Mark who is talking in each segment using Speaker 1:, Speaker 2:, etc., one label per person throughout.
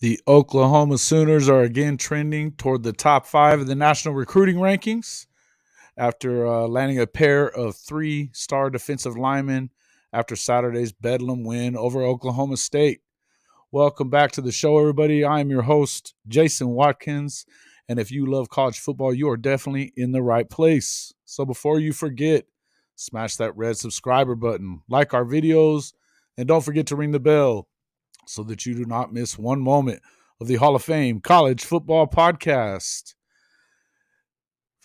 Speaker 1: The Oklahoma Sooners are again trending toward the top 5 of the national recruiting rankings after landing a pair of 3-star defensive linemen after Saturday's Bedlam win over Oklahoma State. Welcome back to the show, everybody. I am your host, Jason Watkins, and if you love college football, you are definitely in the right place. So before you forget, smash that red subscriber button, like our videos, and don't forget to ring the bell so that you do not miss one moment of the Hall of Fame College Football Podcast.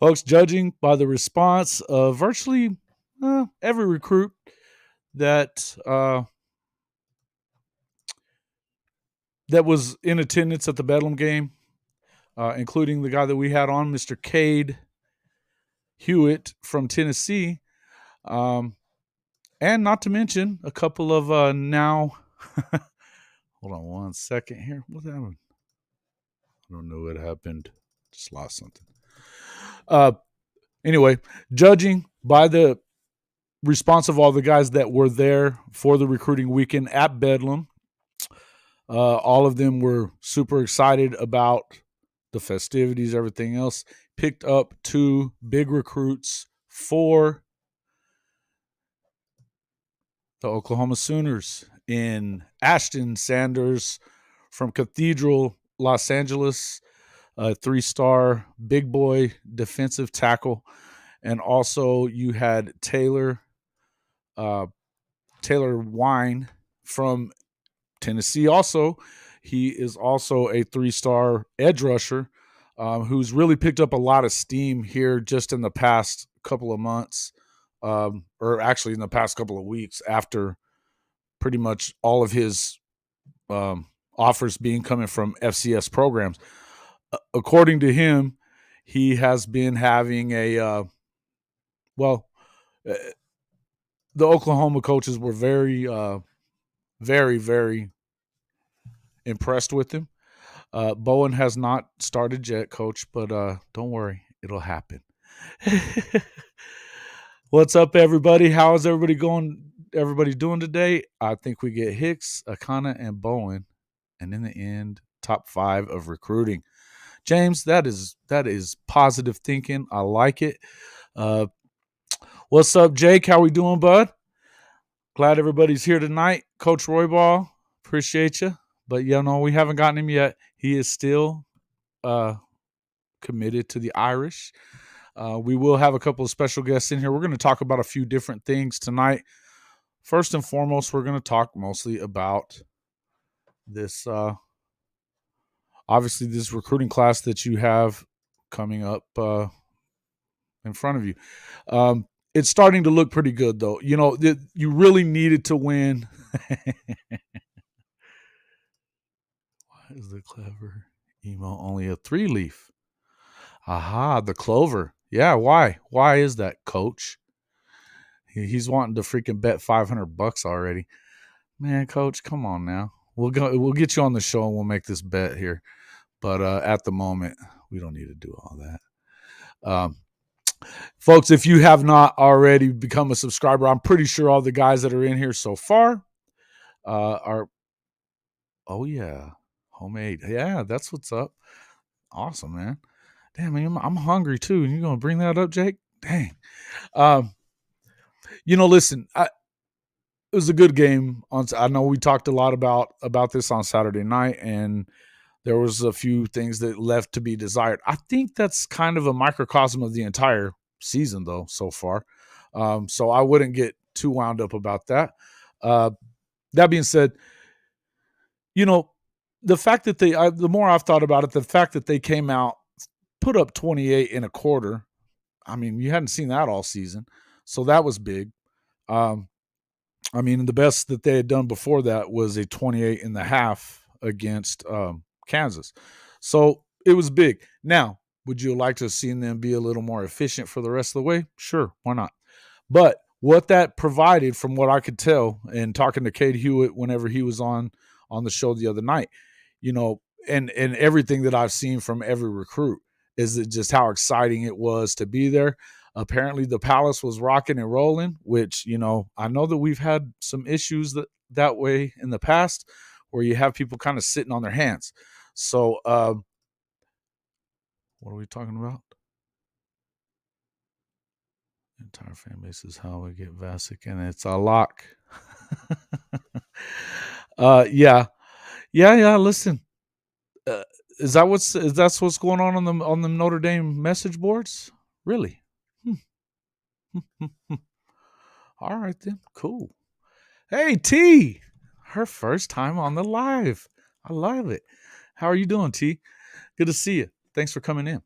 Speaker 1: Folks, judging by the response of virtually every recruit that was in attendance at the Bedlam game, including the guy that we had on, Mr. Cade Hewitt from Tennessee, and not to mention a couple of now hold on one second here. What happened? I don't know what happened. Just lost something. Anyway, judging by the response of all the guys that were there for the recruiting weekend at Bedlam, all of them were super excited about the festivities, everything else. Picked up 2 big recruits for the Oklahoma Sooners in Ashton Sanders from Cathedral, Los Angeles, a 3-star big boy defensive tackle. And also you had Taylor Wein from Tennessee. Also, he is also a 3-star edge rusher who's really picked up a lot of steam here just in the past couple of months, or actually in the past couple of weeks after pretty much all of his offers being coming from FCS programs. According to him, he has been having the Oklahoma coaches were very, very impressed with him. Bowen has not started yet, Coach, but don't worry, it'll happen. What's up, everybody? How is everybody going? Everybody doing today? I think we get Hicks, Akana, and Bowen, and in the end, top 5 of recruiting. James, that is positive thinking. I like it. What's up, Jake? How we doing, bud? Glad everybody's here tonight. Coach Royball, appreciate you. But, we haven't gotten him yet. He is still committed to the Irish. We will have a couple of special guests in here. We're going to talk about a few different things tonight. First and foremost, we're going to talk mostly about this, obviously, this recruiting class that you have coming up in front of you. It's starting to look pretty good, though. You really needed to win. Why is the clever emo only a 3-leaf? Aha, the clover. Yeah, why? Why is that, Coach? He's wanting to freaking bet $500 already. Man, Coach, come on now. We'll get you on the show and we'll make this bet here. But at the moment, we don't need to do all that. Folks, if you have not already become a subscriber, I'm pretty sure all the guys that are in here so far are, oh yeah, homemade. Yeah, that's what's up. Awesome, man. Damn, man, I'm hungry too. And you're going to bring that up, Jake? Dang. Listen, it was a good game. I know we talked a lot about this on Saturday night, and there was a few things that left to be desired. I think that's kind of a microcosm of the entire season, though, so far. So I wouldn't get too wound up about that. That being said, the fact that the more I've thought about it, the fact that they came out, put up 28 in a quarter. I mean, you hadn't seen that all season. So that was big. The best that they had done before that was a 28 in the half against Kansas. So it was big. Now, would you like to have seen them be a little more efficient for the rest of the way? Sure, why not? But what that provided, from what I could tell, and talking to Katy Hewitt whenever he was on the show the other night, and everything that I've seen from every recruit, is it just how exciting it was to be there. Apparently the Palace was rocking and rolling, which, I know that we've had some issues that way in the past where you have people kind of sitting on their hands. So, what are we talking about? Entire fan base is how we get Vasic, and it's a lock. Yeah. Listen, uh, that's what's going on the Notre Dame message boards? Really? All right then, cool. Hey T, her first time on the live. I love it. How are you doing, T? Good to see you. Thanks for coming in.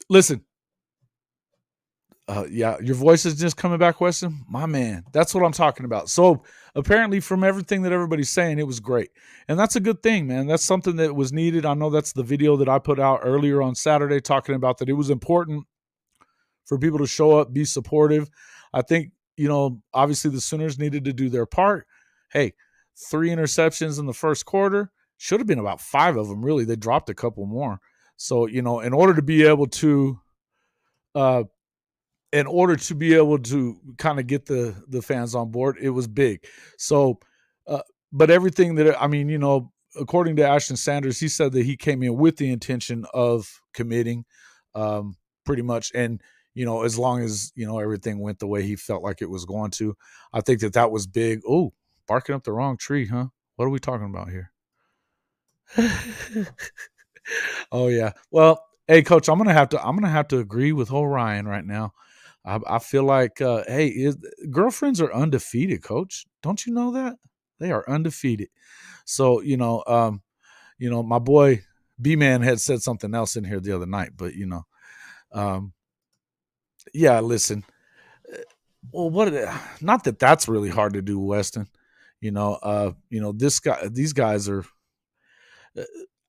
Speaker 1: Listen, yeah, your voice is just coming back, Weston. My man, that's what I'm talking about. So apparently, from everything that everybody's saying, it was great, and that's a good thing, man. That's something that was needed. I know that's the video that I put out earlier on Saturday talking about that. It was important for people to show up, be supportive. I think, obviously the Sooners needed to do their part. Hey, 3 interceptions in the first quarter. Should have been about 5 of them, really. They dropped a couple more. So, in order to be able to kind of get the fans on board, it was big. So, but everything according to Ashton Sanders, he said that he came in with the intention of committing, pretty much. And, as long as, everything went the way he felt like it was going to, I think that was big. Oh, barking up the wrong tree, huh? What are we talking about here? Oh yeah. Well, hey coach, I'm gonna have to agree with old Ryan right now. I feel like, girlfriends are undefeated, coach. Don't you know that? They are undefeated. So, my boy B-Man had said something else in here the other night, but yeah, listen. Well, not that that's really hard to do, Weston. These guys are.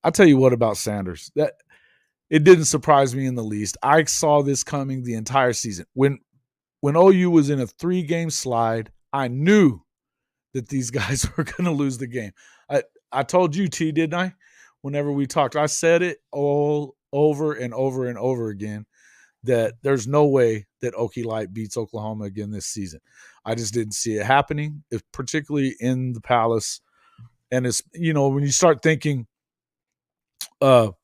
Speaker 1: I'll tell you what about Sanders. That it didn't surprise me in the least. I saw this coming the entire season. When OU was in a 3-game slide, I knew that these guys were going to lose the game. I told you, T, didn't I? Whenever we talked, I said it all over and over and over again that there's no way that Okie Light beats Oklahoma again this season. I just didn't see it happening, particularly in the Palace. And it's, when you start thinking about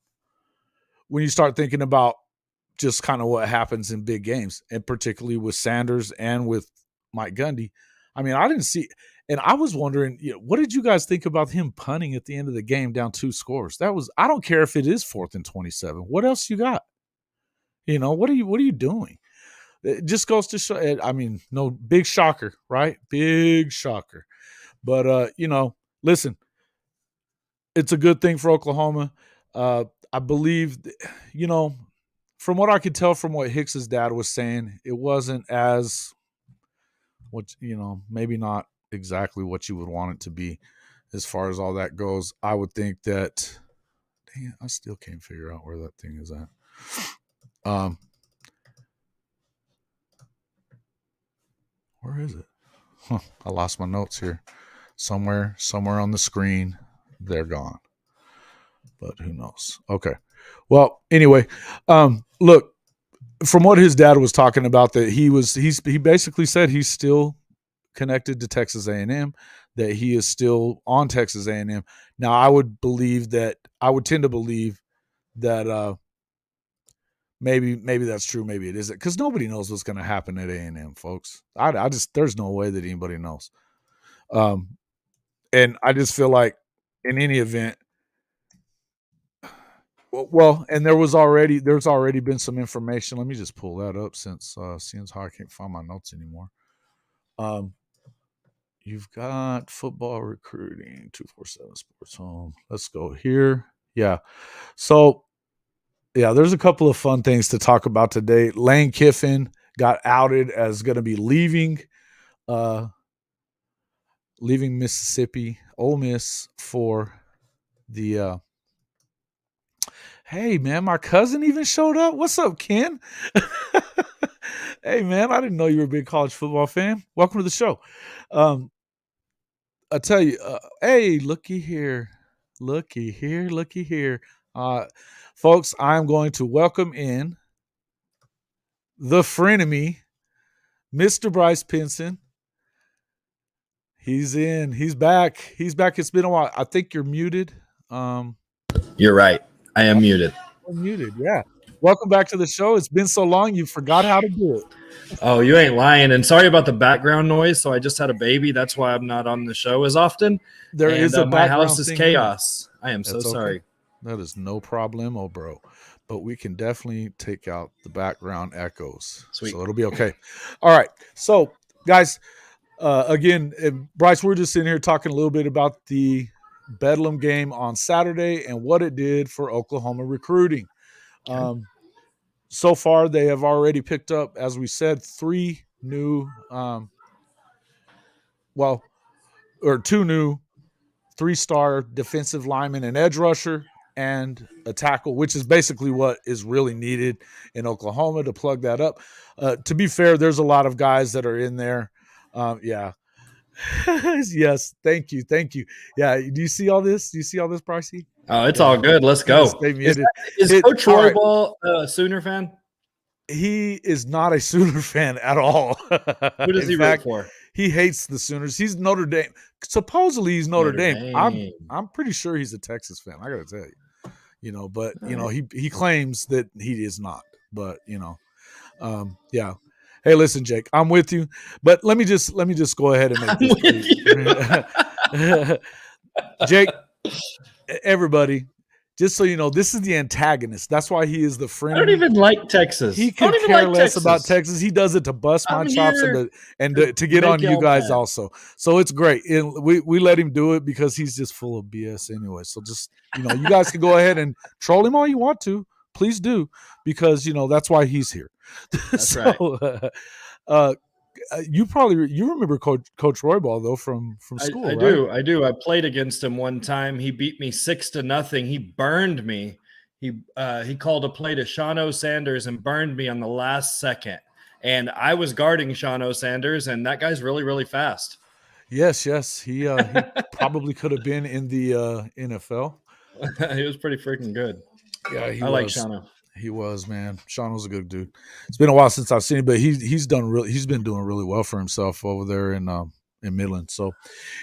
Speaker 1: just kind of what happens in big games, and particularly with Sanders and with Mike Gundy. I mean, I didn't see, and I was wondering, what did you guys think about him punting at the end of the game down 2 scores? I don't care if it is 4th and 27. What else you got? What are you doing? It just goes to show. I mean, no, big shocker, right? Big shocker. But listen, it's a good thing for Oklahoma. I believe, from what I could tell from what Hicks's dad was saying, it wasn't as maybe not exactly what you would want it to be as far as all that goes. I would think that, dang it, I still can't figure out where that thing is at. Where is it? I lost my notes here. Somewhere on the screen, they're gone. But who knows? Okay. Well, anyway, look, from what his dad was talking about, that he basically said he's still connected to Texas A&M, that he is still on Texas A&M. Now, I would tend to believe that maybe that's true, maybe it isn't, because nobody knows what's going to happen at A&M, folks. I just, there's no way that anybody knows. And I just feel like in any event, well, and there's already been some information. Let me just pull that up, since seeing how I can't find my notes anymore. You've got football recruiting, 247 Sports Home. Let's go here. Yeah. So, yeah, there's a couple of fun things to talk about today. Lane Kiffin got outed as going to be leaving Mississippi, Ole Miss, for the hey, man, my cousin even showed up. What's up, Ken? Hey, man, I didn't know you were a big college football fan. Welcome to the show. I tell you, hey, looky here. Folks, I'm going to welcome in the frenemy, Mr. Bryce Pinson. He's in. He's back. He's back. It's been a while. I think you're muted.
Speaker 2: You're right. I am muted.
Speaker 1: You're muted. Yeah. Welcome back to the show. It's been so long, you forgot how to do it.
Speaker 2: Oh, you ain't lying. And sorry about the background noise. So I just had a baby. That's why I'm not on the show as often.
Speaker 1: There is a
Speaker 2: my
Speaker 1: background
Speaker 2: house is
Speaker 1: thing
Speaker 2: chaos. I am so
Speaker 1: That's okay.
Speaker 2: sorry.
Speaker 1: That is no problemo, bro. But we can definitely take out the background echoes.
Speaker 2: Sweet.
Speaker 1: So it'll be okay. All right. So, guys, again, Bryce, we're just sitting here talking a little bit about the Bedlam game on Saturday and what it did for Oklahoma recruiting.
Speaker 2: Okay.
Speaker 1: So far, they have already picked up, as we said, 3 new, 2 new 3-star defensive lineman and edge rusher and a tackle, which is basically what is really needed in Oklahoma to plug that up. To be fair, there's a lot of guys that are in there. Yeah. Yes. Thank you. Yeah. Do you see all this? Pricey?
Speaker 2: Oh, it's all good. Let's go. Is Coach Royball a Sooner fan?
Speaker 1: He is not a Sooner fan at all.
Speaker 2: Who does he root for?
Speaker 1: He hates the Sooners. He's Notre Dame. Supposedly he's Notre Dame. I'm pretty sure he's a Texas fan. I got to tell you, but he claims that he is not. But yeah. Hey, listen, Jake, I'm with you. But let me just go ahead and make this. Jake, everybody. Just so you know, this is the antagonist. That's why he is the friend.
Speaker 2: I don't even like Texas.
Speaker 1: He could care less about Texas. He does it to bust my chops and to get on you guys also. So it's great. We let him do it because he's just full of BS anyway. So just, you guys can go ahead and troll him all you want to. Please do, because, that's why he's here.
Speaker 2: That's right.
Speaker 1: You remember Coach Royball though from school.
Speaker 2: I do. I played against him one time. He beat me 6-0. He burned me. He called a play to Shano Sanders and burned me on the last second. And I was guarding Shano Sanders, and that guy's really, really fast.
Speaker 1: Yes. He probably could have been in the NFL.
Speaker 2: He was pretty freaking good.
Speaker 1: Yeah,
Speaker 2: I like Shano.
Speaker 1: He was, man. Sean was a good dude. It's been a while since I've seen him, but he's been doing really well for himself over there in Midland. So,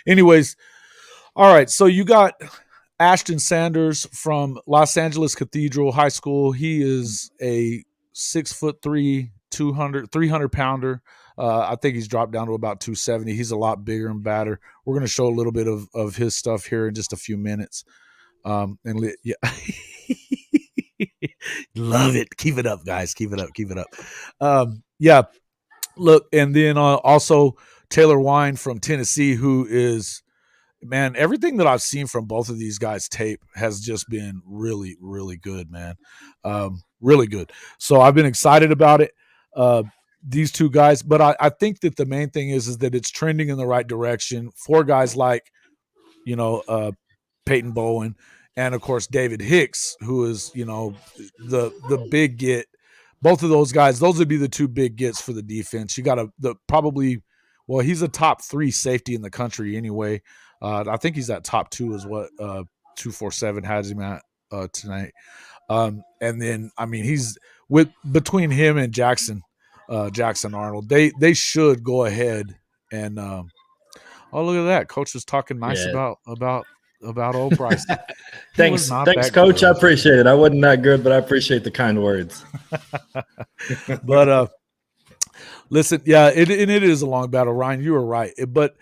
Speaker 1: anyways, all right. So you got Ashton Sanders from Los Angeles Cathedral High School. He is a 6'3", 300 pounder. I think he's dropped down to about 270. He's a lot bigger and badder. We're going to show a little bit of his stuff here in just a few minutes. Yeah. Love it. Keep it up, guys. Keep it up. Yeah. Look, and then also Taylor Wein from Tennessee, who is, man, everything that I've seen from both of these guys' tape has just been really, really good, man. Really good. So I've been excited about it. These 2 guys, but I think that the main thing is that it's trending in the right direction for guys like, Peyton, Bowen, and of course David Hicks, who is, the big get. Both of those guys, those would be the 2 big gets for the defense. You got he's a top 3 safety in the country anyway. I think he's at top 2 is what 247 has him at tonight. And then he's between him and Jackson Arnold. They should go ahead and oh, look at that. Coach was talking nice about old Bryce.
Speaker 2: Thanks, Coach. I appreciate it. I wasn't that good, but I appreciate the kind words.
Speaker 1: But listen, yeah, it is a long battle, Ryan. You were right, but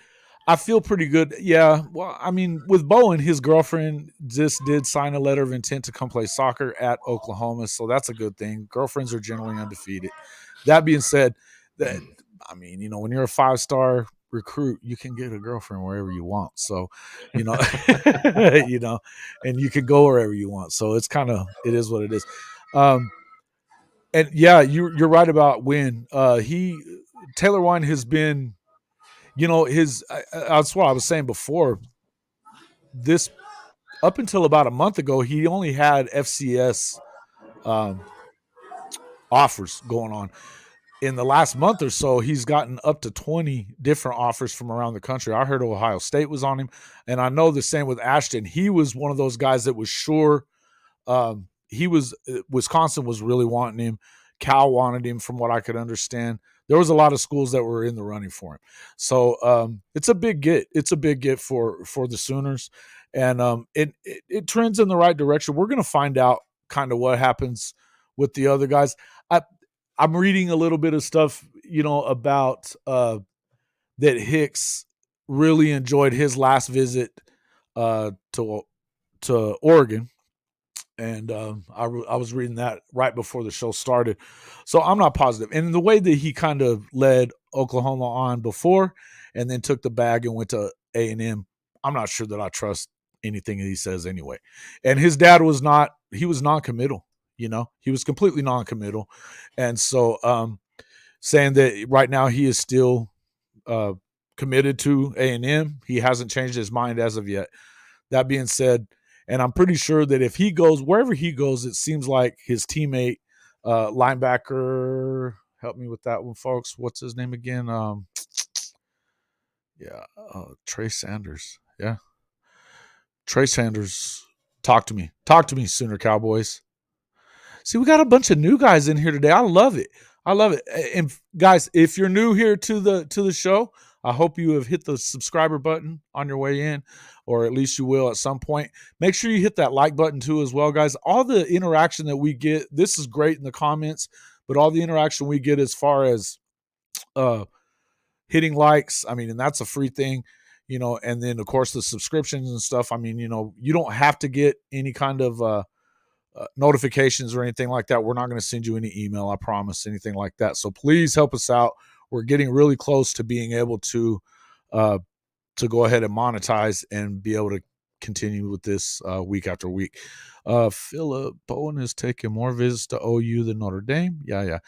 Speaker 1: I feel pretty good. Yeah, well, with Bowen, his girlfriend just did sign a letter of intent to come play soccer at Oklahoma, so that's a good thing. Girlfriends are generally undefeated. That being said, when you're a 5-star recruit, you can get a girlfriend wherever you want. So, and you can go wherever you want. So it is what it is. And yeah, you're right about Wein. Taylor Wein has been, that's what I was saying before. This up until about a month ago, he only had FCS offers going on. In the last month or so, he's gotten up to 20 different offers from around the country. I heard Ohio State was on him, and I know the same with Ashton. He was one of those guys that was sure. Wisconsin was really wanting him. Cal wanted him, from what I could understand. there was a lot of schools that were in the running for him. So it's a big get. It's a big get for the Sooners, and it trends in the right direction. We're going to find out kind of what happens with the other guys. I'm reading a little bit of stuff, about that Hicks really enjoyed his last visit to Oregon. And I was reading that right before the show started. So I'm not positive. And the way that he kind of led Oklahoma on before and then took the bag and went to A&M, I'm not sure that I trust anything that he says anyway. And his dad was non-committal, he was completely non-committal. And so saying that right now he is still committed to A&M, he hasn't changed his mind as of yet. That being said, and I'm pretty sure that if he goes, wherever he goes, it seems like his teammate, linebacker, help me with that one, folks. What's his name again? Trey Sanders. Yeah. Trey Sanders. Talk to me, Sooner Cowboys. See, we got a bunch of new guys in here today. I love it. And guys, if you're new here to the show, I hope you have hit the subscriber button on your way in, or at least you will at some point. Make sure you hit that like button too as well, guys. All the interaction that we get, this is great in the comments, but all the interaction we get as far as hitting likes, and that's a free thing, and then of course the subscriptions and stuff. You don't have to get any kind of notifications or anything like that. We're not going to send you any email, I promise, anything like that. So please help us out. We're getting really close to being able to go ahead and monetize and be able to continue with this week after week. Philip Bowen is taking more visits to OU than Notre Dame. Yeah.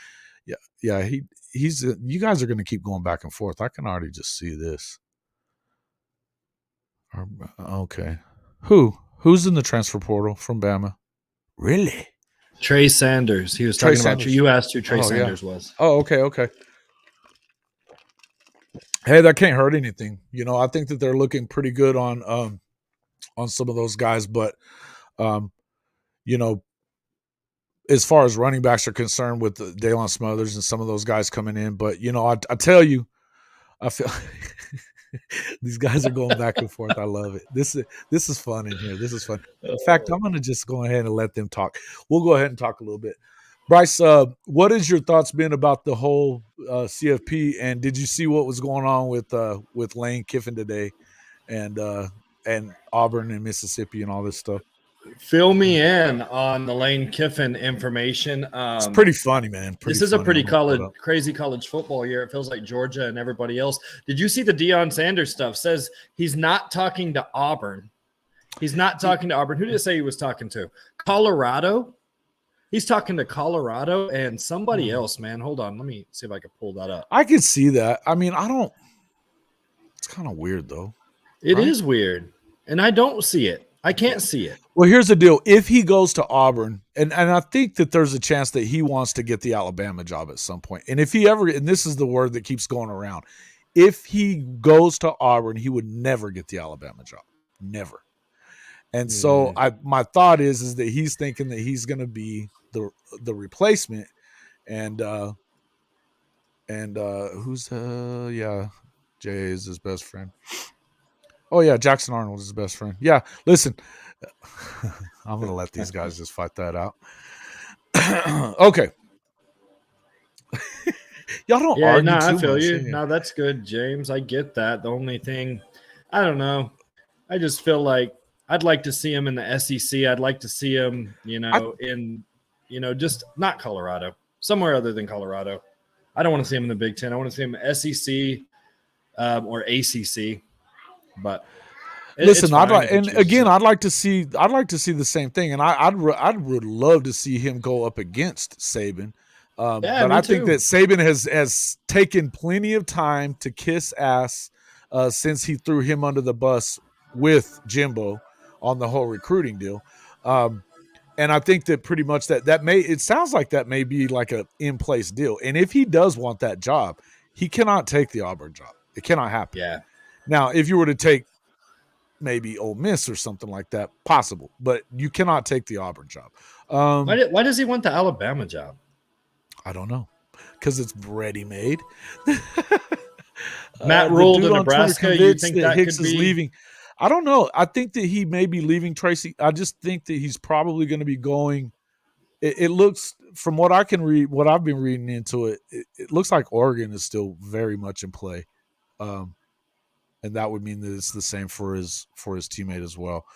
Speaker 1: He's. You guys are going to keep going back and forth. I can already just see this. Okay, who's in the transfer portal from Bama? Really?
Speaker 2: Trey Sanders. He was
Speaker 1: Trey
Speaker 2: talking about
Speaker 1: Sanders.
Speaker 2: you asked who Trey Sanders was.
Speaker 1: Oh, okay. Hey, that can't hurt anything. I think that they're looking pretty good on some of those guys, but as far as running backs are concerned, with Daylan Smothers and some of those guys coming in, but I tell you, I feel these guys are going back and forth. I love it. This is fun in here. This is fun. In fact, I'm going to just go ahead and let them talk. We'll go ahead and talk a little bit. Bryce, what has your thoughts been about the whole CFP? And did you see what was going on with Lane Kiffin today, and Auburn and Mississippi and all this stuff?
Speaker 2: Fill me in on the Lane Kiffin information.
Speaker 1: It's pretty funny, man.
Speaker 2: This is a pretty crazy college football year. It feels like Georgia and everybody else. Did you see the Deion Sanders stuff? Says he's not talking to Auburn. He's not talking to Auburn. Who did it say he was talking to? Colorado? He's talking to Colorado and somebody else, man. Hold on. Let me see if I can pull that up.
Speaker 1: I can see that. It's kind of weird, though.
Speaker 2: It is weird. And I don't see it. I can't see it.
Speaker 1: Well, here's the deal. If he goes to Auburn, and I think that there's a chance that he wants to get the Alabama job at some point. And if he ever, and this is the word that keeps going around, if he goes to Auburn, he would never get the Alabama job. Never. And so my thought is that he's thinking that he's going to be the replacement, and who's Jay is his best friend. Oh yeah, Jackson Arnold is his best friend. Yeah, listen, I'm gonna let these guys just fight that out. Okay, y'all don't argue.
Speaker 2: No,
Speaker 1: too
Speaker 2: I feel
Speaker 1: much,
Speaker 2: you. No, that's good, James. I get that. The only thing, I don't know. I just feel like I'd like to see him in the SEC. I'd like to see him, just not Colorado, somewhere other than Colorado. I don't want to see him in the Big Ten. I want to see him in SEC or ACC. But
Speaker 1: listen, I'd like to see the same thing, and I would love to see him go up against Saban. But I think that Saban has taken plenty of time to kiss ass since he threw him under the bus with Jimbo on the whole recruiting deal. And I think that pretty much it sounds like that may be like a in place deal. And if he does want that job, he cannot take the Auburn job. It cannot happen.
Speaker 2: Yeah.
Speaker 1: Now, if you were to take maybe Ole Miss or something like that, possible, but you cannot take the Auburn job.
Speaker 2: Why does he want the Alabama job?
Speaker 1: I don't know. because it's ready made.
Speaker 2: Matt
Speaker 1: The
Speaker 2: Rule
Speaker 1: dude
Speaker 2: to
Speaker 1: on Twitter
Speaker 2: Nebraska. You
Speaker 1: convinced
Speaker 2: think
Speaker 1: that
Speaker 2: that
Speaker 1: Hicks
Speaker 2: could
Speaker 1: is
Speaker 2: be?
Speaker 1: leaving. I don't know. I think that he may be leaving Tracy. I just think that he's probably going to be going. It looks, from what I can read, what I've been reading into it, it looks like Oregon is still very much in play, and that would mean that it's the same for his teammate as well.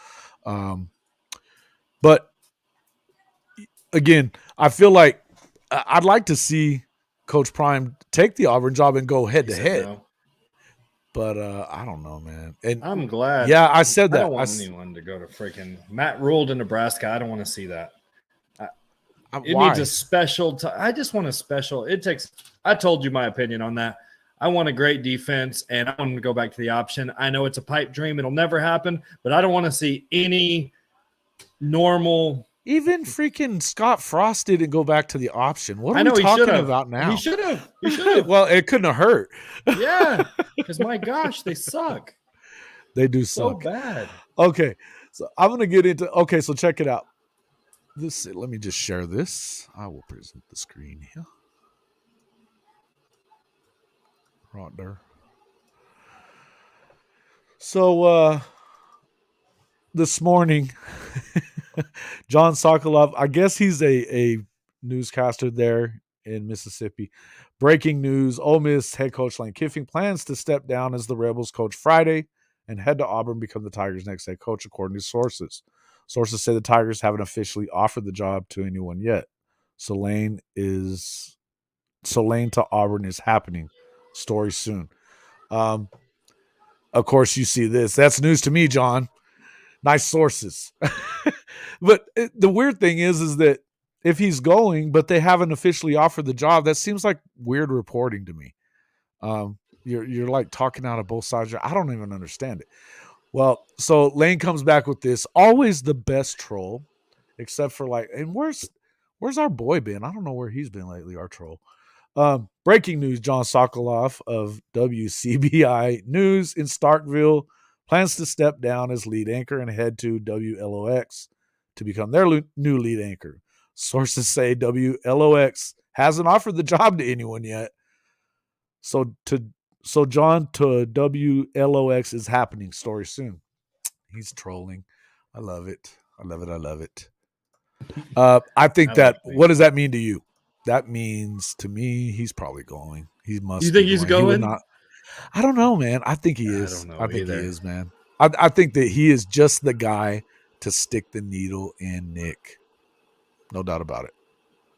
Speaker 1: But again, I feel like I'd like to see Coach Prime take the Auburn job and go head to head.
Speaker 2: No.
Speaker 1: But I don't know, man. And
Speaker 2: I'm glad.
Speaker 1: Yeah, I said that.
Speaker 2: I don't want anyone to go to freaking Matt Rule to Nebraska. I don't want to see that. It
Speaker 1: why?
Speaker 2: needs a special. I just want a special. It takes. I told you my opinion on that. I want a great defense, and I want to go back to the option. I know it's a pipe dream; it'll never happen. But I don't want to see any normal.
Speaker 1: Even freaking Scott Frost didn't go back to the option. What are we
Speaker 2: he
Speaker 1: talking
Speaker 2: should've.
Speaker 1: about now?
Speaker 2: He should have. He should have.
Speaker 1: Well, it couldn't have hurt.
Speaker 2: Yeah, because my gosh, they suck.
Speaker 1: They do
Speaker 2: So
Speaker 1: suck.
Speaker 2: bad.
Speaker 1: Okay, so I'm gonna get into. Okay, so check it out. Let me just share this. I will present the screen here. Right there. So this morning, John Sokolov, I guess he's a newscaster there in Mississippi. Breaking news: Ole Miss head coach Lane Kiffin plans to step down as the Rebels coach Friday and head to Auburn, become the Tigers' next head coach, according to sources. Sources say the Tigers haven't officially offered the job to anyone yet. So Lane to Auburn is happening. Story soon. Of course, you see this. That's news to me, John. Nice sources. But the weird thing is that if he's going, but they haven't officially offered the job, that seems like weird reporting to me. You're like talking out of both sides. I don't even understand it. Well, so Lane comes back with this. Always the best troll, except for and where's our boy been? I don't know where he's been lately, our troll. Breaking news: John Sokolov of WCBI News in Starkville plans to step down as lead anchor and head to WLOX to become their new lead anchor. Sources say WLOX hasn't offered the job to anyone yet. So John to WLOX is happening. Story soon. He's trolling. I love it. I love it. I think what does that mean to you? That means to me he's probably going. He must.
Speaker 2: You think he's going?
Speaker 1: I don't know, man. I think he is.
Speaker 2: I don't know
Speaker 1: I think
Speaker 2: either.
Speaker 1: he is, man. I think that he is just the guy to stick the needle in Nick. No doubt about it.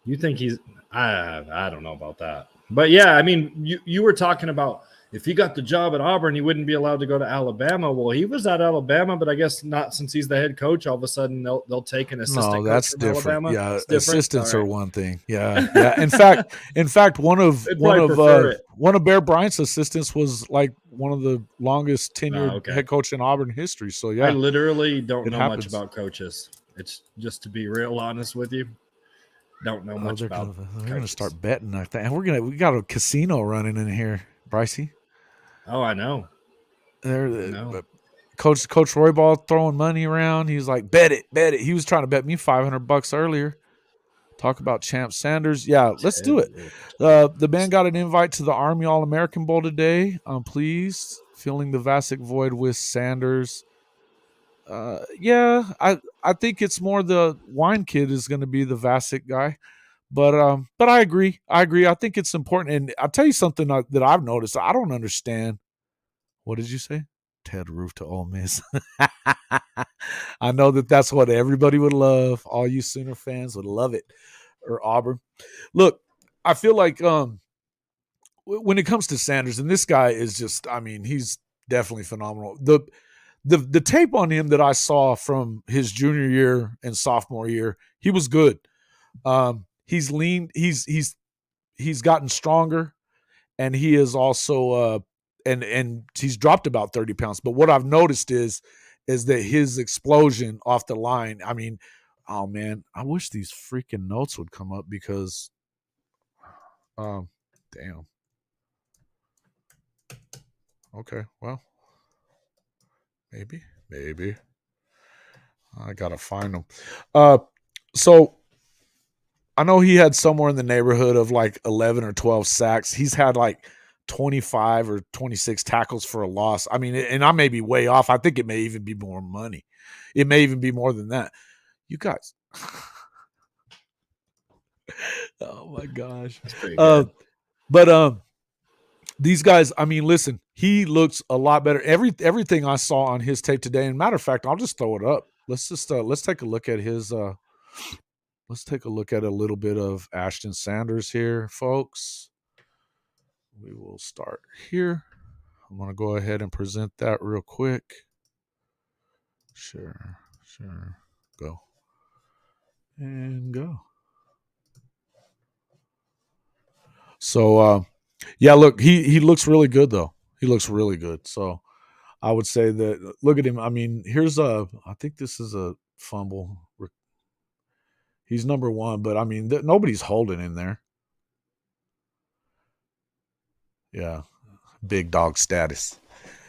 Speaker 2: You think he's? I don't know about that. But yeah, I mean, you were talking about if he got the job at Auburn, he wouldn't be allowed to go to Alabama. Well, he was at Alabama, but I guess not since he's the head coach. All of a sudden, they'll take an assistant.
Speaker 1: No, that's
Speaker 2: coach from
Speaker 1: different.
Speaker 2: Alabama.
Speaker 1: Yeah,
Speaker 2: It's different.
Speaker 1: assistants are one thing. Yeah. In fact, one of Bear Bryant's assistants was like one of the longest tenured head coach in Auburn history. So yeah,
Speaker 2: I literally don't know much about coaches. It's just to be real honest with you. Don't know much about.
Speaker 1: They're going to start betting, I think. And we got a casino running in here, Brycey.
Speaker 2: Oh, I know.
Speaker 1: Coach Royball throwing money around. He's like, bet it. He was trying to bet me $500 earlier. Talk about Champ Sanders. Yeah, let's do it. The man got an invite to the Army All-American Bowl today. I'm pleased. Filling the Vasek void with Sanders. I think it's more the Wein kid is going to be the Vasek guy. But I agree. I think it's important. And I'll tell you something that I've noticed. I don't understand. What did you say? Ted Roof to Ole Miss. I know that's what everybody would love. All you Sooner fans would love it. Or Auburn. Look, I feel like when it comes to Sanders, and this guy is just, I mean, he's definitely phenomenal. The tape on him that I saw from his junior year and sophomore year, he was good. He's leaned, he's gotten stronger, and he is also and he's dropped about 30 pounds. But what I've noticed is that his explosion off the line, I mean, oh man, I wish these freaking notes would come up because damn. Okay, well. Maybe. I gotta find them. So I know he had somewhere in the neighborhood of like 11 or 12 sacks. He's had like 25 or 26 tackles for a loss. I mean, and I may be way off. I think it may even be more money. It may even be more than that. You guys. Oh my gosh.
Speaker 2: That's pretty good.
Speaker 1: But these guys, I mean, listen, he looks a lot better. Everything I saw on his tape today, and matter of fact, I'll just throw it up. Let's take a look at his let's take a look at a little bit of Ashton Sanders here, folks. We will start here. I'm going to go ahead and present that real quick. Sure. Go. And go. So, yeah, look, he looks really good, though. He looks really good. So I would say that, look at him. I mean, I think this is a fumble. He's number 1, but I mean, nobody's holding in there. Yeah. Big dog status.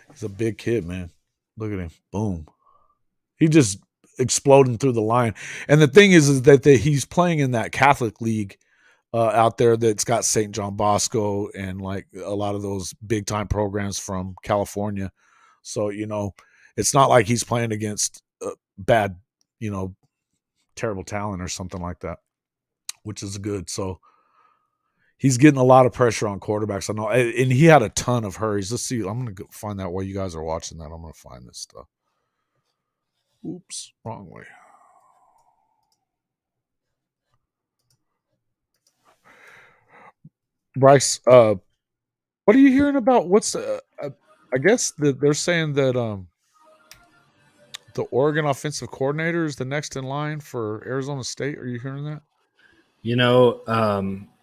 Speaker 1: He's a big kid, man. Look at him. Boom. He just exploding through the line. And the thing is that he's playing in that Catholic league out there that's got St. John Bosco and like a lot of those big time programs from California. So, it's not like he's playing against bad, terrible talent or something like that, which is good. So he's getting a lot of pressure on quarterbacks. I know, and he had a ton of hurries. Let's see. I'm going to find that while you guys are watching that. I'm going to find this stuff. Oops, wrong way. Bryce, what are you hearing about? What's I guess that they're saying that the Oregon offensive coordinator is the next in line for Arizona State. Are you hearing that?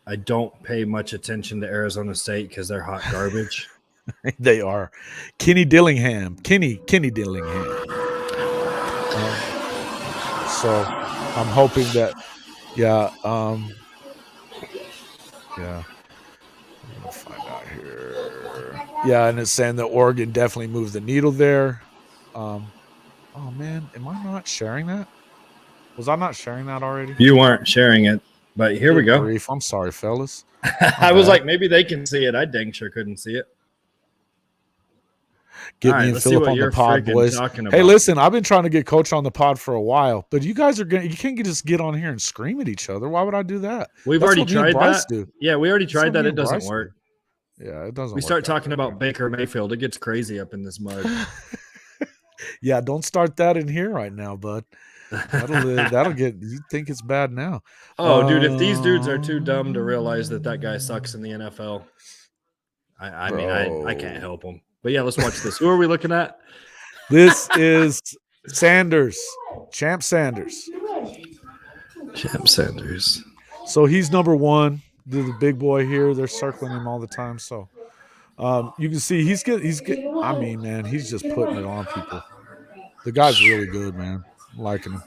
Speaker 2: I don't pay much attention to Arizona State because they're hot garbage.
Speaker 1: They are. Kenny Dillingham. So I'm hoping that, yeah. I'm gonna find out here. Yeah, and it's saying that Oregon definitely moved the needle there. Oh man, am I not sharing that? Was I not sharing that already?
Speaker 2: You weren't sharing it, but here we go.
Speaker 1: Grief. I'm sorry, fellas.
Speaker 2: I was like, maybe they can see it. I dang sure couldn't see it.
Speaker 1: Get me and Philip on the pod, boys. Hey, listen, I've been trying to get Coach on the pod for a while, but you guys you can't just get on here and scream at each other. Why would I do that?
Speaker 2: We've already tried that. Yeah, we already tried that. It doesn't work.
Speaker 1: Yeah, it doesn't.
Speaker 2: We start talking about Baker Mayfield. It gets crazy up in this mud.
Speaker 1: Yeah, don't start that in here right now, bud. That'll get you think it's bad now.
Speaker 2: Oh, dude, if these dudes are too dumb to realize that guy sucks in the NFL, I mean, I can't help them. But yeah, let's watch this. Who are we looking at?
Speaker 1: This is Sanders, Champ Sanders. So he's number 1. The big boy here. They're circling him all the time. So you can see he's getting. I mean, man, he's just putting it on people. The guy's really good, man. I'm liking him.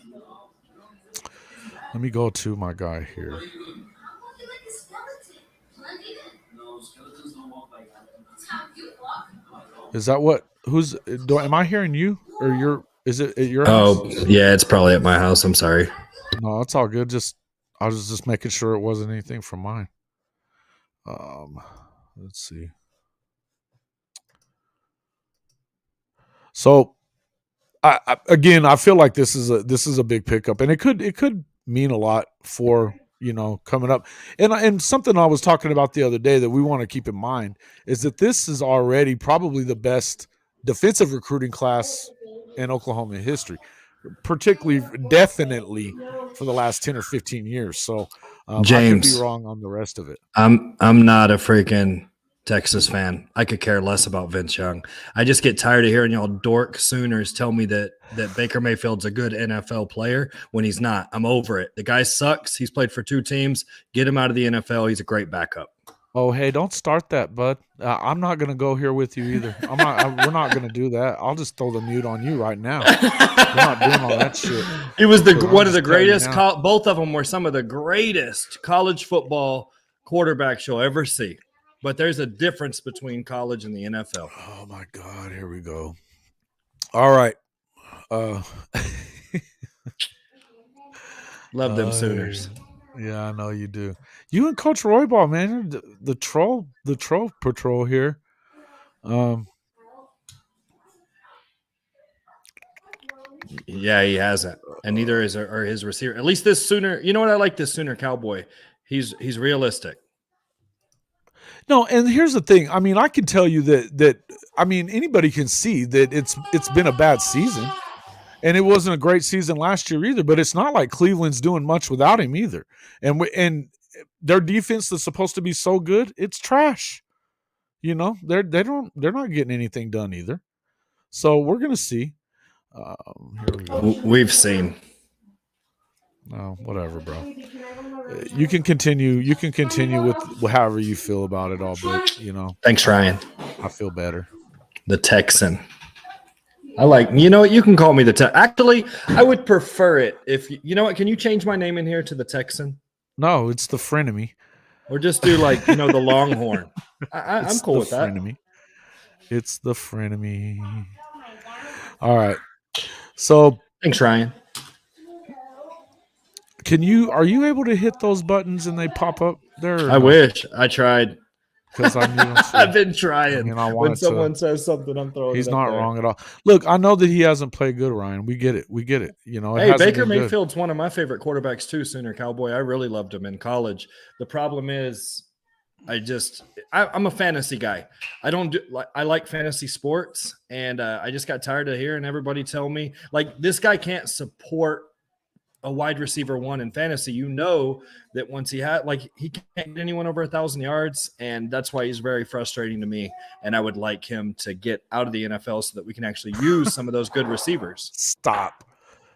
Speaker 1: Let me go to my guy here. Is that what? Am I hearing you or is it at your house?
Speaker 2: Oh, yeah, it's probably at my house. I'm sorry.
Speaker 1: No, it's all good. I was just making sure it wasn't anything from mine. Let's see. So, I feel like this is a big pickup, and it could mean a lot for coming up. And something I was talking about the other day that we want to keep in mind is that this is already probably the best defensive recruiting class in Oklahoma history, definitely for the last 10 or 15 years. So
Speaker 2: James,
Speaker 1: I could be wrong on the rest of it.
Speaker 2: I'm not a freaking Texas fan. I could care less about Vince Young. I just get tired of hearing y'all dork Sooners tell me that Baker Mayfield's a good NFL player when he's not. I'm over it. The guy sucks. He's played for 2 teams. Get him out of the NFL. He's a great backup.
Speaker 1: Oh, hey, don't start that, bud. I'm not going to go here with you either. We're not going to do that. I'll just throw the mute on you right now. We're not doing all that shit.
Speaker 2: It was one of the greatest. Both of them were some of the greatest college football quarterbacks you'll ever see. But there's a difference between college and the NFL.
Speaker 1: Oh, my God. Here we go. All right.
Speaker 2: Love them Sooners.
Speaker 1: Yeah, I know you do. You and Coach Roybal, man, you're the troll patrol here.
Speaker 2: Yeah, he hasn't, and neither is or his receiver. At least this Sooner. You know what I like this Sooner Cowboy. He's realistic.
Speaker 1: No, and here's the thing. I mean, I can tell you that I mean anybody can see that it's been a bad season, and it wasn't a great season last year either. But it's not like Cleveland's doing much without him either. And their defense that's supposed to be so good, it's trash. You know, they're not getting anything done either. So we're gonna see. Here we go.
Speaker 2: We've seen.
Speaker 1: No, whatever, bro. You can continue. You can continue with however you feel about it all, but you know.
Speaker 2: Thanks, Ryan.
Speaker 1: I feel better.
Speaker 2: The Texan. I like. You know what? You can call me the Texan. Actually, I would prefer it if you know what. Can you change my name in here to the Texan?
Speaker 1: No, it's the frenemy.
Speaker 2: Or just do like the Longhorn. I'm cool with that.
Speaker 1: Frenemy. It's the frenemy. All right. So
Speaker 2: thanks, Ryan.
Speaker 1: Are you able to hit those buttons and they pop up there?
Speaker 2: I wish I tried.
Speaker 1: Because
Speaker 2: I've been trying.
Speaker 1: I mean,
Speaker 2: when someone says something, I'm throwing.
Speaker 1: He's not wrong at all. Look, I know that he hasn't played good, Ryan. We get it. You know.
Speaker 2: Hey, Baker Mayfield's one of my favorite quarterbacks too. Sooner Cowboy. I really loved him in college. The problem is, I'm a fantasy guy. I like fantasy sports, and I just got tired of hearing everybody tell me like this guy can't support a wide receiver one in fantasy. You know that once he can't get anyone over 1,000 yards, and that's why he's very frustrating to me. And I would like him to get out of the NFL so that we can actually use some of those good receivers.
Speaker 1: Stop.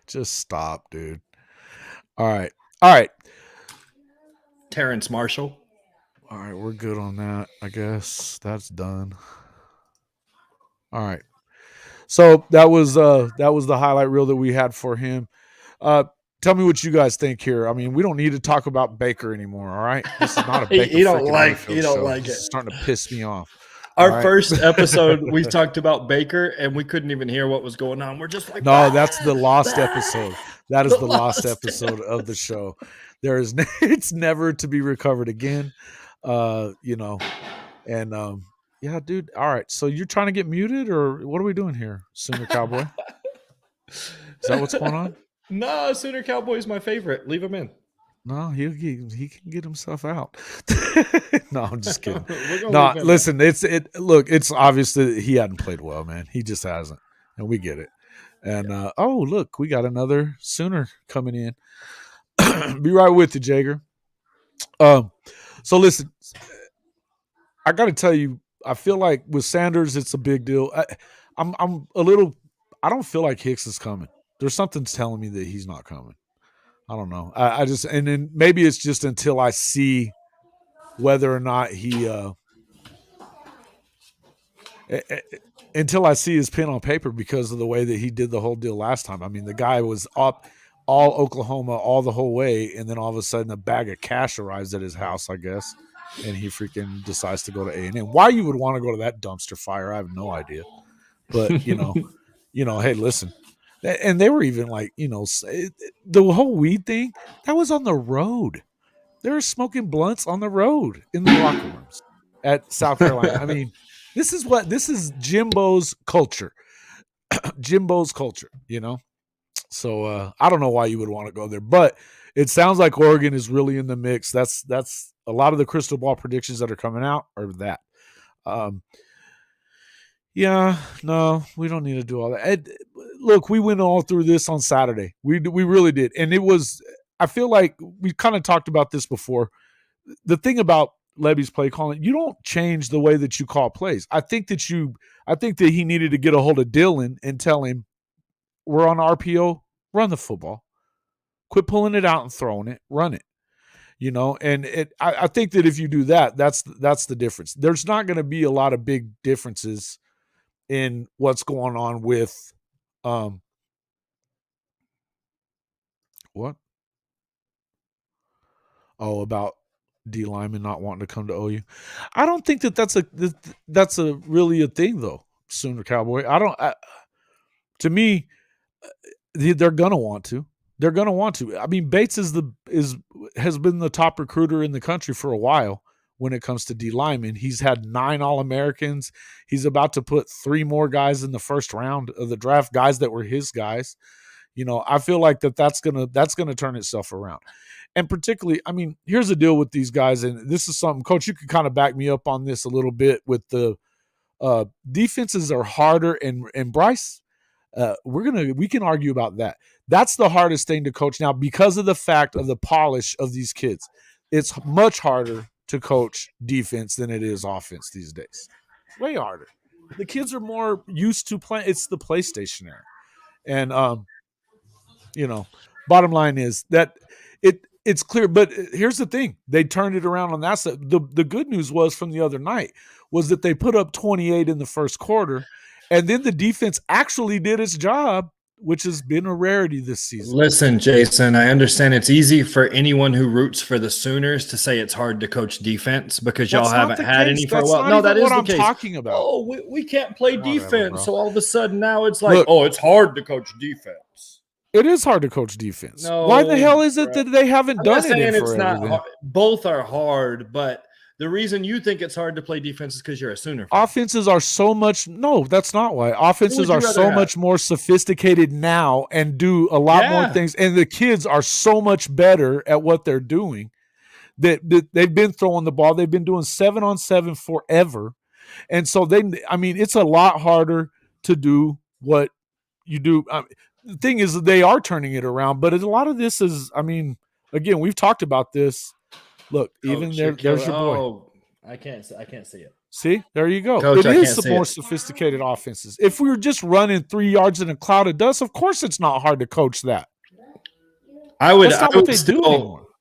Speaker 1: Just stop, dude. All right.
Speaker 2: Terrence Marshall.
Speaker 1: All right, we're good on that. I guess that's done. All right. So that was the highlight reel that we had for him. Tell me what you guys think here. I mean, we don't need to talk about Baker anymore. All right, this is not a Baker.
Speaker 2: You don't like it.
Speaker 1: It's starting to piss me off.
Speaker 2: Our first episode, we talked about Baker, and we couldn't even hear what was going on. We're just like,
Speaker 1: no, that's the lost episode. That is the lost episode of the show. It's never to be recovered again. You know, and yeah, dude. All right, so you're trying to get muted, or what are we doing here, Sooner Cowboy? Is that what's going on?
Speaker 2: No, Sooner Cowboy's my favorite. Leave him in.
Speaker 1: No, he can get himself out. No, I'm just kidding. No, listen, it's obvious that he hadn't played well, man. He just hasn't, and we get it. And oh, look, we got another Sooner coming in. Be right with you, Jager. So listen, I got to tell you, I feel like with Sanders, it's a big deal. I'm a little. I don't feel like Hicks is coming. There's something telling me that he's not coming. I don't know. I just, and then maybe it's just until I see whether or not until I see his pen on paper because of the way that he did the whole deal last time. I mean, the guy was up all Oklahoma all the whole way, and then all of a sudden a bag of cash arrives at his house, I guess, and he freaking decides to go to A&M. Why you would want to go to that dumpster fire, I have no idea. But, you know, hey, listen. And they were even like, you know, the whole weed thing, that was on the road. They were smoking blunts on the road in the locker rooms at South Carolina. I mean, this is Jimbo's culture. Jimbo's culture, you know? So I don't know why you would want to go there. But it sounds like Oregon is really in the mix. That's a lot of the crystal ball predictions that are coming out are that. Yeah, no, we don't need to do all that. Look, we went all through this on Saturday. We really did. And it was, I feel like we kind of talked about this before. The thing about Levy's play calling, you don't change the way that you call plays. I think that he needed to get a hold of Dylan and tell him, we're on RPO, run the football. Quit pulling it out and throwing it, run it. You know, and I think that if you do that, that's the difference. There's not going to be a lot of big differences in what's going on with what? Oh, about D lineman not wanting to come to OU. I don't think that's a really a thing though, Sooner Cowboy. To me, they're gonna want to. They're going to want to. I mean, Bates has been the top recruiter in the country for a while when it comes to D linemen. He's had 9 All-Americans. He's about to put 3 more guys in the first round of the draft, guys that were his guys. I feel like that's gonna turn itself around. And particularly, I mean, here's the deal with these guys, and this is something, Coach, you can kind of back me up on this a little bit with the defenses are harder, and Bryce, we can argue about that. That's the hardest thing to coach now because of the fact of the polish of these kids. It's much harder to coach defense than it is offense these days. Way harder. The kids are more used to playing. It's the PlayStation era. And, bottom line is that it's clear. But here's the thing. They turned it around on that side. The good news was from the other night was that they put up 28 in the first quarter, and then the defense actually did its job, which has been a rarity this season.
Speaker 2: Listen, Jason, I understand it's easy for anyone who roots for the Sooners to say it's hard to coach defense because y'all haven't had any for a while. No, that is
Speaker 1: what
Speaker 2: the
Speaker 1: I'm
Speaker 2: case.
Speaker 1: Talking about.
Speaker 2: Oh, we can't play defense. So all of a sudden now it's like, it's hard to coach defense.
Speaker 1: It is hard to coach defense.
Speaker 2: No,
Speaker 1: why the hell is it that they haven't done it in forever?
Speaker 2: Not hard. Both are hard, but the reason you think it's hard to play defense is because you're a Sooner fan.
Speaker 1: Offenses are so much – no, that's not why. Offenses are so much more sophisticated now and do a lot more things. And the kids are so much better at what they're doing that they've been throwing the ball. They've been doing 7-on-7 forever. And so it's a lot harder to do what you do. The thing is that they are turning it around, but a lot of this is – again, we've talked about this. Look, even there's your boy.
Speaker 2: Oh, I can't see it.
Speaker 1: See, there you go.
Speaker 2: Coach,
Speaker 1: it is the more sophisticated offenses. If we were just running 3 yards in a cloud of dust, of course it's not hard to coach that. That's not what they do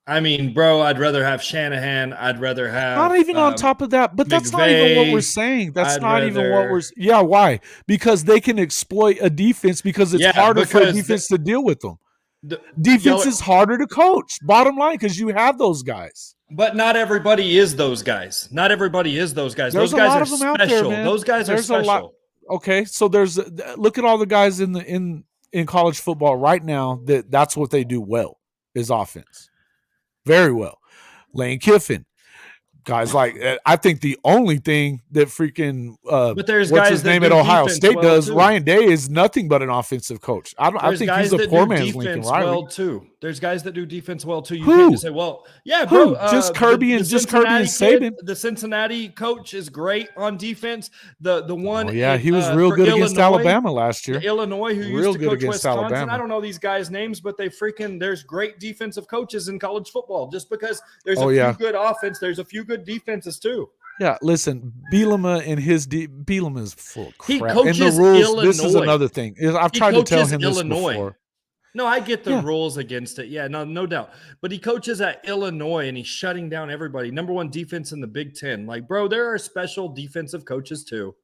Speaker 1: anymore.
Speaker 2: Bro, I'd rather have Shanahan. I'd rather have
Speaker 1: not even on top of that, but that's not even what we're saying. That's not even what we're. Yeah, why? Because they can exploit a defense because it's harder for a defense to deal with them. Defense is harder to coach. Bottom line, because you have those guys.
Speaker 2: But not everybody is those guys. Not everybody is those guys.
Speaker 1: There's
Speaker 2: those guys
Speaker 1: are
Speaker 2: special.
Speaker 1: There,
Speaker 2: those guys are special.
Speaker 1: Okay, so look at all the guys in college football right now that's what they do well is offense. Very well. Lane Kiffin. Guys like I think the only thing that freaking
Speaker 2: but there's
Speaker 1: what's
Speaker 2: guys
Speaker 1: his name at Ohio State does, Ryan Day is nothing but an offensive coach. I think he's a poor man's Lincoln Riley.
Speaker 2: Well too. There's guys that do defense well too. You can't just say, well, yeah, bro.
Speaker 1: Just Kirby and Saban.
Speaker 2: The Cincinnati coach is great on defense. The one,
Speaker 1: he was real good against Alabama last year.
Speaker 2: Illinois, who used to coach Wisconsin. Alabama. I don't know these guys' names, but there's great defensive coaches in college football. Just because there's a few good offense, there's a few good defenses too.
Speaker 1: Yeah, listen, Bielema and Bielema is full of crap.
Speaker 2: He coaches
Speaker 1: and the rules,
Speaker 2: Illinois.
Speaker 1: This is another thing. I've tried to tell him this before.
Speaker 2: No, I get the rules against it. Yeah, no doubt. But he coaches at Illinois, and he's shutting down everybody. Number 1 defense in the Big Ten. Like, bro, there are special defensive coaches too.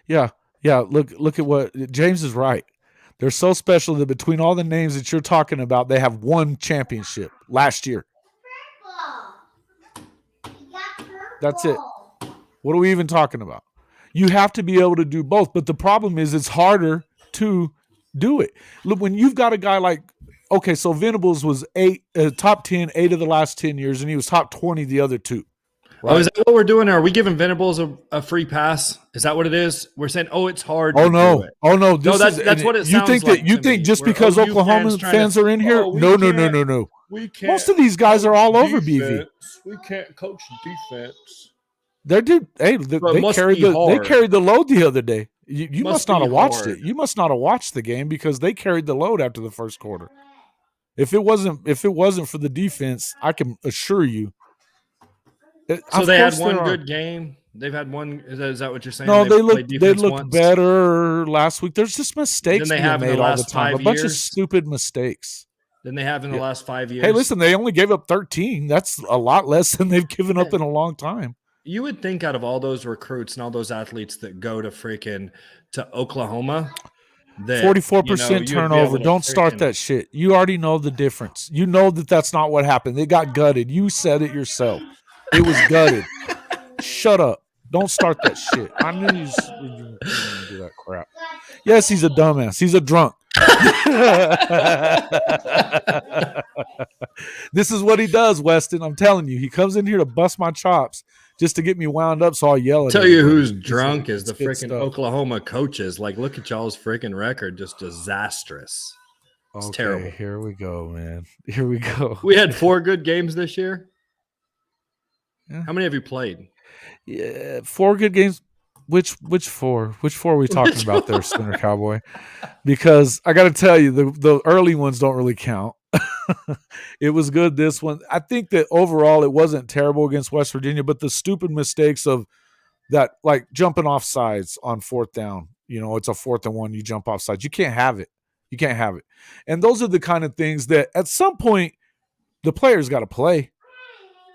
Speaker 1: Yeah. Look at what James is right. They're so special that between all the names that you're talking about, they have 1 championship last year. That's it. What are we even talking about? You have to be able to do both. But the problem is it's harder to do it. Look, when you've got a guy like, okay, so Venables was top 10, 8 of the last 10 years, and he was top 20 the other 2. Right?
Speaker 2: Oh, is that what we're doing? Are we giving Venables a free pass? Is that what it is? We're saying, it's hard to do it.
Speaker 1: Oh, no.
Speaker 2: That's what it sounds like.
Speaker 1: You think just because Oklahoma fans are in here? No.
Speaker 2: We can't.
Speaker 1: Most of these guys are all over BV.
Speaker 2: We can't coach defense.
Speaker 1: They carried the load the other day. You must not have watched it. You must not have watched the game because they carried the load after the first quarter. If it wasn't for the defense, I can assure you.
Speaker 2: So they had one good game. They've had one. Is that what you're saying?
Speaker 1: No, they looked better last week. There's just mistakes being made all the time. A bunch of stupid mistakes.
Speaker 2: Than they have in the last 5 years.
Speaker 1: Hey, listen, they only gave up 13. That's a lot less than they've given up in a long time.
Speaker 2: You would think out of all those recruits and all those athletes that go to Oklahoma, that
Speaker 1: 44% turnover. Don't start that shit. You already know the difference. You know that's not what happened. They got gutted. You said it yourself. It was gutted. Shut up. Don't start that shit. I knew you were going to do that crap. Yes, he's a dumbass. He's a drunk. This is what he does, Weston. I'm telling you, he comes in here to bust my chops just to get me wound up, so I'll yell at
Speaker 2: Tell you
Speaker 1: everybody.
Speaker 2: who's drunk is the
Speaker 1: good
Speaker 2: freaking
Speaker 1: stuff.
Speaker 2: Oklahoma coaches. Like, look at y'all's freaking record, just disastrous. It's terrible.
Speaker 1: Here we go, man. Here we go.
Speaker 2: We had 4 good games this year.
Speaker 1: Yeah.
Speaker 2: How many have you played?
Speaker 1: Yeah, 4 good games. Which 4? Which 4 are we talking about there, Sooner Cowboy? Because I got to tell you, the early ones don't really count. It was good this one. I think that overall it wasn't terrible against West Virginia, but the stupid mistakes of that, like jumping off sides on 4th down. You know, it's a 4th and 1. You jump off sides. You can't have it. You can't have it. And those are the kind of things that at some point the players got to play.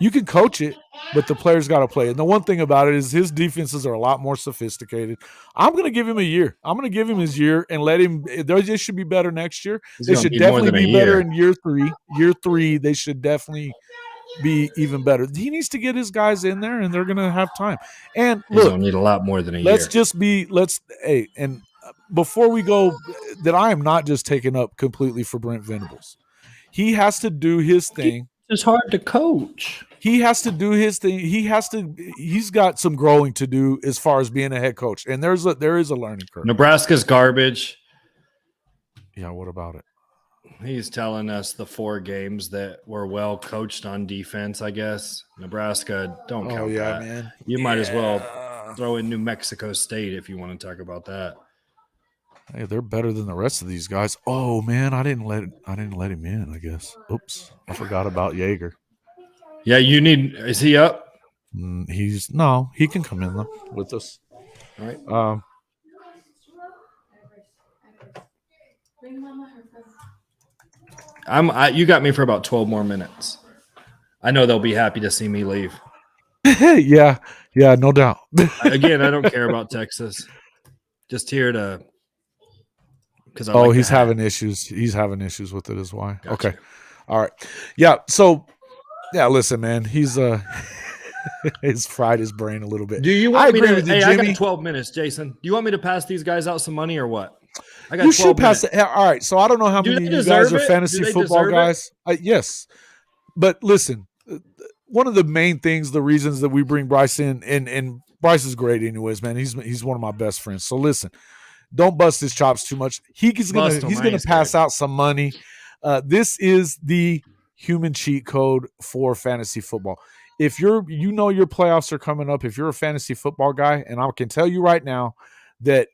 Speaker 1: You can coach it, but the players got to play. And the one thing about it is his defenses are a lot more sophisticated. I'm going to give him a year. I'm going to give him his year and let him. They should be better next year. They should definitely be better in year 3. Year 3, they should definitely be even better. He needs to get his guys in there, and they're going to have time. And look,
Speaker 2: he's going to need a lot more than a year.
Speaker 1: And before we go, that I am not just taking up completely for Brent Venables. He has to do his thing.
Speaker 2: It's hard to coach.
Speaker 1: He has to do his thing. He's got some growing to do as far as being a head coach. And there is a learning curve.
Speaker 2: Nebraska's garbage.
Speaker 1: Yeah, what about it?
Speaker 2: He's telling us the 4 games that were well coached on defense, I guess. Nebraska, don't count that.
Speaker 1: Man.
Speaker 2: You might as well throw in New Mexico State if you want to talk about that.
Speaker 1: Hey, they're better than the rest of these guys. Oh man, I didn't let him in, I guess. Oops. I forgot about Jaeger.
Speaker 2: Yeah, is he up?
Speaker 1: He can come in with us.
Speaker 2: All right. You got me for about 12 more minutes. I know they'll be happy to see me leave.
Speaker 1: Yeah, no doubt.
Speaker 2: Again, I don't care about Texas. Just here to because
Speaker 1: he's having issues. He's having issues with it is why.
Speaker 2: Gotcha.
Speaker 1: Okay. All right. Yeah, so listen, man, he's he's fried his brain a little bit.
Speaker 2: Do you want me to
Speaker 1: with you,
Speaker 2: Hey,
Speaker 1: Jimmy.
Speaker 2: I got 12 minutes, Jason. Do you want me to pass these guys out some money or what? I got
Speaker 1: you
Speaker 2: 12
Speaker 1: should pass
Speaker 2: minutes.
Speaker 1: it. All right. So I don't know how many of you guys are fantasy football guys. Yes. But listen, one of the main things, the reasons that we bring Bryce in, and Bryce is great anyways, man. He's one of my best friends. So listen, don't bust his chops too much. He's gonna pass out some money. This is the human cheat code for fantasy football. If your playoffs are coming up, if you're a fantasy football guy, and I can tell you right now that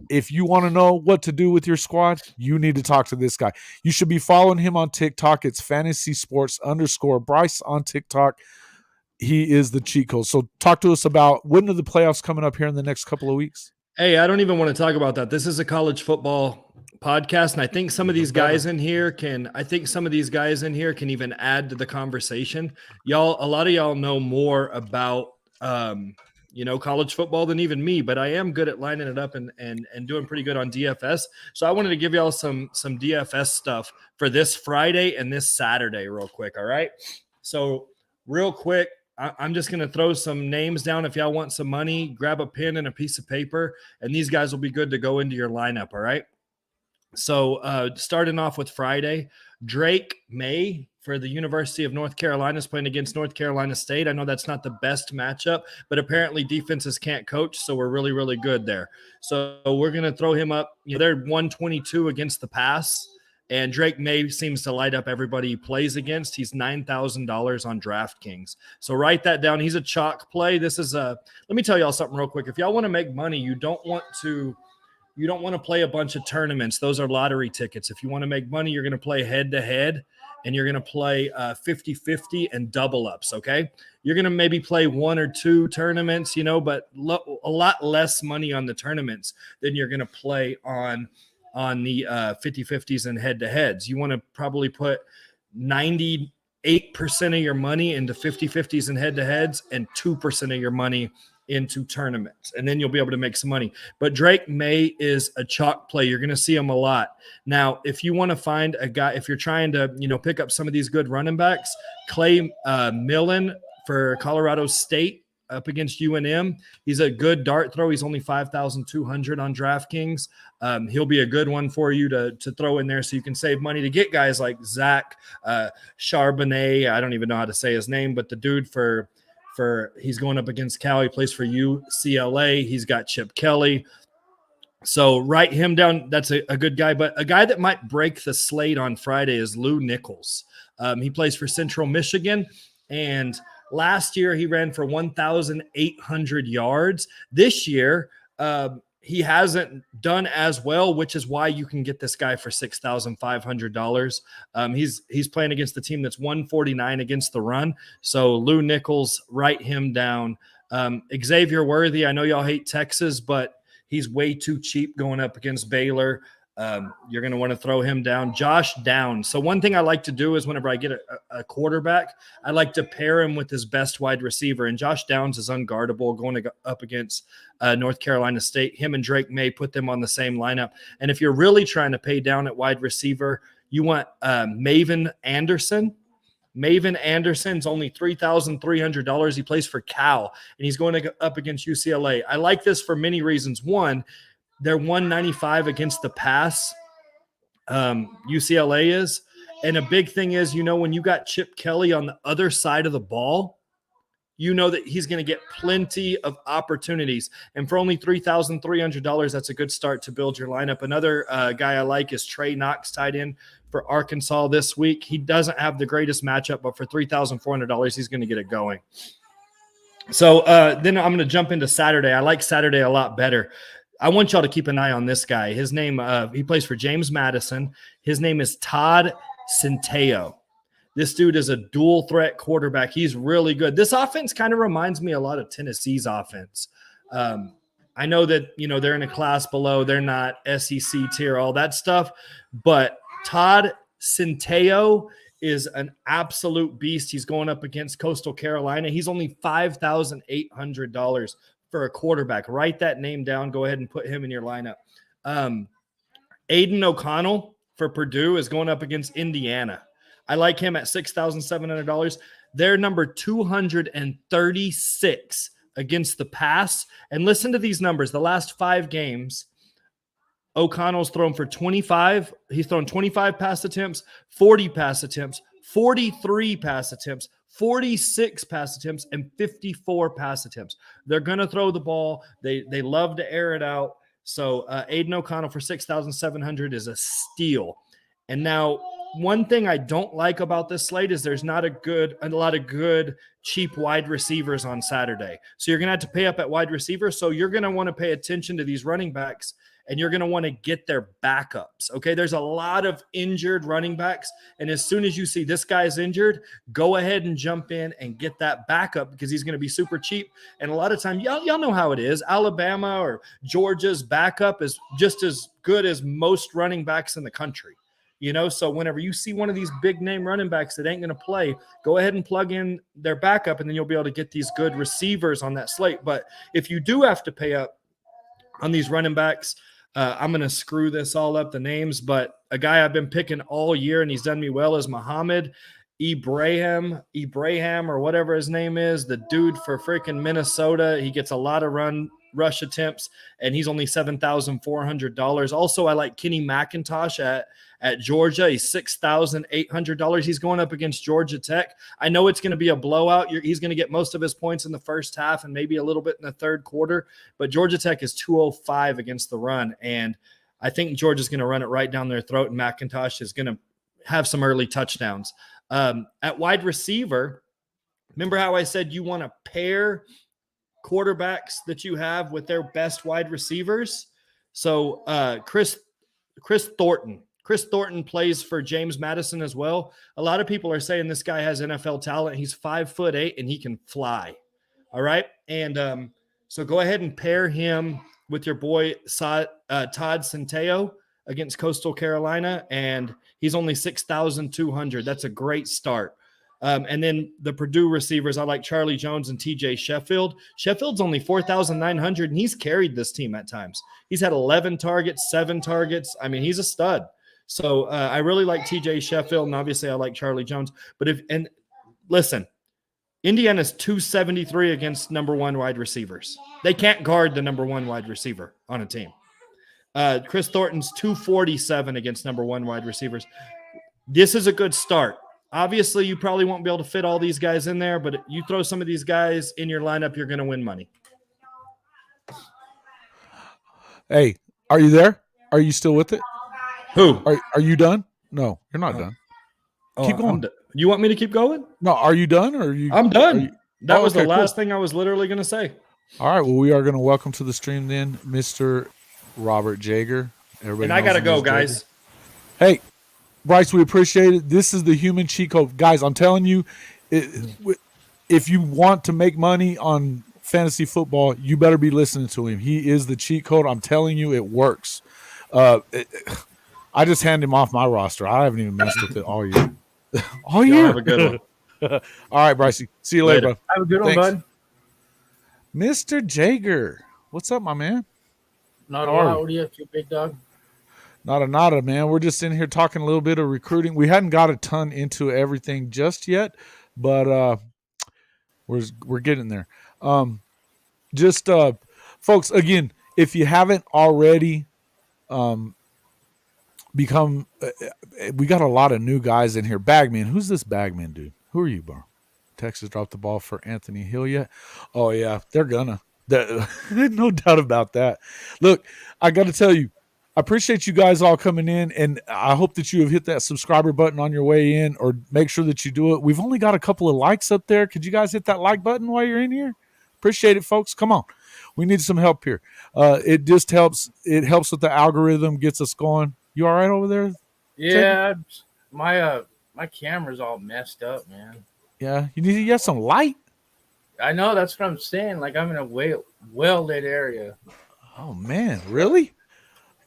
Speaker 1: if you want to know what to do with your squad, you need to talk to this guy. You should be following him on TikTok. It's fantasysports_Bryce on TikTok. He is the cheat code. So talk to us about when are the playoffs coming up here in the next couple of weeks?
Speaker 2: Hey, I don't even want to talk about that. This is a college football podcast, and I think some of these guys in here can even add to the conversation. A lot of y'all know more about college football than even me, but I am good at lining it up and doing pretty good on DFS. So I wanted to give y'all some DFS stuff for this Friday and this Saturday real quick. All right. So real quick, I'm just going to throw some names down. If y'all want some money, grab a pen and a piece of paper, and these guys will be good to go into your lineup. All right. So starting off with Friday, Drake May for the University of North Carolina is playing against North Carolina State. I know that's not the best matchup, but apparently defenses can't coach, so we're really, really good there. So we're going to throw him up. They're 122 against the pass, and Drake May seems to light up everybody he plays against. He's $9,000 on DraftKings. So write that down. He's a chalk play. Let me tell y'all something real quick. If y'all want to make money, you don't want to play a bunch of tournaments. Those are lottery tickets. If you want to make money, you're going to play head-to-head, and you're going to play 50-50 and double-ups, okay? You're going to maybe play 1 or 2 tournaments, but a lot less money on the tournaments than you're going to play on the 50-50s and head-to-heads. You want to probably put 98% of your money into 50-50s and head-to-heads and 2% of your money into tournaments, and then you'll be able to make some money. But Drake May is a chalk play. You're going to see him a lot. Now, if you want to find a guy, if you're trying to, pick up some of these good running backs, Clay Millen for Colorado State up against UNM. He's a good dart throw. He's only 5,200 on DraftKings. He'll be a good one for you to throw in there so you can save money to get guys like Zach Charbonnet. I don't even know how to say his name, but the dude for he's going up against Cal. He plays for UCLA. He's got Chip Kelly. So write him down. That's a good guy. But a guy that might break the slate on Friday is Lou Nichols. He plays for Central Michigan. And last year he ran for 1,800 yards. This year he hasn't done as well, which is why you can get this guy for $6,500. He's playing against the team that's 149 against the run. So Lou Nichols, write him down. Xavier Worthy, I know y'all hate Texas, but he's way too cheap going up against Baylor. You're going to want to throw him down. Josh Downs. So one thing I like to do is whenever I get a quarterback, I like to pair him with his best wide receiver. And Josh Downs is unguardable going up against North Carolina State. Him and Drake May, put them on the same lineup. And if you're really trying to pay down at wide receiver, you want Maven Anderson. Maven Anderson's only $3,300. He plays for Cal, and he's going up against UCLA. I like this for many reasons. One, they're 195 against the pass, UCLA is. And a big thing is, when you got Chip Kelly on the other side of the ball, you know that he's going to get plenty of opportunities. And for only $3,300, that's a good start to build your lineup. Another guy I like is Trey Knox, tight end for Arkansas this week. He doesn't have the greatest matchup, but for $3,400, he's going to get it going. So then I'm going to jump into Saturday. I like Saturday a lot better. I want y'all to keep an eye on this guy. His name, he plays for James Madison. His name is Todd Centeio. This dude is a dual threat quarterback. He's really good. This offense kind of reminds me a lot of Tennessee's offense. I know that, they're in a class below. They're not SEC tier, all that stuff. But Todd Centeio is an absolute beast. He's going up against Coastal Carolina. He's only $5,800 for a quarterback. Write that name down. Go ahead and put him in your lineup. Aiden O'Connell for Purdue is going up against Indiana. I like him at $6,700. They're number 236 against the pass. And listen to these numbers. The last 5 games, O'Connell's thrown for 25. He's thrown 25 pass attempts, 40 pass attempts, 43 pass attempts, 46 pass attempts, and 54 pass attempts. They're going to throw the ball. They love to air it out. So Aiden O'Connell for $6,700 is a steal. And now, one thing I don't like about this slate is there's not a lot of good cheap wide receivers on Saturday. So you're going to have to pay up at wide receiver. So you're going to want to pay attention to these running backs, and you're going to want to get their backups. Okay, there's a lot of injured running backs, and as soon as you see this guy's injured, go ahead and jump in and get that backup because he's going to be super cheap. And a lot of time, y'all know how it is. Alabama or Georgia's backup is just as good as most running backs in the country. So whenever you see one of these big name running backs that ain't going to play, go ahead and plug in their backup, and then you'll be able to get these good receivers on that slate. But if you do have to pay up on these running backs, I'm going to screw this all up, the names, but a guy I've been picking all year and he's done me well is Muhammad Ibrahim, or whatever his name is, the dude for freaking Minnesota. He gets a lot of rush attempts, and he's only $7,400. Also, I like Kenny McIntosh at Georgia. He's $6,800. He's going up against Georgia Tech. I know it's going to be a blowout. He's going to get most of his points in the first half and maybe a little bit in the third quarter, but Georgia Tech is 205 against the run, and I think Georgia's going to run it right down their throat, and McIntosh is going to have some early touchdowns. At wide receiver, remember how I said you want to pair quarterbacks that you have with their best wide receivers? So Chris Thornton. Chris Thornton plays for James Madison as well. A lot of people are saying this guy has NFL talent. He's 5'8" and he can fly. All right. And so go ahead and pair him with your boy Todd Centeio against Coastal Carolina, and he's only $6,200. That's a great start. And then the Purdue receivers, I like Charlie Jones and TJ Sheffield. Sheffield's only $4,900, and he's carried this team at times. He's had 11 targets, 7 targets. I mean, he's a stud. So I really like TJ Sheffield, and obviously I like Charlie Jones. But listen, Indiana's 273 against number one wide receivers. They can't guard the number one wide receiver on a team. Chris Thornton's 247 against number one wide receivers. This is a good start. Obviously, you probably won't be able to fit all these guys in there, but you throw some of these guys in your lineup, you're going to win money.
Speaker 1: Hey, are you there? Are you still with it?
Speaker 2: Who?
Speaker 1: Are you done? No, you're not done. Keep going.
Speaker 2: You want me to keep going?
Speaker 1: No, are you done? Or are you?
Speaker 2: I'm done. That was
Speaker 1: okay,
Speaker 2: the last thing I was literally going to say.
Speaker 1: All right. Well, we are going to welcome to the stream then, Mr. Robert Jager.
Speaker 2: Everybody and I got to go, guys.
Speaker 1: Jager. Hey, Bryce, we appreciate it. This is the human cheat code. Guys, I'm telling you, if you want to make money on fantasy football, you better be listening to him. He is the cheat code. I'm telling you, it works. I just hand him off my roster. I haven't even messed with it all year. All year.
Speaker 2: Have a good one.
Speaker 1: All right, Bryce. See you later, bro.
Speaker 3: Have a good one, bud.
Speaker 1: Mr. Jager. What's up, my man?
Speaker 3: Not a lot. What do you have to, big dog?
Speaker 1: Nada, man. We're just in here talking a little bit of recruiting. We hadn't got a ton into everything just yet, but we're getting there. Folks, again, if you haven't already become we got a lot of new guys in here. Bagman. Who's this Bagman dude? Who are you, bro? Texas dropped the ball for Anthony Hill yet? Oh, yeah. They're gonna. No doubt about that. Look, I got to tell you, I appreciate you guys all coming in, and I hope that you have hit that subscriber button on your way in, or make sure that you do it. We've only got a couple of likes up there. Could you guys hit that like button while you're in here? Appreciate it, folks. Come on. We need some help here. It just helps. It helps with the algorithm, gets us going. You all right over there?
Speaker 3: Yeah, my camera's all messed up, man.
Speaker 1: Yeah, you have some light.
Speaker 3: I know, that's what I'm saying. Like, I'm in a well lit area.
Speaker 1: Oh man, really?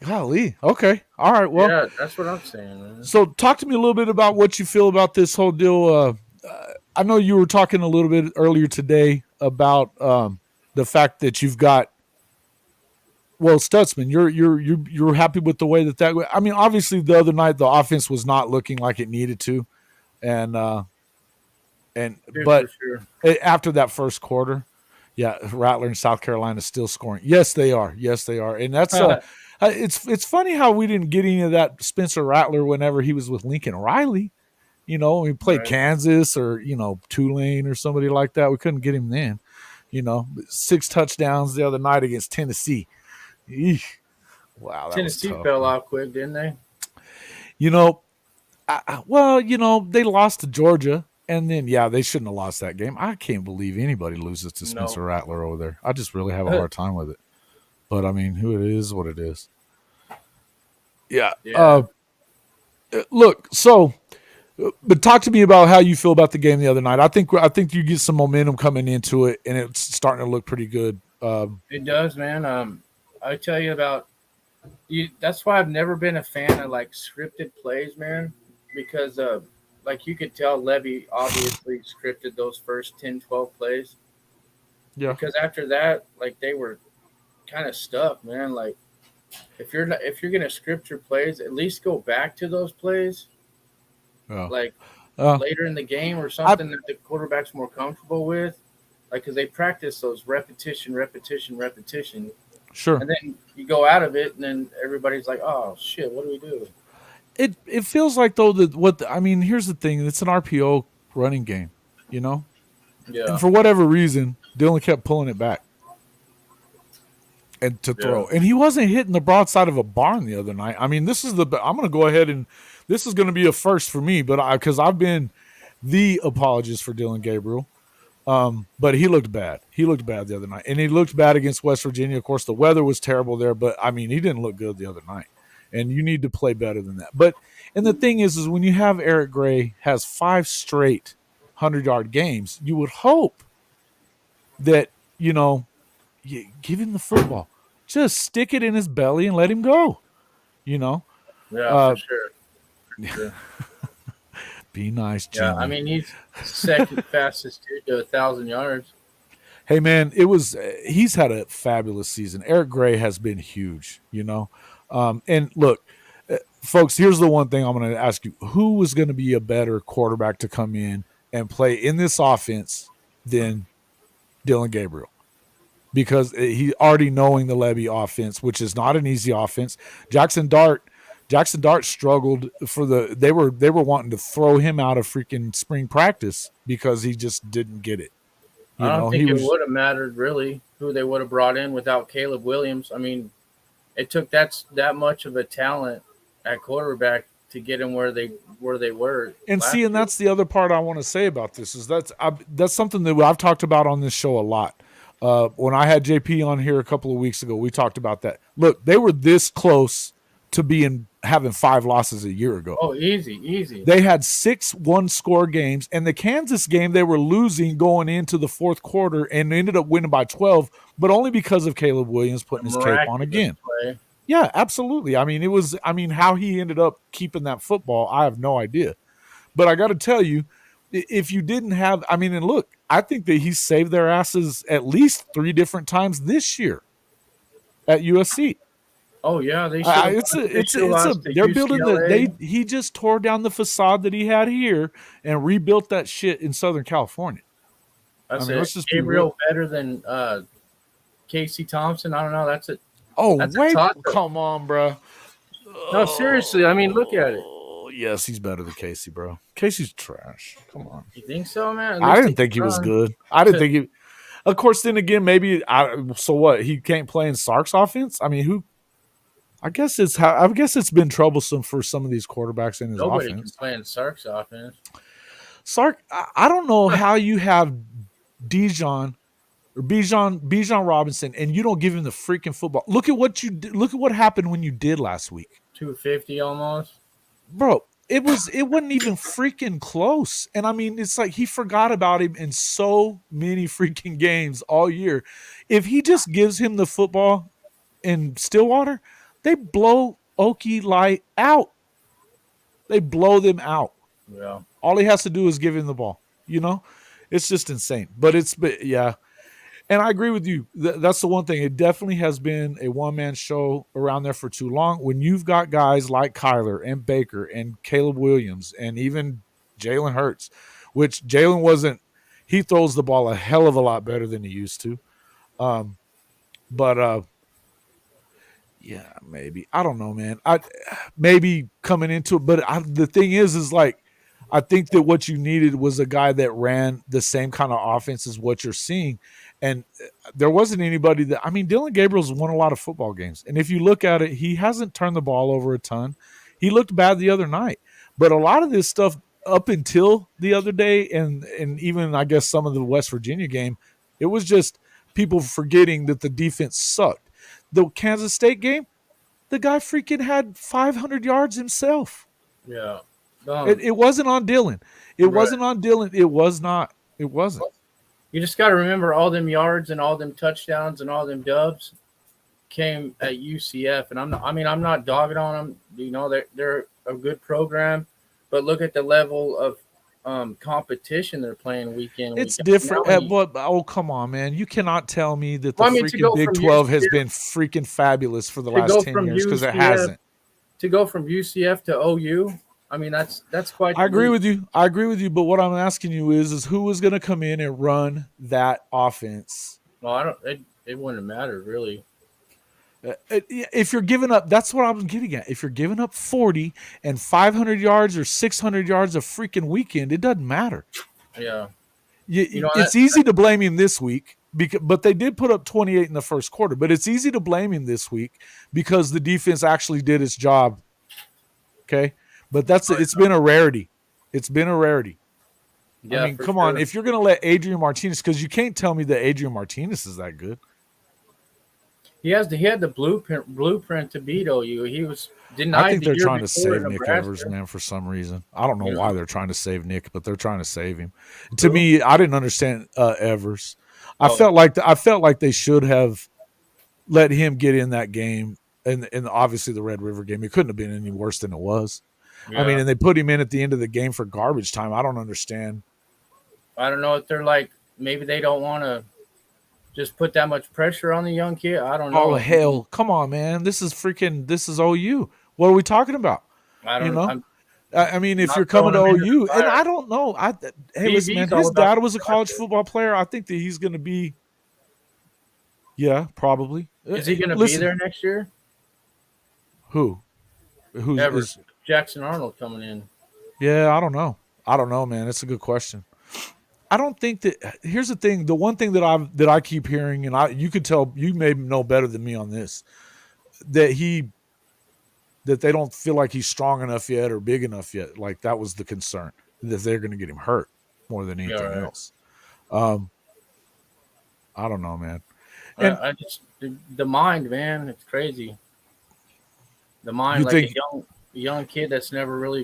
Speaker 1: Golly. Okay. All right. Well,
Speaker 3: yeah, that's what I'm saying, man.
Speaker 1: So, talk to me a little bit about what you feel about this whole deal. I know you were talking a little bit earlier today about the fact that you've got. Well, Stutzman, you're happy with the way that. I mean, obviously, the other night the offense was not looking like it needed to, but
Speaker 3: sure.
Speaker 1: After that first quarter, yeah, Rattler and South Carolina still scoring. Yes, they are. And that's it's funny how we didn't get any of that Spencer Rattler whenever he was with Lincoln Riley. You know, we played right. Kansas or Tulane or somebody like that. We couldn't get him then. 6 touchdowns the other night against Tennessee. Eesh. Wow, that
Speaker 3: Tennessee
Speaker 1: was tough,
Speaker 3: fell off quick, didn't they?
Speaker 1: They lost to Georgia, and then they shouldn't have lost that game. I can't believe anybody loses to Spencer Rattler over there. I just really have a hard time with it. But I mean, who it is, what it is. Yeah. Look, so, but talk to me about how you feel about the game the other night. I think you get some momentum coming into it, and it's starting to look pretty good.
Speaker 3: It does, man. I tell you about you. That's why I've never been a fan of like scripted plays, man. Because like you could tell, Levy obviously scripted those first 10, 12 plays. Yeah. Because after that, like they were kind of stuck, man. Like if you're gonna script your plays, at least go back to those plays.
Speaker 1: Yeah.
Speaker 3: Like later in the game or something that the quarterback's more comfortable with. Like because they practice those repetition.
Speaker 1: Sure.
Speaker 3: And then you go out of it, and then everybody's like, "Oh shit, what do we do?"
Speaker 1: It feels like though that here's the thing: it's an RPO running game, Yeah. And for whatever reason, Dylan kept pulling it back and to throw, and he wasn't hitting the broadside of a barn the other night. I mean, I'm going to go ahead and this is going to be a first for me, but because I've been the apologist for Dylan Gabriel. But he looked bad. He looked bad the other night. And he looked bad against West Virginia. Of course, the weather was terrible there, but he didn't look good the other night. And you need to play better than that. And the thing is when you have Eric Gray has 5 straight 100-yard games, you would hope that, you give him the football. Just stick it in his belly and let him go,
Speaker 3: Yeah, for sure. Yeah.
Speaker 1: Be nice, Jimmy.
Speaker 3: Yeah, I mean, he's second fastest dude to 1,000 yards.
Speaker 1: Hey, man, he's had a fabulous season. Eric Gray has been huge, And look, folks, here's the one thing I'm going to ask you. Who was going to be a better quarterback to come in and play in this offense than Dylan Gabriel because he already knowing the Levy offense, which is not an easy offense. Jackson Dart struggled they were wanting to throw him out of freaking spring practice because he just didn't get it.
Speaker 3: I don't think it would have mattered really who they would have brought in without Caleb Williams. I mean, it took that much of a talent at quarterback to get him where they were.
Speaker 1: And that's the other part I want to say about this is that's something that I've talked about on this show a lot. When I had JP on here a couple of weeks ago, we talked about that. Look, they were this close to having 5 losses a year ago.
Speaker 3: Oh, easy.
Speaker 1: They had 6 one-score games, and the Kansas game they were losing going into the fourth quarter and ended up winning by 12, but only because of Caleb Williams putting his cape on again.
Speaker 3: Play.
Speaker 1: Yeah, absolutely. I mean, how he ended up keeping that football, I have no idea. But I got to tell you, if you didn't have, and look, I think that he saved their asses at least 3 different times this year at USC.
Speaker 3: Oh yeah, they
Speaker 1: they're building he just tore down the facade that he had here and rebuilt that shit in Southern California.
Speaker 3: Let's just Gabriel better than Casey Thompson. I don't know. That's it.
Speaker 1: Oh wait, come on, bro.
Speaker 3: No, seriously. I mean, look at it.
Speaker 1: Yes, he's better than Casey, bro. Casey's trash. Come on.
Speaker 3: You think so, man?
Speaker 1: I didn't think he was good. I didn't think he. Of course, then again, maybe. So what? He can't play in Sark's offense. I mean, who? I guess it's been troublesome for some of these quarterbacks in his offense.
Speaker 3: Nobody can play in Sark's offense.
Speaker 1: Sark, I don't know how you have Bijan Robinson and you don't give him the freaking football. Look at what you did. Look at what happened when you did last week.
Speaker 3: 250 almost.
Speaker 1: Bro, it wasn't even freaking close. And I mean, it's like he forgot about him in so many freaking games all year. If he just gives him the football in Stillwater, they blow Okie Light out. They blow them out.
Speaker 3: Yeah.
Speaker 1: All he has to do is give him the ball. It's just insane. But yeah. And I agree with you. That's the one thing. It definitely has been a one-man show around there for too long. When you've got guys like Kyler and Baker and Caleb Williams and even Jalen Hurts, which Jalen wasn't – he throws the ball a hell of a lot better than he used to. Yeah, maybe. I don't know, man. Maybe coming into it. But the thing is like, I think that what you needed was a guy that ran the same kind of offense as what you're seeing. And there wasn't anybody Dylan Gabriel's won a lot of football games. And if you look at it, he hasn't turned the ball over a ton. He looked bad the other night. But a lot of this stuff up until the other day and even, I guess, some of the West Virginia game, it was just people forgetting that the defense sucked. The Kansas State game, the guy freaking had 500 yards himself.
Speaker 3: Yeah.
Speaker 1: It wasn't on Dylan. It wasn't on Dylan. It was not. It wasn't.
Speaker 3: You just got to remember all them yards and all them touchdowns and all them dubs came at UCF. And I'm not dogging on them. They're a good program, but look at the level of competition they're playing week in.
Speaker 1: It's different. Come on, man! You cannot tell me that the freaking Big 12 has been freaking fabulous for the last 10 years because it hasn't.
Speaker 3: To go from UCF to OU, that's quite.
Speaker 1: I agree with you. But what I'm asking you is who is going to come in and run that offense?
Speaker 3: Well, it wouldn't matter really.
Speaker 1: If you're giving up, that's what I'm getting at. If you're giving up 40 and 500 yards or 600 yards a freaking weekend, it doesn't matter.
Speaker 3: Yeah.
Speaker 1: It's easy to blame him this week, but they did put up 28 in the first quarter. But it's easy to blame him this week because the defense actually did its job. Okay? But it's been a rarity. It's been a rarity.
Speaker 3: Yeah,
Speaker 1: come on. If you're going to let Adrian Martinez, because you can't tell me that Adrian Martinez is that good.
Speaker 3: He had the blueprint to beat OU. He was denied.
Speaker 1: I think they're trying to save Nick Evers, man, for some reason. I don't know why they're trying to save Nick, but they're trying to save him. To me, I didn't understand Evers. I felt like they should have let him get in that game, and obviously the Red River game. It couldn't have been any worse than it was. Yeah. And they put him in at the end of the game for garbage time. I don't understand. I
Speaker 3: don't know if they're like maybe they don't want to just put that much pressure on the young kid. I don't know.
Speaker 1: Oh, hell. Come on, man. This is OU. What are we talking about?
Speaker 3: I don't know.
Speaker 1: I mean, if
Speaker 3: Not
Speaker 1: you're coming to
Speaker 3: throwing him in the
Speaker 1: OU, and
Speaker 3: fire.
Speaker 1: I don't know. Hey, listen, man,
Speaker 3: BB's all
Speaker 1: his
Speaker 3: about
Speaker 1: dad
Speaker 3: the
Speaker 1: was a college
Speaker 3: practice.
Speaker 1: football player. I think that he's going to be. Yeah, probably.
Speaker 3: Is he going to be
Speaker 1: Listen,
Speaker 3: there next year?
Speaker 1: Who? Who's
Speaker 3: Ever.
Speaker 1: is?
Speaker 3: Jackson Arnold coming in.
Speaker 1: Yeah, I don't know. I don't know, man. It's a good question. I don't think that. Here's the thing. The one thing that I keep hearing, and you could tell you may know better than me on this, that they don't feel like he's strong enough yet or big enough yet. Like that was the concern, that they're going to get him hurt more than anything else. I don't know, man. And
Speaker 3: I just the mind, man, it's crazy. The mind,
Speaker 1: You
Speaker 3: like
Speaker 1: think-
Speaker 3: a young kid that's never really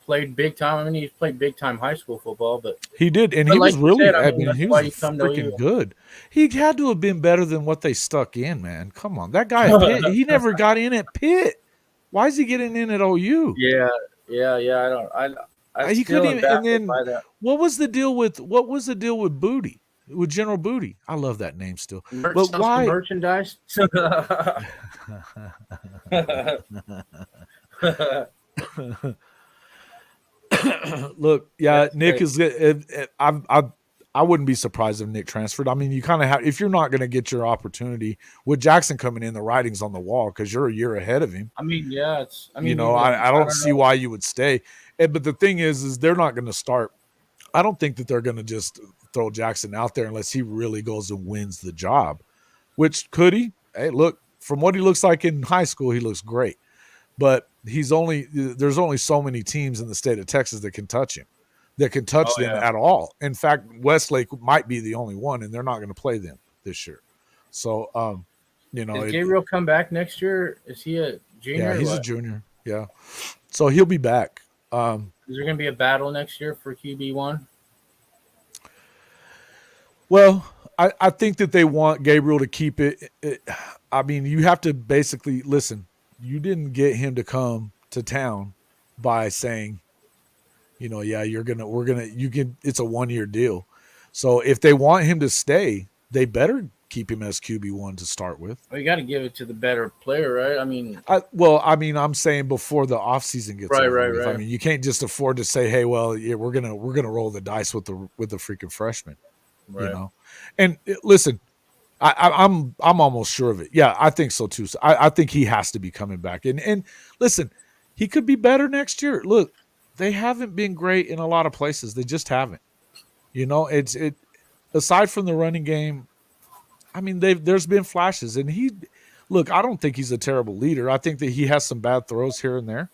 Speaker 3: played big time. I mean, he's played big time high school football, but
Speaker 1: he did, and
Speaker 3: But
Speaker 1: he
Speaker 3: like
Speaker 1: was
Speaker 3: you
Speaker 1: really.
Speaker 3: said, I
Speaker 1: I
Speaker 3: mean,
Speaker 1: mean,
Speaker 3: that's
Speaker 1: he
Speaker 3: why
Speaker 1: was
Speaker 3: you come to
Speaker 1: freaking
Speaker 3: OU.
Speaker 1: good. He had to have been better than what they stuck in, man. Come on, that guy at Pitt, he never got in at Pitt. Why is he getting in at OU?
Speaker 3: yeah.
Speaker 1: He couldn't even. And then
Speaker 3: by that.
Speaker 1: what was the deal with Booty? With General Booty? I love that name still. But
Speaker 3: Sells some
Speaker 1: why?
Speaker 3: merchandise?
Speaker 1: Look, yeah,
Speaker 3: That's
Speaker 1: Nick
Speaker 3: great.
Speaker 1: is. I wouldn't be surprised if Nick transferred. I mean, you kind of have, if you're not going to get your opportunity with Jackson coming in, the writing's on the wall because you're a year ahead of him.
Speaker 3: I mean, yeah,
Speaker 1: I don't see why you would stay. But the thing is they're not going to start. I don't think that they're going to just throw Jackson out there unless he really goes and wins the job. Which could he? Hey, look, from what he looks like in high school, he looks great. But there's only so many teams in the state of Texas that can touch him, that can touch them at all. In fact, Westlake might be the only one, and they're not going to play them this year. So,
Speaker 3: Does Gabriel come back next year? Is he a junior?
Speaker 1: Yeah, he's a junior. Yeah, so he'll be back.
Speaker 3: Is there going to be a battle next year for QB1?
Speaker 1: Well, I think that they want Gabriel to keep it. I mean, you have to basically listen. You didn't get him to come to town by saying, it's a 1-year deal. So if they want him to stay, they better keep him as QB1 to start with.
Speaker 3: Well, you got to give it to the better player, right? I mean,
Speaker 1: I'm saying before the offseason gets over.
Speaker 3: Right.
Speaker 1: I mean, you can't just afford to say, "Hey, well, yeah, we're gonna roll the dice with the freaking freshman,"
Speaker 3: right.
Speaker 1: And listen, I'm almost sure of it. Yeah, I think so too. So I think he has to be coming back. And listen, he could be better next year. Look, they haven't been great in a lot of places. They just haven't. It's aside from the running game. I mean, there's been flashes, and I don't think he's a terrible leader. I think that he has some bad throws here and there,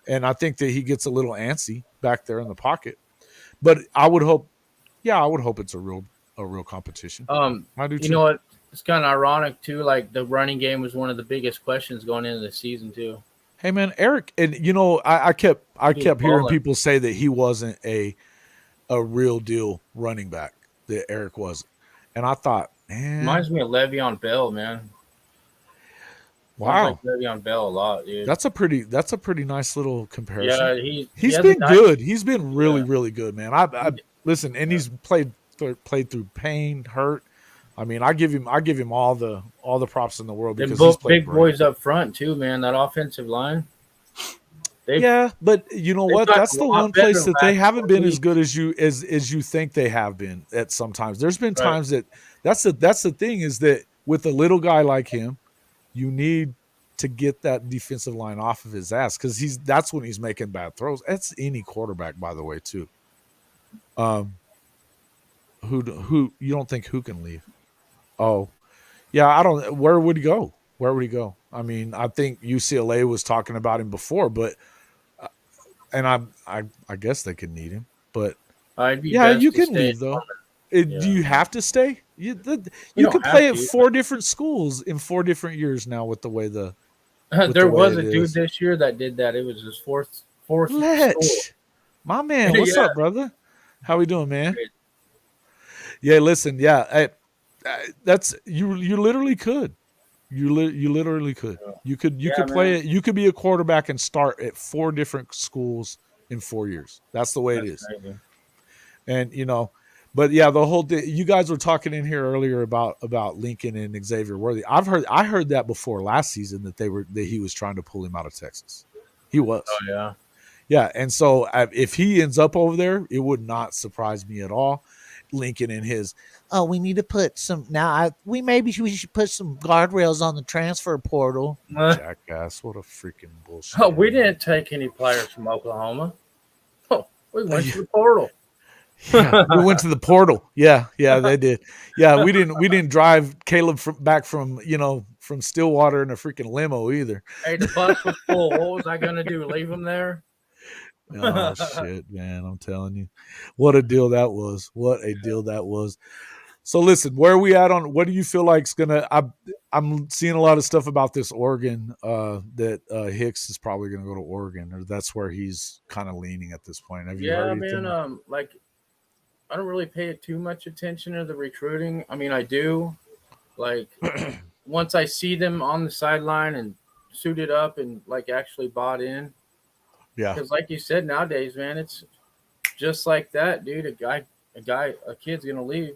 Speaker 1: and I think that he gets a little antsy back there in the pocket. But I would hope it's a real competition.
Speaker 3: I do too. You know what? It's kind of ironic too. Like the running game was one of the biggest questions going into the season too.
Speaker 1: Hey man, Eric, and I kept hearing people say that he wasn't a real deal running back. That Eric wasn't, and I thought, man,
Speaker 3: reminds me of Le'Veon Bell, man.
Speaker 1: Wow,
Speaker 3: like Le'Veon Bell a lot, dude.
Speaker 1: That's a pretty nice little comparison.
Speaker 3: Yeah,
Speaker 1: he's been good. He's been really good, man. I listen, and he's played through pain, hurt. I mean, I give him all the props in the world because he's played
Speaker 3: big boys up front too, man. That offensive line.
Speaker 1: But you know what? That's the one place that they haven't been as good as you think they have been at sometimes. There's been times that's the thing is that with a little guy like him, you need to get that defensive line off of his ass because that's when he's making bad throws. That's any quarterback, by the way, too. Who you don't think who can leave? Oh, yeah, I don't. Where would he go? I mean, I think UCLA was talking about him before, but and I guess they could need him, but you can leave though. Do you have to stay? You could play at 4 different schools in 4 different years now with the way
Speaker 3: there was a dude this year that did that. It was his fourth
Speaker 1: Letch. My man, what's up, brother? How we doing, man?
Speaker 3: Great.
Speaker 1: Yeah, listen, that's you literally could. You literally could. You could play it. You could be a quarterback and start at 4 different schools in 4 years. That's the way it is.
Speaker 3: Crazy.
Speaker 1: And but yeah, the whole you guys were talking in here earlier about Lincoln and Xavier Worthy. I heard that before last season that he was trying to pull him out of Texas. He was.
Speaker 3: Oh yeah.
Speaker 1: Yeah, and so if he ends up over there, it would not surprise me at all. Lincoln and his, oh, we need to put some now. We should put some guardrails on the transfer portal. Jackass, what a freaking bullshit!
Speaker 3: Oh, we didn't take any players from Oklahoma. Oh, we went to the portal.
Speaker 1: Yeah, we went to the portal. Yeah, they did. Yeah, we didn't drive Caleb back from Stillwater in a freaking limo either.
Speaker 3: Hey, the bus was full. What was I gonna do? Leave him there?
Speaker 1: Oh shit, man! I'm telling you, what a deal that was. What a deal that was. So listen, where are we at on? What do you feel like's gonna? I'm seeing a lot of stuff about this Oregon that Hicks is probably gonna go to Oregon, or that's where he's kind of leaning at this point. Have you heard anything?
Speaker 3: Man. Like, I don't really pay too much attention to the recruiting. I mean, I do. Like, once I see them on the sideline and suited up and like actually bought in.
Speaker 1: Yeah.
Speaker 3: Because like you said, nowadays, man, it's just like that, dude. A kid's gonna leave.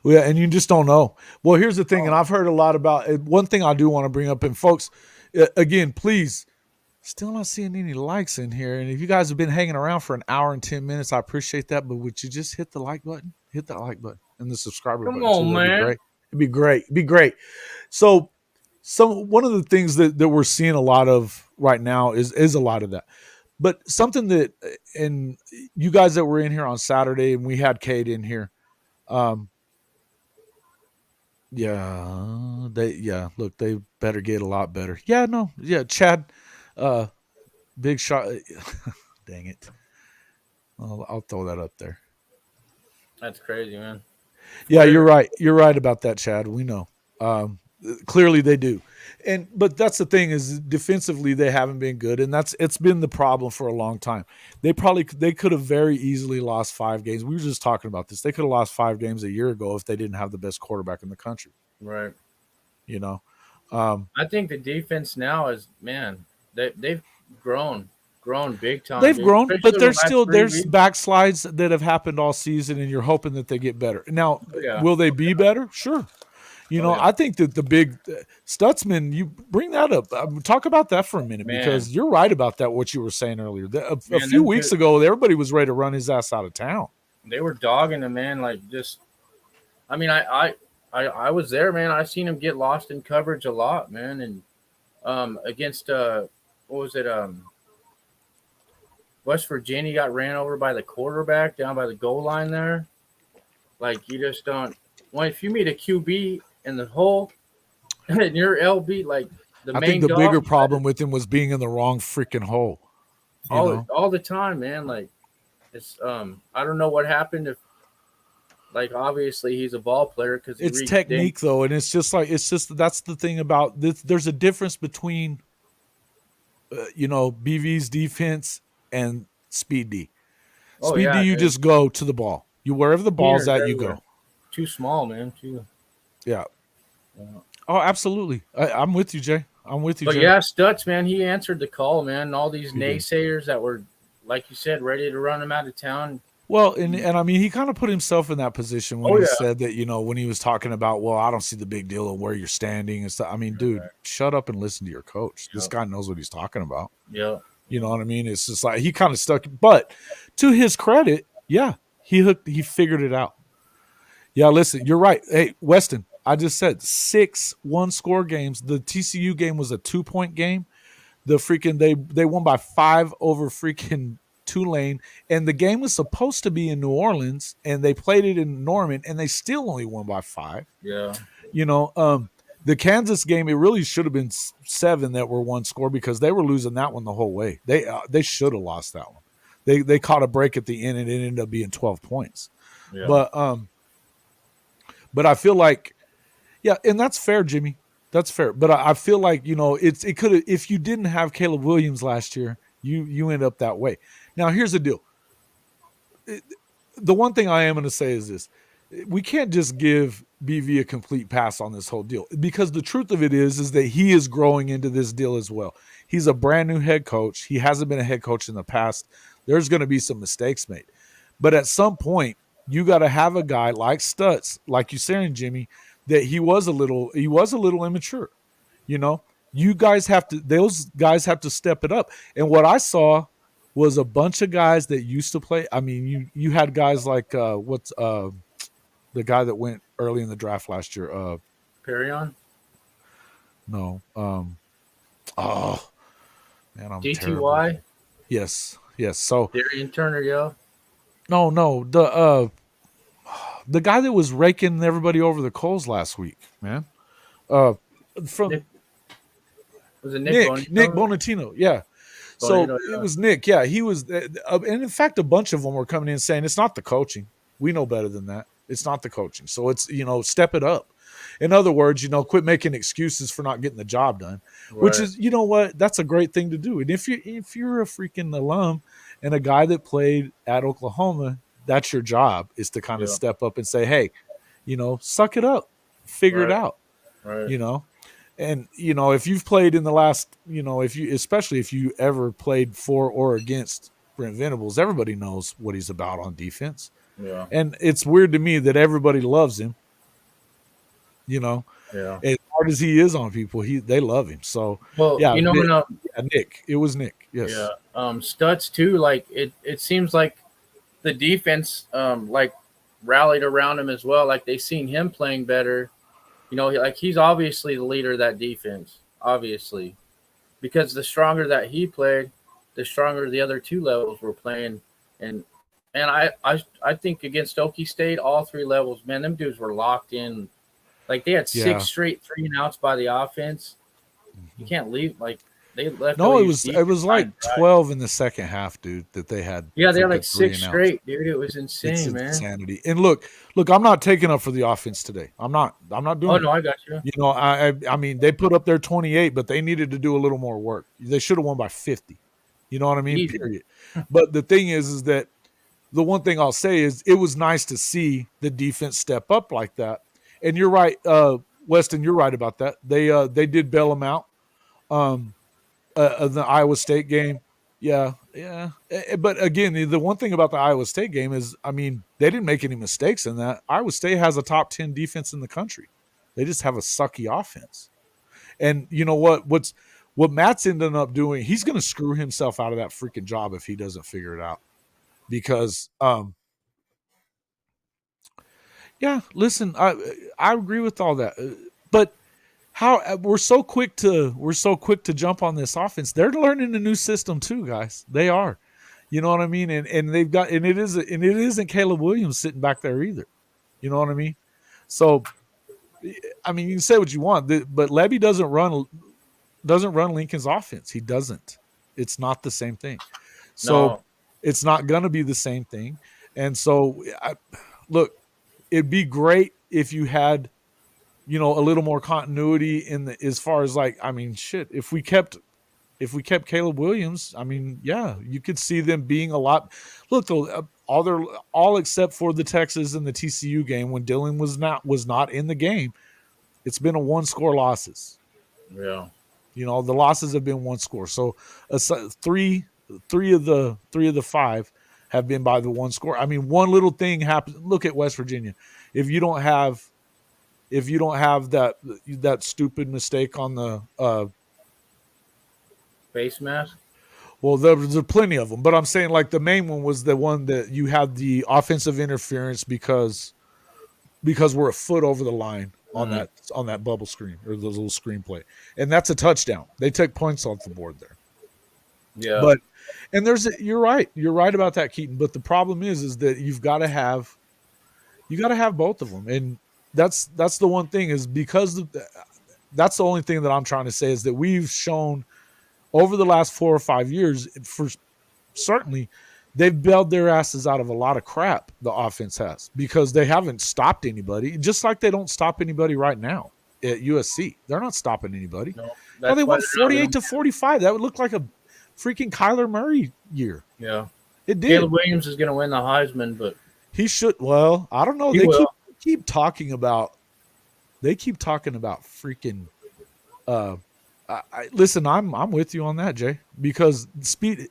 Speaker 1: Well, yeah, and you just don't know. Well, here's the thing, and I've heard a lot about it. One thing I do want to bring up, and folks, again, please, still not seeing any likes in here. And if you guys have been hanging around for an hour and 10 minutes, I appreciate that. But would you just hit the like button? Hit that like button and the subscriber button.
Speaker 3: Come on, man.
Speaker 1: It'd be great. So one of the things that we're seeing a lot of right now is a lot of that. But something that, and you guys that were in here on Saturday, and we had Kate in here. Look, they better get a lot better. Chad, big shot. Dang it. I'll throw that up there.
Speaker 3: That's crazy, man.
Speaker 1: Yeah, you're right. You're right about that, Chad. We know. Clearly they do. But that's the thing is defensively they haven't been good, and it's been the problem for a long time. They could have very easily lost 5 games. We were just talking about this. They could have lost 5 games a year ago if they didn't have the best quarterback in the country.
Speaker 3: Right.
Speaker 1: I
Speaker 3: think the defense now is, man, they've grown big time.
Speaker 1: They've grown,
Speaker 3: especially
Speaker 1: but there's backslides that have happened all season, and you're hoping that they get better. Now, will they be better? Sure. I think that the big Stutzman, you bring that up. Talk about that for a minute, because you're right about that, what you were saying earlier. A few weeks ago, everybody was ready to run his ass out of town.
Speaker 3: They were dogging him, man. Like, just, I mean, I was there, man. I seen him get lost in coverage a lot, man. And against, what was it? West Virginia got ran over by the quarterback down by the goal line there. Like, you just don't. Well, if you meet a QB in the hole and you're LB, like
Speaker 1: I think the bigger problem with him was being in the wrong freaking hole.
Speaker 3: All the time, man. Like, it's I don't know what happened. If, like, obviously he's a ball player because
Speaker 1: it's technique though, and it's just that's the thing about this. There's a difference between BV's defense and Speed D. Speed D, you just go to the ball. You wherever the ball's at, you go.
Speaker 3: Too small, man.
Speaker 1: Yeah. Oh, absolutely. I'm with you, Jay. Jay.
Speaker 3: But yeah, Stutz, man, he answered the call, man. And all these naysayers that were, like you said, ready to run him out of town.
Speaker 1: Well, and I mean, he kind of put himself in that position when he said that, when he was talking about, well, I don't see the big deal of where you're standing and stuff. I mean, dude, shut up and listen to your coach. This guy knows what he's talking about.
Speaker 3: Yeah.
Speaker 1: You know what I mean? It's just like he kind of stuck. But to his credit, he figured it out. Yeah, listen, you're right. Hey, Weston, I just said 6 one-score games. The TCU game was a 2-point game. The freaking they won by 5 over freaking Tulane, and the game was supposed to be in New Orleans, and they played it in Norman, and they still only won by 5.
Speaker 3: Yeah,
Speaker 1: the Kansas game, it really should have been 7 that were one score because they were losing that one the whole way. They should have lost that one. They caught a break at the end, and it ended up being 12 points. Yeah. But I feel like, and that's fair, Jimmy. That's fair. But I feel like, it could have, if you didn't have Caleb Williams last year, you end up that way. Now, here's the deal. The one thing I am going to say is this. We can't just give BV a complete pass on this whole deal, because the truth of it is that he is growing into this deal as well. He's a brand new head coach. He hasn't been a head coach in the past. There's going to be some mistakes made. But at some point, you got to have a guy like Stutz, like you saying, Jimmy, that he was a little immature. Those guys have to step it up. And what I saw was a bunch of guys that used to play. I mean, you had guys like the guy that went early in the draft last year.
Speaker 3: Perion?
Speaker 1: No. Oh man, I'm terrible.
Speaker 3: DTY?
Speaker 1: Yes. So
Speaker 3: Darian Turner, yo.
Speaker 1: no, the guy that was raking everybody over the coals last week, man. From
Speaker 3: Nick, was it Nick
Speaker 1: Nick Bonatino, yeah. So
Speaker 3: Bonito, yeah.
Speaker 1: it was Nick, yeah. He was, and in fact, a bunch of them were coming in saying it's not the coaching. We know better than that. It's not the coaching. So it's step it up. In other words, quit making excuses for not getting the job done.
Speaker 3: Right.
Speaker 1: Which is, you know what, that's a great thing to do. And if you're a freaking alum and a guy that played at Oklahoma, that's your job, is to kind of step up and say, hey, suck it up, figure it out.
Speaker 3: Right.
Speaker 1: And if you've played in the last, especially if you ever played for or against Brent Venables, everybody knows what he's about on defense.
Speaker 3: Yeah.
Speaker 1: And it's weird to me that everybody loves him.
Speaker 3: Yeah.
Speaker 1: As hard as he is on people, they love him. So Nick. It was Nick. Yes.
Speaker 3: Yeah. Stutz too. Like it seems like the defense like rallied around him as well. Like they seen him playing better. Like he's obviously the leader of that defense. Obviously, because the stronger that he played, the stronger the other two levels were playing. And I think against Okie State, all three levels, man, them dudes were locked in. Like they had 6 straight 3-and-outs by the offense. You can't leave. Like they left.
Speaker 1: No, it was like 12 in the second half, dude. That they had.
Speaker 3: Yeah, they had like 6 straight, dude. It was insane,
Speaker 1: it's
Speaker 3: man.
Speaker 1: Insanity. And look, I'm not taking up for the offense today. I'm not doing.
Speaker 3: Oh
Speaker 1: it.
Speaker 3: no, I got you.
Speaker 1: I mean, they put up their 28, but they needed to do a little more work. They should have won by 50. You know what I mean?
Speaker 3: Easy.
Speaker 1: Period. But the thing is that the one thing I'll say is it was nice to see the defense step up like that. And you're right, Weston. You're right about that. They did bail them out. The Iowa State game, yeah. But again, the one thing about the Iowa State game is, I mean, they didn't make any mistakes in that. Iowa State has a top 10 defense in the country. They just have a sucky offense. And you know what Matt's ended up doing? He's going to screw himself out of that freaking job if he doesn't figure it out. Because yeah, listen, I agree with all that, but how we're so quick to jump on this offense. They're learning a new system too, guys. They are, you know what I mean, and they've got, and it isn't Caleb Williams sitting back there either, you know what I mean. So, I mean, you can say what you want, but Levy doesn't run Lincoln's offense. He doesn't. It's not the same thing. So it's not going to be the same thing. And so, look. It'd be great if you had, a little more continuity as far as like, I mean, shit. If we kept Caleb Williams, I mean, yeah, you could see them being a lot. Look, all except for the Texas and the TCU game when Dylan was not in the game. It's been a 1-score losses.
Speaker 3: Yeah,
Speaker 1: the losses have been 1 score. So three of the 5. Have been by the 1 score. I mean, one little thing happens. Look at West Virginia. If you don't have that stupid mistake on the
Speaker 3: face mask.
Speaker 1: Well, there's plenty of them, but I'm saying like the main one was the one that you had the offensive interference because we're a foot over the line on that bubble screen or the little screenplay, and that's a touchdown. They take points off the board there.
Speaker 3: Yeah,
Speaker 1: but. And you're right about that, Keaton. But the problem is that you've got to have both of them, and that's the one thing is because that's the only thing that I'm trying to say is that we've shown over the last 4 or 5 years, for certainly, they've bailed their asses out of a lot of crap. The offense has because they haven't stopped anybody, just like they don't stop anybody right now at USC. They're not stopping anybody. No, they went 48-45. That would look like a freaking Kyler Murray year.
Speaker 3: Yeah,
Speaker 1: it did.
Speaker 3: Caleb Williams is going to win the Heisman, but
Speaker 1: he should. Well, I don't know. They keep talking about. They keep talking about freaking. Listen, I'm with you on that, Jay. Because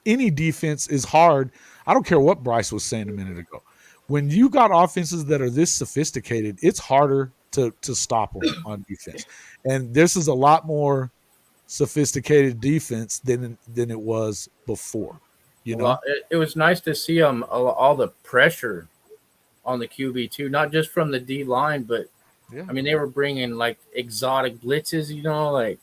Speaker 1: any defense is hard. I don't care what Bryce was saying a minute ago. When you got offenses that are this sophisticated, it's harder to stop them on defense. And this is a lot more sophisticated defense than it was before. You know,
Speaker 3: it was nice to see all the pressure on the QB too, not just from the D line, but
Speaker 1: yeah.
Speaker 3: I mean they were bringing like exotic blitzes, like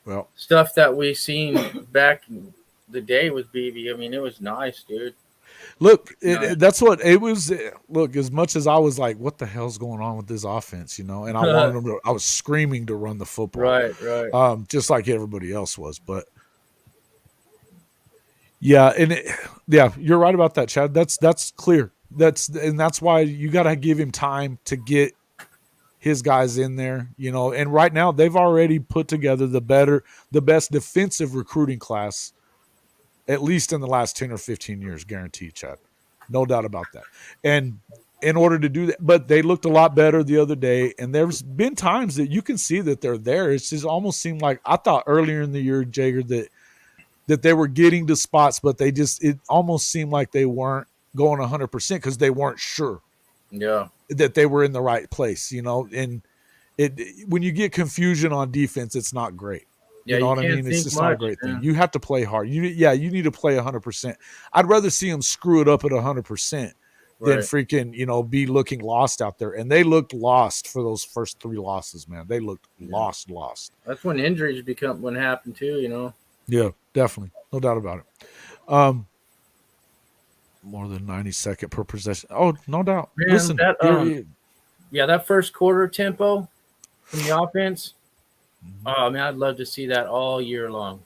Speaker 1: Well,
Speaker 3: stuff that we seen back in the day with BB. I mean, it was nice, dude.
Speaker 1: look, that's what it was. Look, as much as I was like, "What the hell's going on with this offense?" And I wanted them to. I was screaming to run the football,
Speaker 3: right.
Speaker 1: just like everybody else was. But yeah, you're right about that, Chad. That's clear. That's why you got to give him time to get his guys in there. And right now they've already put together the best defensive recruiting class, at least in the last 10 or 15 years, guaranteed, Chad. No doubt about that. And in order to do that, but they looked a lot better the other day. And there's been times that you can see that they're there. It's just almost seemed like I thought earlier in the year, Jager, that they were getting to spots, but it almost seemed like they weren't going 100% because they weren't sure that they were in the right place, and when you get confusion on defense, it's not great.
Speaker 3: Yeah,
Speaker 1: you know what I mean? It's just not a great thing. You have to play hard. You need to play 100%. I'd rather see them screw it up at 100% than freaking, be looking lost out there. And they looked lost for those first 3 losses, man. They looked lost.
Speaker 3: That's when injuries happen too,
Speaker 1: Yeah, definitely. No doubt about it. More than 90-second per possession. Oh, no doubt.
Speaker 3: Man,
Speaker 1: listen,
Speaker 3: that first quarter tempo from the offense. Oh man, I'd love to see that all year long.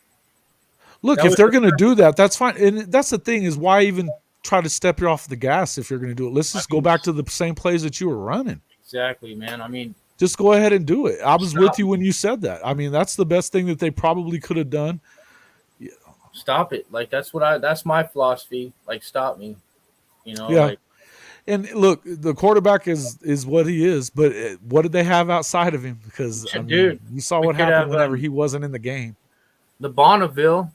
Speaker 1: Look, if they're going to do that, that's fine. And that's the thing is, why even try to step you off the gas if you're going to do it? Let's just go back to the same plays that you were running.
Speaker 3: Exactly, man. I mean,
Speaker 1: just go ahead and do it. I was with you when you said that. I mean, that's the best thing that they probably could have done.
Speaker 3: Stop it. Like that's my philosophy. Like stop me.
Speaker 1: Yeah. And look, the quarterback is what he is, but what did they have outside of him? Because
Speaker 3: dude,
Speaker 1: you saw what happened whenever he wasn't in the game.
Speaker 3: The Bonneville,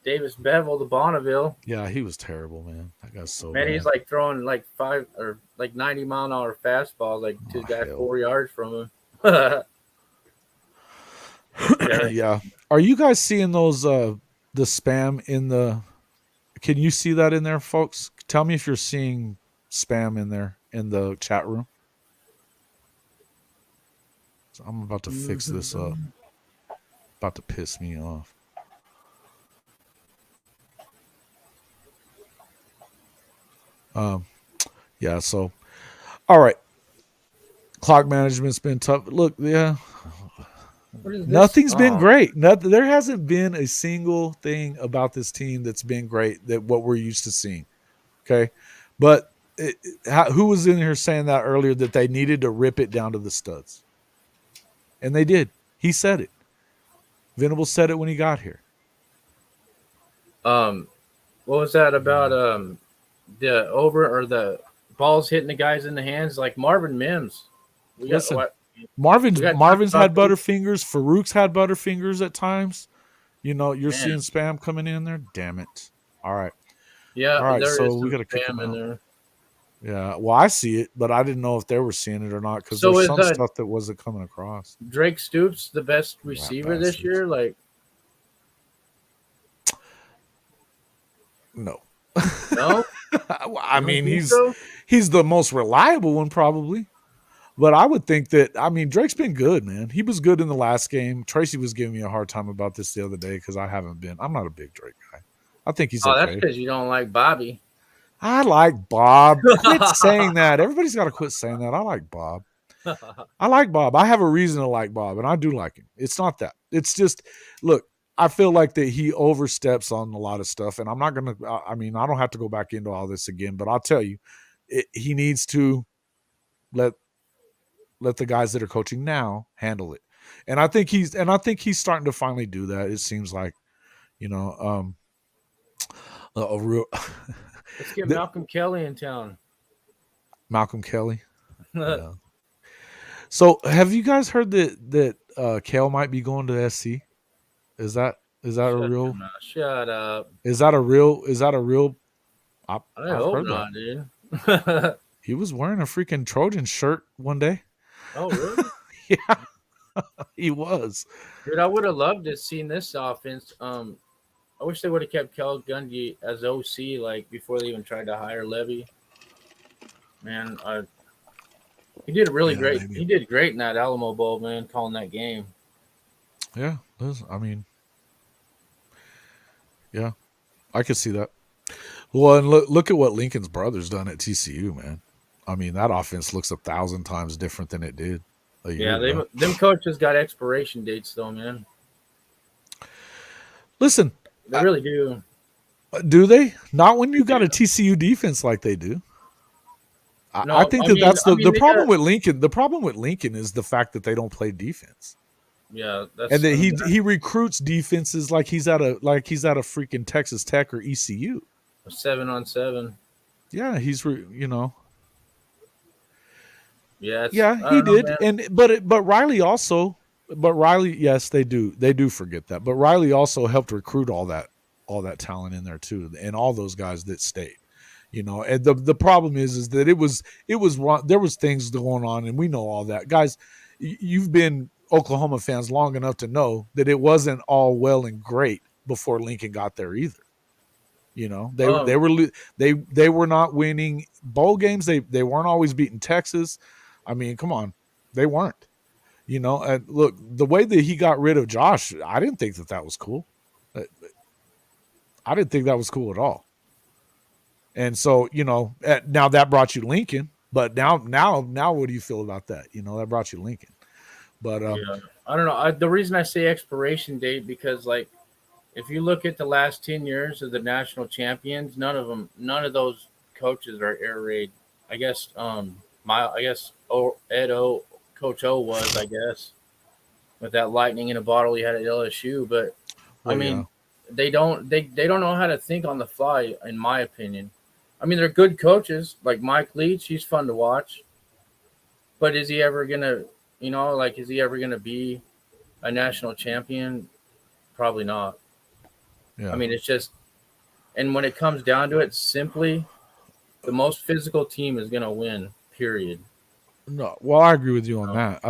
Speaker 3: Davis Bevel, the Bonneville.
Speaker 1: Yeah, he was terrible, man. That guy's so
Speaker 3: man.
Speaker 1: Bad.
Speaker 3: He's like throwing like 5 or like 90-mile-an-hour fastballs like to the guy 4 yards from him.
Speaker 1: Yeah. Are you guys seeing those the spam in the? Can you see that in there, folks? Tell me if you're seeing spam in there in the chat room. So I'm about to fix this up. About to piss me off. Yeah, so all right. Clock management's been tough. Look, yeah. Nothing's been great. There hasn't been a single thing about this team that's been great that what we're used to seeing. Okay. But who was in here saying that earlier that they needed to rip it down to the studs? And they did. He said it. Venable said it when he got here.
Speaker 3: What was that about the over or the balls hitting the guys in the hands like Marvin Mims?
Speaker 1: Listen, Marvin's had butterfingers. Farouk's had butterfingers at times. You're seeing spam coming in there. Damn it. All right.
Speaker 3: Yeah.
Speaker 1: All right. So we got to kick him in there. Yeah. Well, I see it, but I didn't know if they were seeing it or not because there's some stuff that wasn't coming across.
Speaker 3: Drake Stoops, the best receiver this year? Like,
Speaker 1: no.
Speaker 3: No?
Speaker 1: I mean, he's the most reliable one probably. But I would think that, Drake's been good, man. He was good in the last game. Tracy was giving me a hard time about this the other day because I'm not a big Drake guy. I think he's okay.
Speaker 3: That's because you don't like Bobby.
Speaker 1: I like Bob. Quit saying that. Everybody's got to quit saying that. I like Bob. I like Bob. I have a reason to like Bob, and I do like him. It's not that. It's just, look, I feel like that he oversteps on a lot of stuff, and I'm not going to, I don't have to go back into all this again, but I'll tell you, he needs to let the guys that are coaching now handle it. And I think he's starting to finally do that. It seems like, a real.
Speaker 3: Let's get Malcolm Kelly in town.
Speaker 1: Malcolm Kelly. Yeah. So have you guys heard that Kel might be going to SC? Is that a real?
Speaker 3: Shut up.
Speaker 1: Is that a real? I
Speaker 3: hope not, dude.
Speaker 1: He was wearing a freaking Trojan shirt one day.
Speaker 3: Oh, really?
Speaker 1: Yeah, he was.
Speaker 3: Dude, I would have loved to have seen this offense. I wish they would have kept Kel Gundy as OC like before they even tried to hire Levy. Man, he did really great.
Speaker 1: Maybe.
Speaker 3: He did great in that Alamo Bowl, man, calling that game.
Speaker 1: Yeah, yeah, I could see that. Well, and look at what Lincoln's brother's done at TCU, man. I mean, that offense looks 1,000 times different than it did a year ago.
Speaker 3: Them coaches got expiration dates, though, man.
Speaker 1: Listen,
Speaker 3: they really do.
Speaker 1: Do they? Not when you got a TCU defense like they do.
Speaker 3: No,
Speaker 1: I think that's the problem with Lincoln. The problem with Lincoln is the fact that they don't play defense.
Speaker 3: Yeah,
Speaker 1: and that he recruits defenses like he's at a freaking Texas Tech or ECU.
Speaker 3: 7-on-7.
Speaker 1: Yeah,
Speaker 3: Yeah,
Speaker 1: he did. And but Riley also, yes, they do forget that. But Riley also helped recruit all that talent in there too, and all those guys that stayed. And the problem is that it was there was things going on, and we know all that. Guys, you've been Oklahoma fans long enough to know that it wasn't all well and great before Lincoln got there either. They were not winning bowl games. They weren't always beating Texas. I mean, come on, they weren't. And look, the way that he got rid of Josh, I didn't think that was cool. I didn't think that was cool at all. And so, now that brought you Lincoln, but now what do you feel about that? That brought you Lincoln. But
Speaker 3: I don't know. The reason I say expiration date, because like, if you look at the last 10 years of the national champions, none of those coaches are air raid. I guess Coach O was, I guess, with that lightning in a bottle he had at LSU. But they don't know how to think on the fly, in my opinion. I mean, they're good coaches, like Mike Leach. He's fun to watch. But is he ever gonna, is he ever gonna be a national champion? Probably not. Yeah. I mean, it's just, and when it comes down to it, simply, the most physical team is gonna win. Period.
Speaker 1: No, well, I agree with you on that.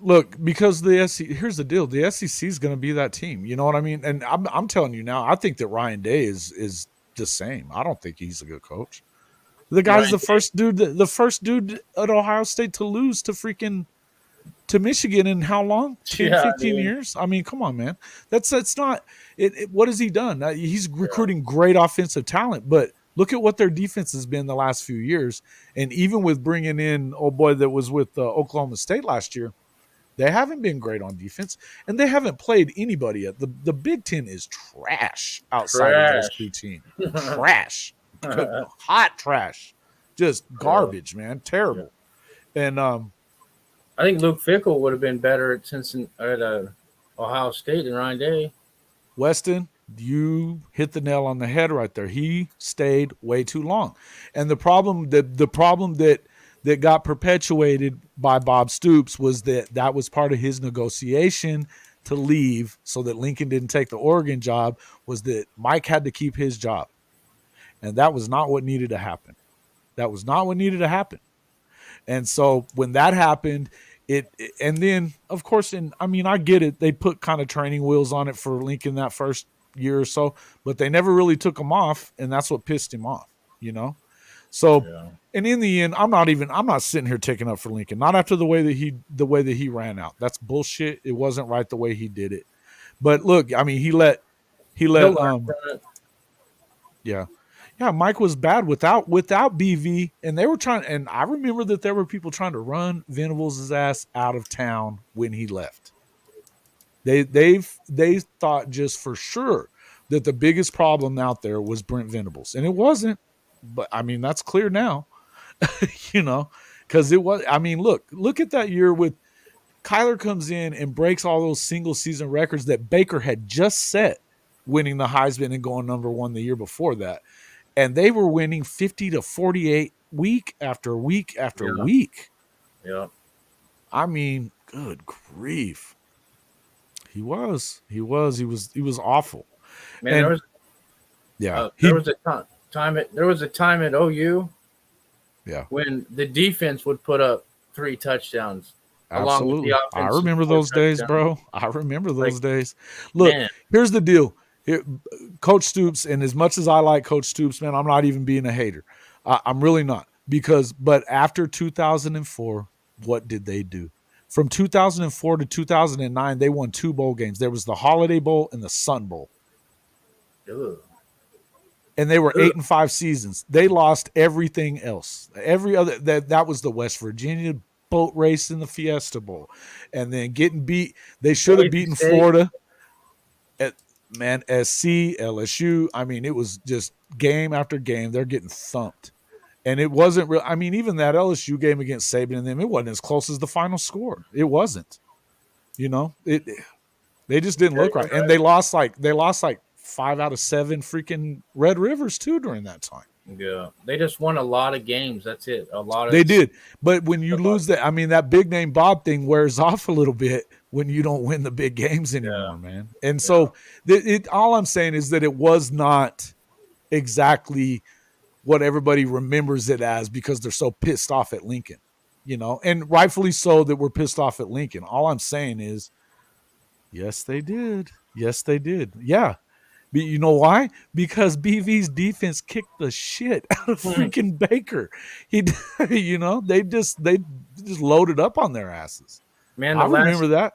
Speaker 1: Look, because here's the deal: the SEC is going to be that team. You know what I mean? And I'm telling you now, I think that Ryan Day is the same. I don't think he's a good coach. The guy's the first dude at Ohio State to lose to Michigan in how long? 15 years? I mean, come on, man. That's not it. What has he done? He's recruiting great offensive talent, but look at what their defense has been the last few years. And even with bringing in old boy that was with Oklahoma State last year, they haven't been great on defense, and they haven't played anybody yet. The Big Ten is trash outside of those two teams. Trash. Hot trash. Just garbage, man. Terrible. Yeah. And
Speaker 3: I think Luke Fickell would have been better at Ohio State than Ryan Day.
Speaker 1: Weston, you hit the nail on the head right there. He stayed way too long. And the problem that got perpetuated by Bob Stoops was that was part of his negotiation to leave so that Lincoln didn't take the Oregon job, was that Mike had to keep his job. And that was not what needed to happen. And so when that happened, and then, of course, I get it. They put kind of training wheels on it for Lincoln that first year or so, but they never really took him off, and that's what pissed him off, So, and in the end, I'm not sitting here taking up for Lincoln. Not after the way that he ran out. That's bullshit. It wasn't right the way he did it. But look, I mean, he let Mike was bad without BV, and they were trying. And I remember that there were people trying to run Venables' ass out of town when he left. They thought just for sure that the biggest problem out there was Brent Venables, and it wasn't. But I mean, that's clear now, because it was. I mean, look at that year with Kyler comes in and breaks all those single season records that Baker had just set, winning the Heisman and going number one the year before that. And they were winning 50-48 week after week after week.
Speaker 3: Yeah.
Speaker 1: I mean, good grief. He was awful.
Speaker 3: Man, there was a time at OU.
Speaker 1: Yeah.
Speaker 3: When the defense would put up 3 touchdowns.
Speaker 1: Absolutely.
Speaker 3: Along with the offense.
Speaker 1: I remember those days, bro. I remember those days. Look, here's the deal. Coach Stoops, and as much as I like Coach Stoops, man, I'm not even being a hater. I'm really not. But after 2004, what did they do? From 2004 to 2009, they won 2 bowl games. There was the Holiday Bowl and the Sun Bowl.
Speaker 3: Ugh.
Speaker 1: And they were 8-5 seasons. They lost everything else. Every other that was the West Virginia boat race in the Fiesta Bowl, and then getting beat. They should have beaten Florida. Man, SC, LSU. I mean, it was just game after game. They're getting thumped, and it wasn't real. I mean, even that LSU game against Saban and them, it wasn't as close as the final score. It wasn't. They just didn't look right, and they lost like 5 out of 7 freaking Red Rivers too during that time.
Speaker 3: Yeah, they just won a lot of games. That's it.
Speaker 1: They did, but when you lose that, I mean, that big name Bob thing wears off a little bit when you don't win the big games anymore, man. And so, all I'm saying is that it was not exactly what everybody remembers it as because they're so pissed off at Lincoln, and rightfully so that we're pissed off at Lincoln. All I'm saying is, yes, they did. Yes, they did. Yeah. But you know why? Because BV's defense kicked the shit out of freaking Baker. They just loaded up on their asses.
Speaker 3: Man,
Speaker 1: I remember that.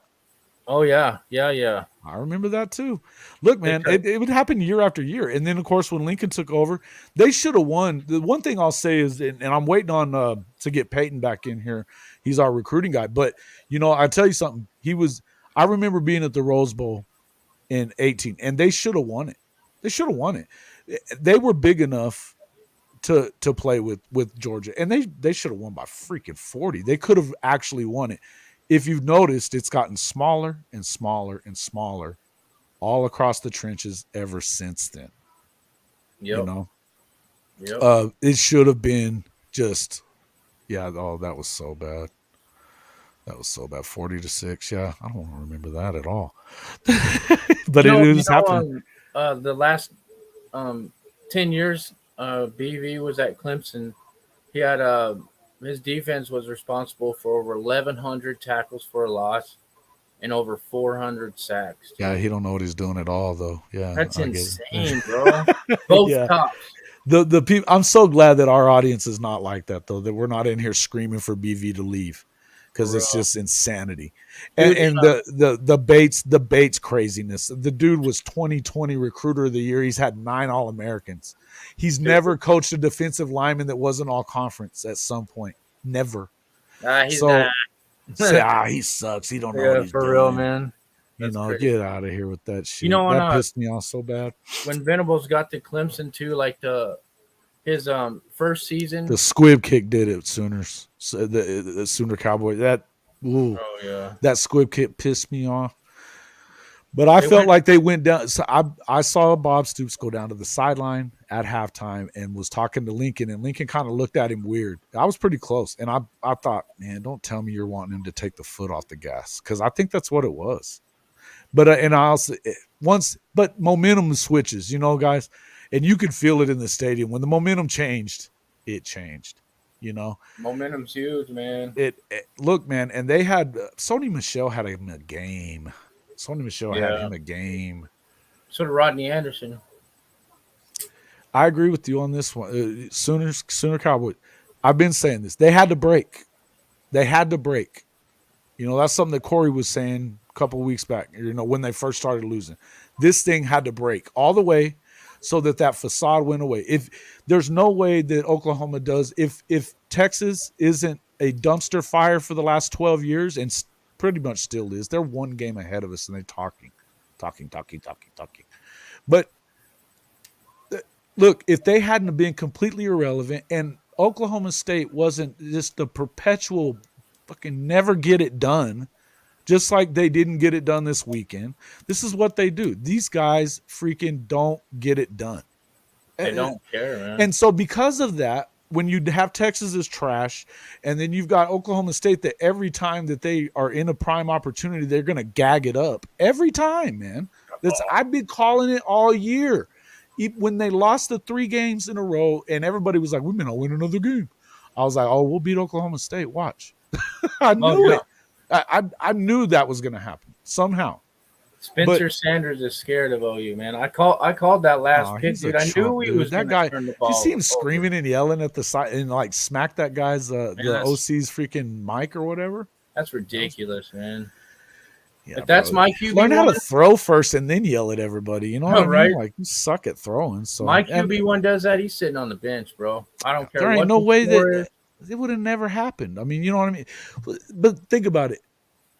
Speaker 3: Oh yeah.
Speaker 1: I remember that too. Look, man, it would happen year after year, and then of course when Lincoln took over, they should have won. The one thing I'll say is, and I'm waiting on to get Peyton back in here. He's our recruiting guy, but I tell you something. I remember being at the Rose Bowl in 18, and they should have won it. They should have won it. They were big enough to play with Georgia, and they should have won by freaking 40. They could have actually won it. If you've noticed, it's gotten smaller and smaller and smaller all across the trenches ever since then.
Speaker 3: Yep.
Speaker 1: It should have been just, that was so bad. That was so bad. 40-6. Yeah, I don't remember that at all. But it is happening.
Speaker 3: The last 10 years, BV was at Clemson. He had his defense was responsible for over 1,100 tackles for a loss and over 400 sacks.
Speaker 1: Yeah, he don't know what he's doing at all, though. Yeah,
Speaker 3: that's insane, bro. Both tops.
Speaker 1: The people. I'm so glad that our audience is not like that, though. That we're not in here screaming for BV to leave. Because it's just insanity. And the Bates craziness. The dude was 2020 Recruiter of the Year. He's had 9 All-Americans. He's never coached a defensive lineman that wasn't all conference at some point. Never.
Speaker 3: He's not.
Speaker 1: He sucks. He don't know what he's doing.
Speaker 3: For real, man.
Speaker 1: Get out of here with that shit.
Speaker 3: That
Speaker 1: pissed me off so bad.
Speaker 3: When Venables got to Clemson too, like his first season,
Speaker 1: the squib kick did it. Sooners. So the Sooner Cowboy, that squib kick pissed me off. But I felt like they went down. So I saw Bob Stoops go down to the sideline at halftime and was talking to Lincoln, and Lincoln kind of looked at him weird. I was pretty close, and I thought, man, don't tell me you're wanting him to take the foot off the gas, because I think that's what it was. But but momentum switches, guys, and you could feel it in the stadium when the momentum changed. It changed.
Speaker 3: Momentum's huge, man.
Speaker 1: Look, man, and they had Sony Michel had him a game. Sony Michel had him a game.
Speaker 3: So did Rodney Anderson.
Speaker 1: I agree with you on this one. Sooner Cowboys. I've been saying this. They had to break. That's something that Corey was saying a couple of weeks back. When they first started losing, this thing had to break all the way, so that facade went away. If there's no way that Oklahoma does, if Texas isn't a dumpster fire for the last 12 years and pretty much still is, they're one game ahead of us and they're talking. But look, if they hadn't been completely irrelevant and Oklahoma State wasn't just the perpetual fucking never get it done, just like they didn't get it done this weekend. This is what they do. These guys freaking don't get it done.
Speaker 3: They don't care, man.
Speaker 1: And so because of that, when you have Texas as trash, and then you've got Oklahoma State that every time that they are in a prime opportunity, they're going to gag it up. Every time, man. I've been calling it all year. When they lost the 3 games in a row, and everybody was like, we may not win another game. I was like, we'll beat Oklahoma State. Watch. I knew it. I knew that was going to happen somehow.
Speaker 3: Spencer Sanders is scared of OU, man. I called that last pick,
Speaker 1: he's
Speaker 3: dude.
Speaker 1: a
Speaker 3: I knew
Speaker 1: chump,
Speaker 3: he
Speaker 1: dude.
Speaker 3: was
Speaker 1: That
Speaker 3: going
Speaker 1: guy.
Speaker 3: to turn the
Speaker 1: Did
Speaker 3: ball
Speaker 1: you see him
Speaker 3: over.
Speaker 1: screaming and yelling at the side and like smack that guy's the
Speaker 3: that's-
Speaker 1: OC's freaking mic or whatever?
Speaker 3: That's ridiculous, man.
Speaker 1: Yeah,
Speaker 3: If that's
Speaker 1: bro.
Speaker 3: my QB
Speaker 1: Learn how
Speaker 3: one,
Speaker 1: to throw first and then yell at everybody. You know what I mean?
Speaker 3: right?
Speaker 1: Like you suck at throwing. So
Speaker 3: My QB one does that. He's sitting on the bench, bro. I don't care.
Speaker 1: there ain't
Speaker 3: what
Speaker 1: no
Speaker 3: the
Speaker 1: way
Speaker 3: score
Speaker 1: that
Speaker 3: is.
Speaker 1: it would have never happened. I mean, you know what I mean? But think about it.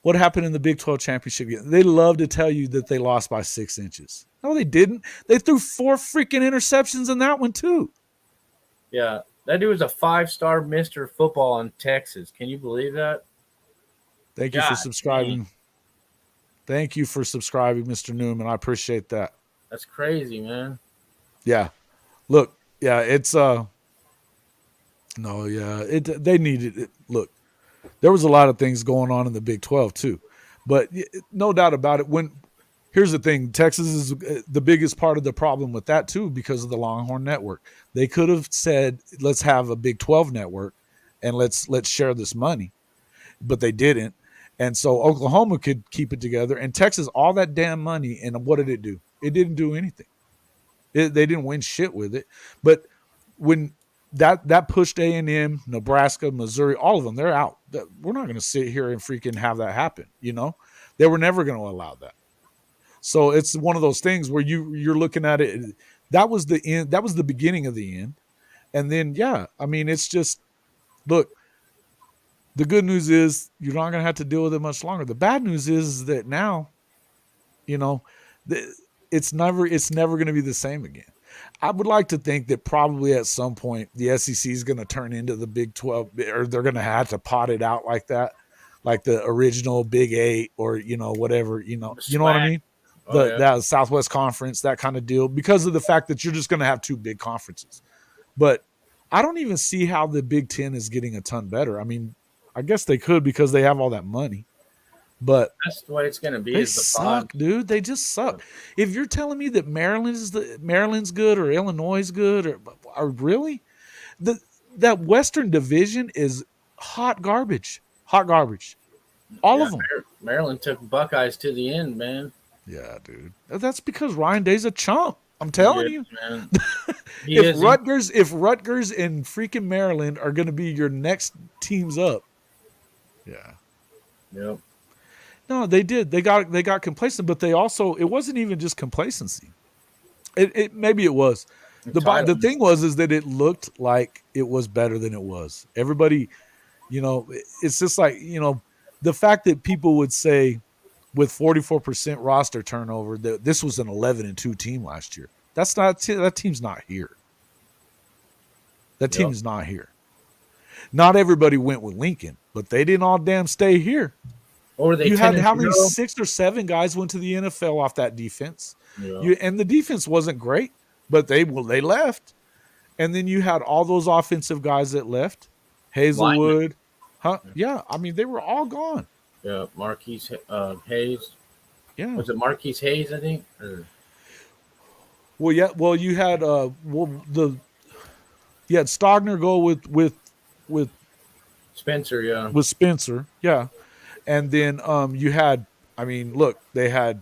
Speaker 1: What happened in the Big 12 championship game? They love to tell you that they lost by 6 inches. No, they didn't. They threw 4 freaking interceptions in that one too.
Speaker 3: Yeah, that dude was a 5-star Mr. Football in Texas. Can you believe that?
Speaker 1: Thank you for
Speaker 3: God
Speaker 1: subscribing.
Speaker 3: dang.
Speaker 1: Thank you for subscribing, Mr. Newman. I appreciate that.
Speaker 3: That's crazy, man.
Speaker 1: Yeah. Look, yeah, it's no, yeah, they needed it. Look, there was a lot of things going on in the Big 12 too. But no doubt about it, here's the thing, Texas is the biggest part of the problem with that too because of the Longhorn Network. They could have said, let's have a Big 12 network and let's share this money. But they didn't. And so Oklahoma could keep it together. And Texas, all that damn money, and what did it do? It didn't do anything. They didn't win shit with it. But when that pushed A&M, Nebraska, Missouri, all of them, they're out. We're not going to sit here and freaking have that happen, you know? They were never going to allow that. So it's one of those things where you're looking at it. That was the end. That was the beginning of the end. And then, yeah, I mean, it's just, look, the good news is you're not going to have to deal with it much longer. The bad news is that now, you know, it's never going to be the same again. I would like to think that probably at some point the SEC is going to turn into the Big 12, or they're going to have to pot it out like that, like the original Big 8 or, you know, whatever, you know what I mean? That Southwest Conference, that kind of deal, because of the fact that you're just going to have 2 big conferences. But I don't even see how the Big 10 is getting a ton better. I mean, I guess they could because they have all that money, but
Speaker 3: that's the way it's going to be.
Speaker 1: They suck, dude. They just suck. If you're telling me that Maryland's good or Illinois is good, or really, that Western Division is hot garbage. Hot garbage. All of them.
Speaker 3: Maryland took Buckeyes to the end, man.
Speaker 1: Yeah, dude. That's because Ryan Day's a chump. I'm telling you.
Speaker 3: Man.
Speaker 1: if Rutgers and freaking Maryland are going to be your next teams up. Yeah.
Speaker 3: Yep.
Speaker 1: No, they did. They got complacent, but they also, it wasn't even just complacency. It maybe it was. The thing was that it looked like it was better than it was. Everybody, you know, it's just like, you know, the fact that people would say with 44% roster turnover that this was an 11-2 team last year. That team's not here. That team is not here. Not everybody went with Lincoln, but they didn't all damn stay here.
Speaker 3: Or
Speaker 1: you had how many 6 or 7 guys went to the NFL off that defense? Yeah. And the defense wasn't great, but they left. And then you had all those offensive guys that left. Hazelwood. Yeah, I mean, they were all gone.
Speaker 3: Yeah, Marquise Hayes.
Speaker 1: Yeah.
Speaker 3: Was it Marquise Hayes, I think?
Speaker 1: Well, yeah, you had you had Stogner go with
Speaker 3: Spencer, yeah.
Speaker 1: With Spencer, yeah. And then you had, I mean, look, they had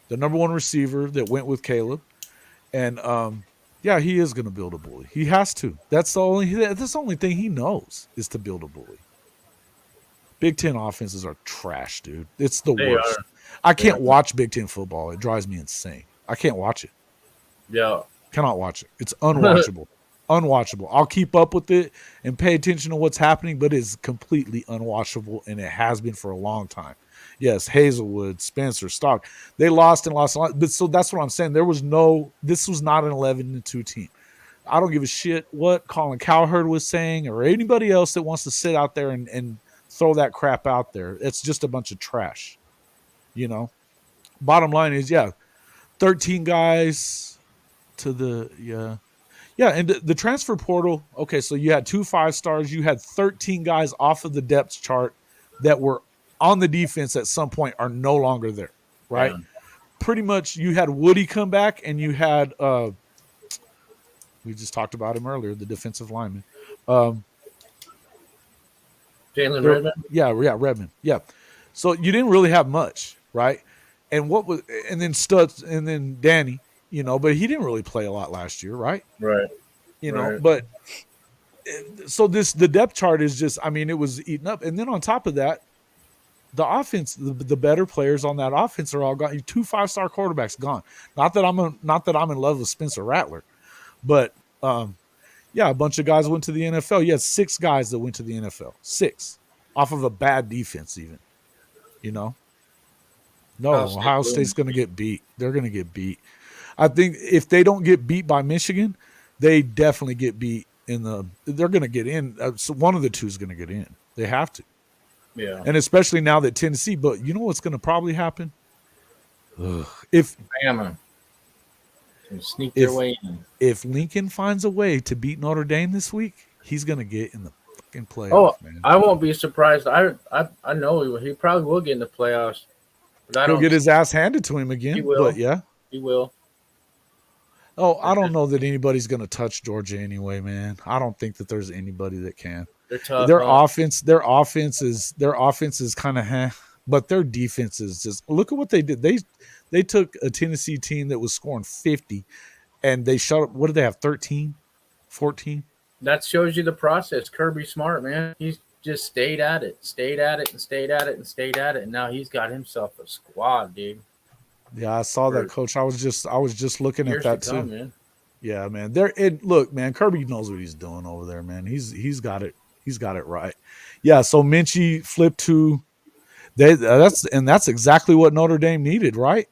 Speaker 1: the number 1 receiver that went with Caleb. And yeah, he is going to build a bully. He has to. That's the only thing he knows is to build a bully. Big Ten offenses are trash, dude. It's the worst. I can't watch Big Ten football. It drives me insane. I can't watch it.
Speaker 3: Yeah.
Speaker 1: Cannot watch it. It's unwatchable. Unwatchable. I'll keep up with it and pay attention to what's happening, but it's completely unwatchable, and it has been for a long time. Yes, Hazelwood, Spencer, Stock. They lost and lost a lot. But so that's what I'm saying. This was not an 11-2 team. I don't give a shit what Colin Cowherd was saying or anybody else that wants to sit out there and throw that crap out there. It's just a bunch of trash. You know? Bottom line is, 13 guys to the, Yeah, and the transfer portal, okay, so you had 2 5-stars. You had 13 guys off of the depth chart that were on the defense at some point are no longer there, right? Yeah. Pretty much you had Woody come back, and you had we just talked about him earlier, the defensive lineman.
Speaker 3: Jalen Redmond?
Speaker 1: Yeah, Redmond. Yeah. So you didn't really have much, right? and then Stutz, and then Danny, but he didn't really play a lot last year, right?
Speaker 3: Right.
Speaker 1: But so the depth chart is just, it was eaten up. And then on top of that, the offense, the better players on that offense are all gone. 2 5-star quarterbacks gone. Not that I'm in love with Spencer Rattler, but a bunch of guys went to the NFL. You had 6 guys that went to the NFL. 6 off of a bad defense, even. No, Ohio State's going to get beat. They're going to get beat. I think if they don't get beat by Michigan, they definitely get beat they're going to get in. So one of the two is going to get in. They have to.
Speaker 3: Yeah.
Speaker 1: And especially now that Tennessee, but you know what's going to probably happen? If
Speaker 3: Bama can sneak their way in.
Speaker 1: If Lincoln finds a way to beat Notre Dame this week, he's going to get in the fucking playoffs, man.
Speaker 3: I won't be surprised. I know he probably will get in the playoffs. But
Speaker 1: He'll get his ass handed to him again.
Speaker 3: He will.
Speaker 1: But yeah.
Speaker 3: He will.
Speaker 1: Oh, I don't know that anybody's going to touch Georgia anyway, man. I don't think that there's anybody that can.
Speaker 3: They're tough.
Speaker 1: Their offense is kind of but their defense is just, look at what they did. They took a Tennessee team that was scoring 50 and they shut up. What did they have? 13, 14?
Speaker 3: That shows you the process. Kirby Smart, man. He's just stayed at it. And now he's got himself a squad, dude.
Speaker 1: Yeah, I saw that, Coach. I was just looking at that too.
Speaker 3: Man.
Speaker 1: Yeah, man. Look, man, Kirby knows what he's doing over there, man. He's got it. He's got it right. Yeah, so Minchie flipped to that's exactly what Notre Dame needed, right?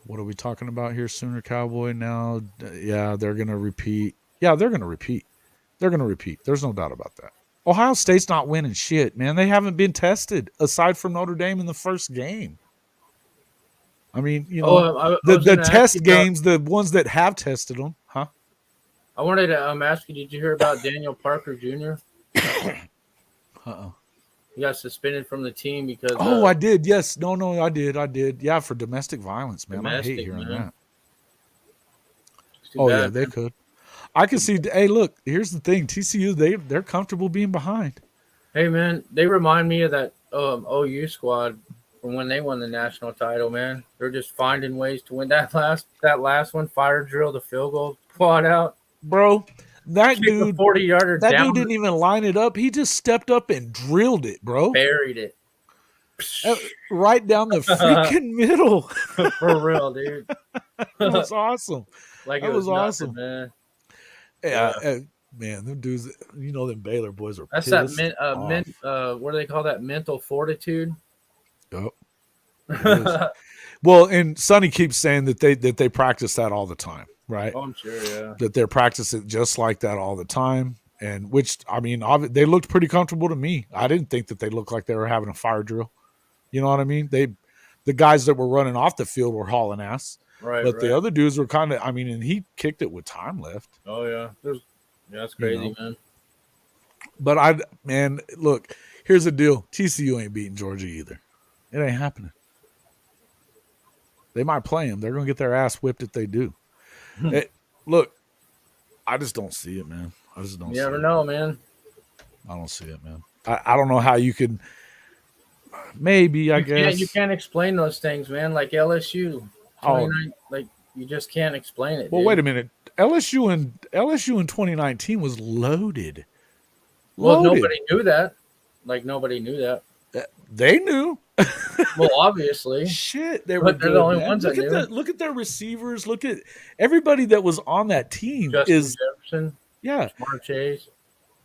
Speaker 1: What are we talking about here? Sooner Cowboy now. Yeah, they're gonna repeat. Yeah, they're gonna repeat. There's no doubt about that. Ohio State's not winning shit, man. They haven't been tested aside from Notre Dame in the first game. I mean, the test games, the ones that have tested them, huh?
Speaker 3: I wanted to ask you, did you hear about Daniel Parker Jr.? He got suspended from the team because
Speaker 1: I did. Yes. No, I did. Yeah, for domestic violence, man. I hate hearing that. Yeah, they could. I can see. Hey, look, here's the thing. TCU, they're comfortable being behind.
Speaker 3: Hey, man, they remind me of that OU squad from when they won the national title, man. They're just finding ways to win. That last one, fire drill, the field goal, quad out.
Speaker 1: Bro, that dude
Speaker 3: 40-yarder.
Speaker 1: That dude didn't even line it up. He just stepped up and drilled it, bro.
Speaker 3: Buried it.
Speaker 1: Right down the freaking middle.
Speaker 3: For real, dude.
Speaker 1: That was awesome.
Speaker 3: That was awesome, man.
Speaker 1: Yeah, man, them dudes, them Baylor boys are
Speaker 3: that's
Speaker 1: pissed
Speaker 3: what do they call that? Mental fortitude.
Speaker 1: Yep. Well, and Sonny keeps saying that they practice that all the time, right?
Speaker 3: Oh, I'm sure, yeah.
Speaker 1: That they're practicing just like that all the time, and which they looked pretty comfortable to me. I didn't think that they looked like they were having a fire drill. You know what I mean? The guys that were running off the field were hauling ass.
Speaker 3: Right,
Speaker 1: but the other dudes were kind of, and he kicked it with time left.
Speaker 3: Oh, yeah. That's crazy, man.
Speaker 1: But look, here's the deal. TCU ain't beating Georgia either. It ain't happening. They might play them. They're going to get their ass whipped if they do. Look, I just don't see it, man. I just don't see it.
Speaker 3: You never know, man.
Speaker 1: I don't see it, man. I don't know how you can. Maybe, I guess.
Speaker 3: You can't explain those things, man, like LSU. Like you just can't explain it.
Speaker 1: Well,
Speaker 3: dude.
Speaker 1: Wait a minute. LSU in 2019 was loaded.
Speaker 3: Well, nobody knew that. Nobody knew that.
Speaker 1: They knew.
Speaker 3: Well, obviously.
Speaker 1: Shit, they were good,
Speaker 3: the only
Speaker 1: man.
Speaker 3: ones that knew.
Speaker 1: Look at their receivers. Look at everybody that was on that team.
Speaker 3: Justin Jefferson.
Speaker 1: Yeah.
Speaker 3: Smart Chase.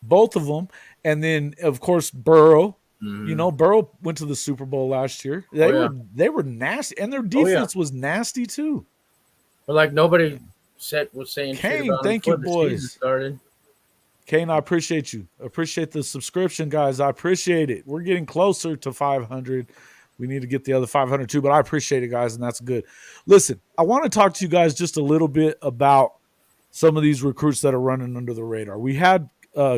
Speaker 1: Both of them. And then, of course, Burrow.
Speaker 3: Mm-hmm.
Speaker 1: Burrow went to the Super Bowl last year. They were nasty, and their defense was nasty too.
Speaker 3: But nobody was saying
Speaker 1: Kane,
Speaker 3: shit about
Speaker 1: thank you, boys.
Speaker 3: Started.
Speaker 1: Kane, I appreciate you. Appreciate the subscription, guys. I appreciate it. We're getting closer to 500. We need to get the other 500 too, but I appreciate it, guys, and that's good. Listen, I want to talk to you guys just a little bit about some of these recruits that are running under the radar. We had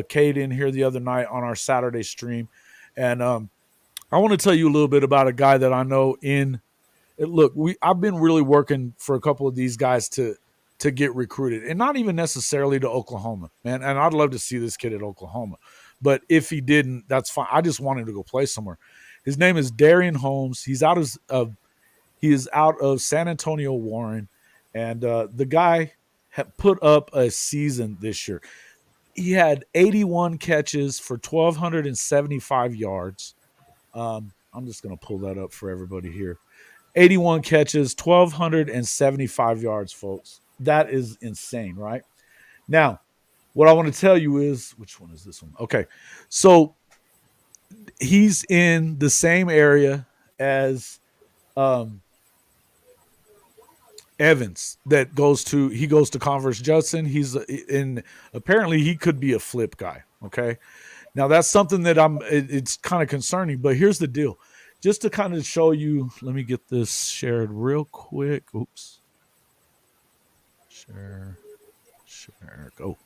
Speaker 1: Kate in here the other night on our Saturday stream. And I want to tell you a little bit about a guy that I know I've been really working for a couple of these guys to get recruited, and not even necessarily to Oklahoma, man. And I'd love to see this kid at Oklahoma, but if he didn't, that's fine. I just want him to go play somewhere. His name is Darian Holmes. He is out of San Antonio Warren, and the guy had put up a season this year. He had 81 catches for 1,275 yards. I'm just going to pull that up for everybody here. 81 catches, 1,275 yards, folks. That is insane, right? Now, what I want to tell you is, which one is this one? Okay. So he's in the same area as Evans that goes to Converse Judson. He's in, apparently he could be a flip guy. Okay. Now that's something that it's kind of concerning, but here's the deal. Just to kind of show you, let me get this shared real quick. Oops. Share. Go.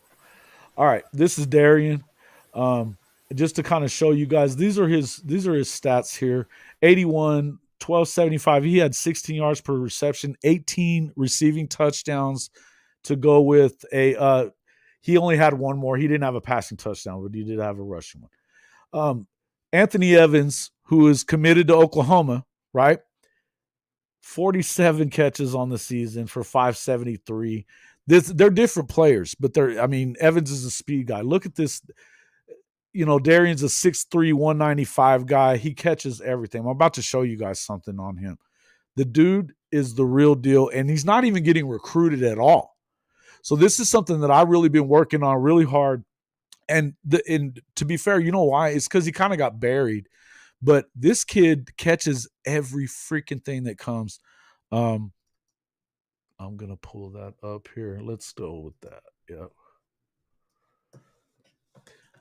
Speaker 1: All right. This is Darian. Just to kind of show you guys, these are his stats here. 81, 1,275. He had 16 yards per reception, 18 receiving touchdowns to go with he only had one more. He didn't have a passing touchdown, but he did have a rushing one. Anthony Evans, who is committed to Oklahoma, right? 47 catches on the season for 573. They're different players, but Evans is a speed guy. Look at this. Darian's a 6'3", 195 guy. He catches everything. I'm about to show you guys something on him. The dude is the real deal, and he's not even getting recruited at all. So this is something that I've really been working on really hard. And to be fair, you know why? It's because he kind of got buried. But this kid catches every freaking thing that comes. I'm going to pull that up here. Let's go with that. Yeah.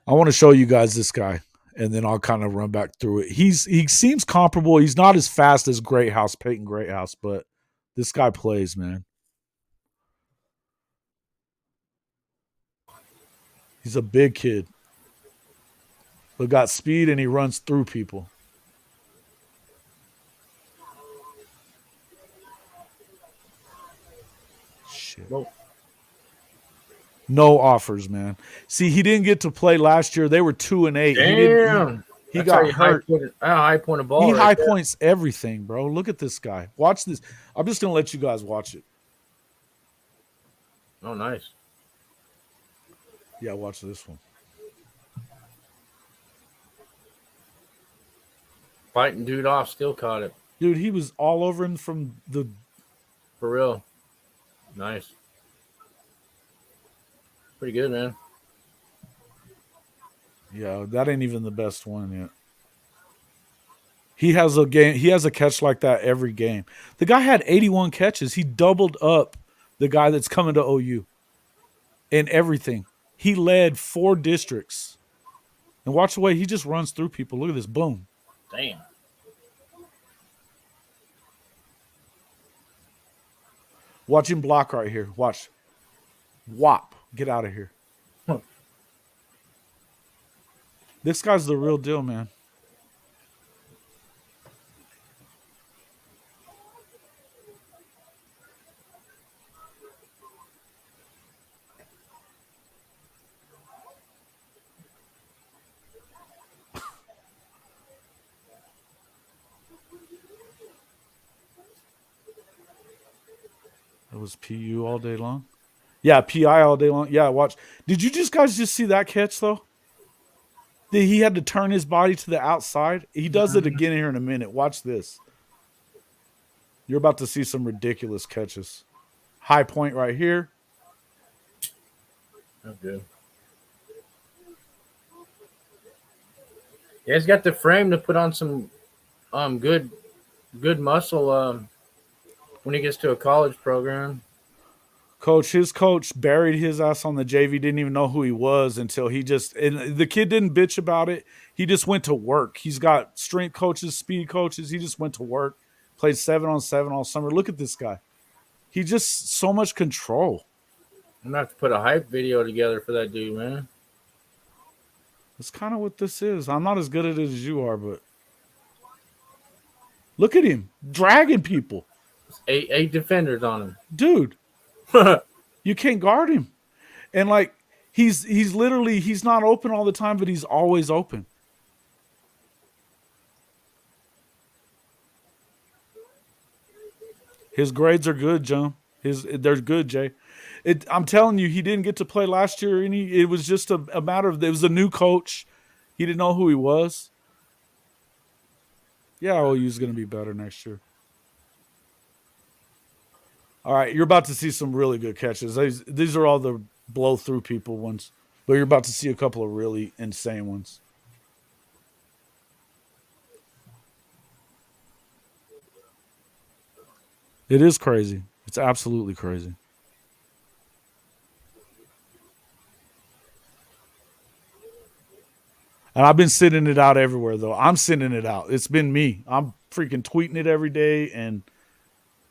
Speaker 1: I want to show you guys this guy, and then I'll kind of run back through it. He seems comparable. He's not as fast as Peyton Greathouse, but this guy plays, man. He's a big kid, but got speed, and he runs through people. Shit. Whoa. No offers, man. See, he didn't get to play last year. They were 2-8.
Speaker 3: Damn.
Speaker 1: He got hurt.
Speaker 3: High point a ball.
Speaker 1: He high points everything, bro. Look at this guy. Watch this. I'm just going to let you guys watch it.
Speaker 3: Oh, nice.
Speaker 1: Yeah, watch this one.
Speaker 3: Fighting dude off, still caught it.
Speaker 1: Dude, he was all over him from the...
Speaker 3: For real. Nice. Pretty good, man.
Speaker 1: Yeah, that ain't even the best one yet. He has a catch like that every game. The guy had 81 catches. He doubled up the guy that's coming to OU in everything. He led 4 districts. And watch the way he just runs through people. Look at this. Boom.
Speaker 3: Damn.
Speaker 1: Watch him block right here. Watch. Whop. Get out of here. Huh. This guy's the real deal, man. It was PU all day long. Yeah, PI all day long. Yeah, watch. Did you guys just see that catch, though? He had to turn his body to the outside. He does it again here in a minute. Watch this. You're about to see some ridiculous catches. High point right here.
Speaker 3: That's good. Yeah, he's got the frame to put on some good muscle when he gets to a college program.
Speaker 1: His coach buried his ass on the JV, didn't even know who he was until and the kid didn't bitch about it. He just went to work. He's got strength coaches, speed coaches. He just went to work, played 7-on-7 all summer. Look at this guy. He just so much control.
Speaker 3: I'm going to have to put a hype video together for that dude, man.
Speaker 1: That's kind of what this is. I'm not as good at it as you are, but look at him dragging people.
Speaker 3: Eight defenders on him.
Speaker 1: Dude. You can't guard him. And he's literally, he's not open all the time, but he's always open. His grades are good, John. They're good, Jay. I'm telling you, he didn't get to play last year. It was just a matter of, it was a new coach. He didn't know who he was. Yeah, OU's going to be better next year. All right, you're about to see some really good catches. These are all the blow through people ones, but you're about to see a couple of really insane ones. It is crazy. It's absolutely crazy. And I've been sending it out everywhere, though. I'm sending it out. It's been me. I'm freaking tweeting it every day. And,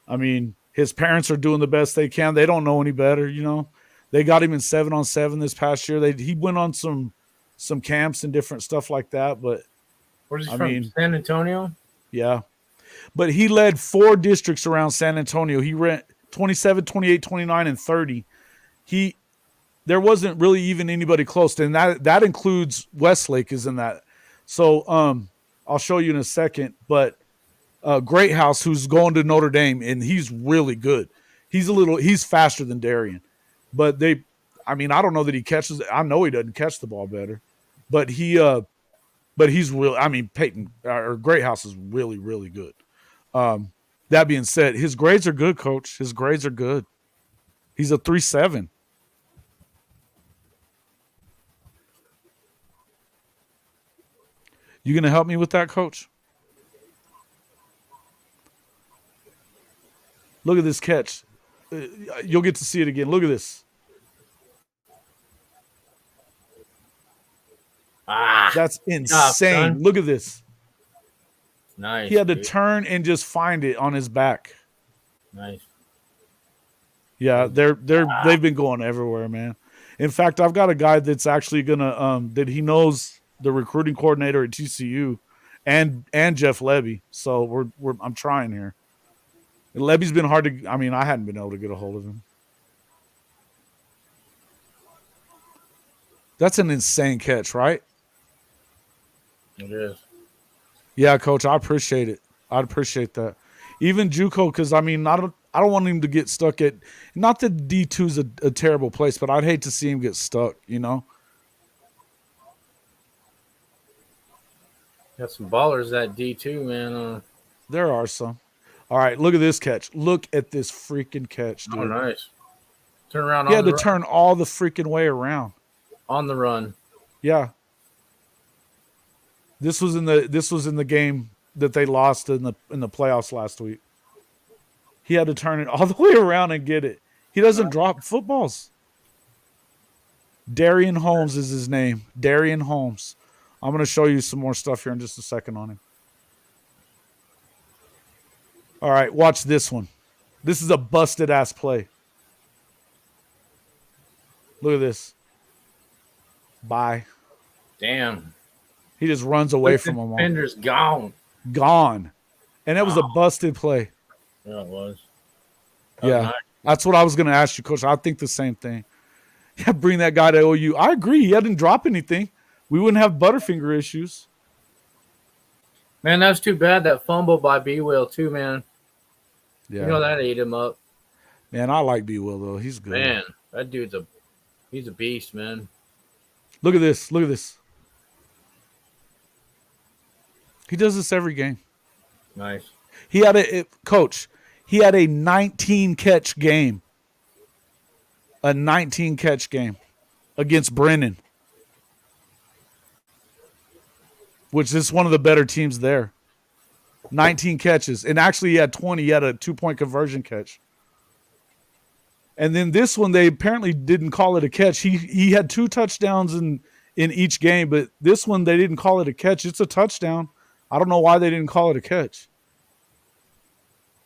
Speaker 1: I mean, his parents are doing the best they can. They don't know any better, you know. They got him in 7-on-7 this past year. He went on some camps and different stuff like that. But,
Speaker 3: where's he from? San Antonio?
Speaker 1: Yeah. But he led 4 districts around San Antonio. He ran 27, 28, 29, and 30. There wasn't really even anybody close. And that includes Westlake is in that. So I'll show you in a second. But Great House, who's going to Notre Dame, and he's really good. He's faster than Darian. But I don't know that he catches. I know he doesn't catch the ball better. But he's real. I mean, Peyton or Great House is really, really good. That being said, his grades are good, Coach. His grades are good. He's a 3.7. You going to help me with that, Coach? Look at this catch. You'll get to see it again. Look at this. That's insane. Look at this.
Speaker 3: Nice.
Speaker 1: He had to turn and just find it on his back.
Speaker 3: Nice.
Speaker 1: Yeah, they've been going everywhere, man. In fact, I've got a guy that's actually gonna that he knows the recruiting coordinator at TCU and Jeff Levy. So I'm trying here. And Levy's been hard to. I mean, I hadn't been able to get a hold of him. That's an insane catch, right?
Speaker 3: It is.
Speaker 1: Yeah, Coach, I appreciate it. I'd appreciate that. Even JUCO, because I mean, I don't want him to get stuck at. Not that D2's a terrible place, but I'd hate to see him get stuck. You know.
Speaker 3: Got some ballers at D2, man.
Speaker 1: There are some. All right, look at this catch. Look at this freaking catch, dude.
Speaker 3: Oh, nice. Turn around.
Speaker 1: He had to turn all the freaking way around.
Speaker 3: On the run.
Speaker 1: Yeah. This was in the game that they lost in the playoffs last week. He had to turn it all the way around and get it. He doesn't drop footballs. Darian Holmes is his name. Darian Holmes. I'm going to show you some more stuff here in just a second on him. All right, watch this one. This is a busted-ass play. Look at this. Bye.
Speaker 3: Damn.
Speaker 1: He just runs away from him.
Speaker 3: Defender's gone.
Speaker 1: Gone. And that was a busted play.
Speaker 3: Yeah, it was.
Speaker 1: Nice. That's what I was going to ask you, Coach. I think the same thing. Yeah, bring that guy to OU. I agree. He hadn't dropped anything. We wouldn't have Butterfinger issues.
Speaker 3: Man, that's too bad. That fumble by B-Will, too, man.
Speaker 1: Yeah.
Speaker 3: You know that ate him up.
Speaker 1: Man, I like B-Will, though. He's good.
Speaker 3: Man, that dude's he's a beast, man.
Speaker 1: Look at this. Look at this. He does this every game.
Speaker 3: Nice.
Speaker 1: He had Coach, he had a 19-catch game. A 19-catch game against Brennan, which is one of the better teams there. 19 catches. And actually he had 20. He had a 2-point conversion catch. And then this one, they apparently didn't call it a catch. He had 2 touchdowns in each game, but this one they didn't call it a catch. It's a touchdown. I don't know why they didn't call it a catch.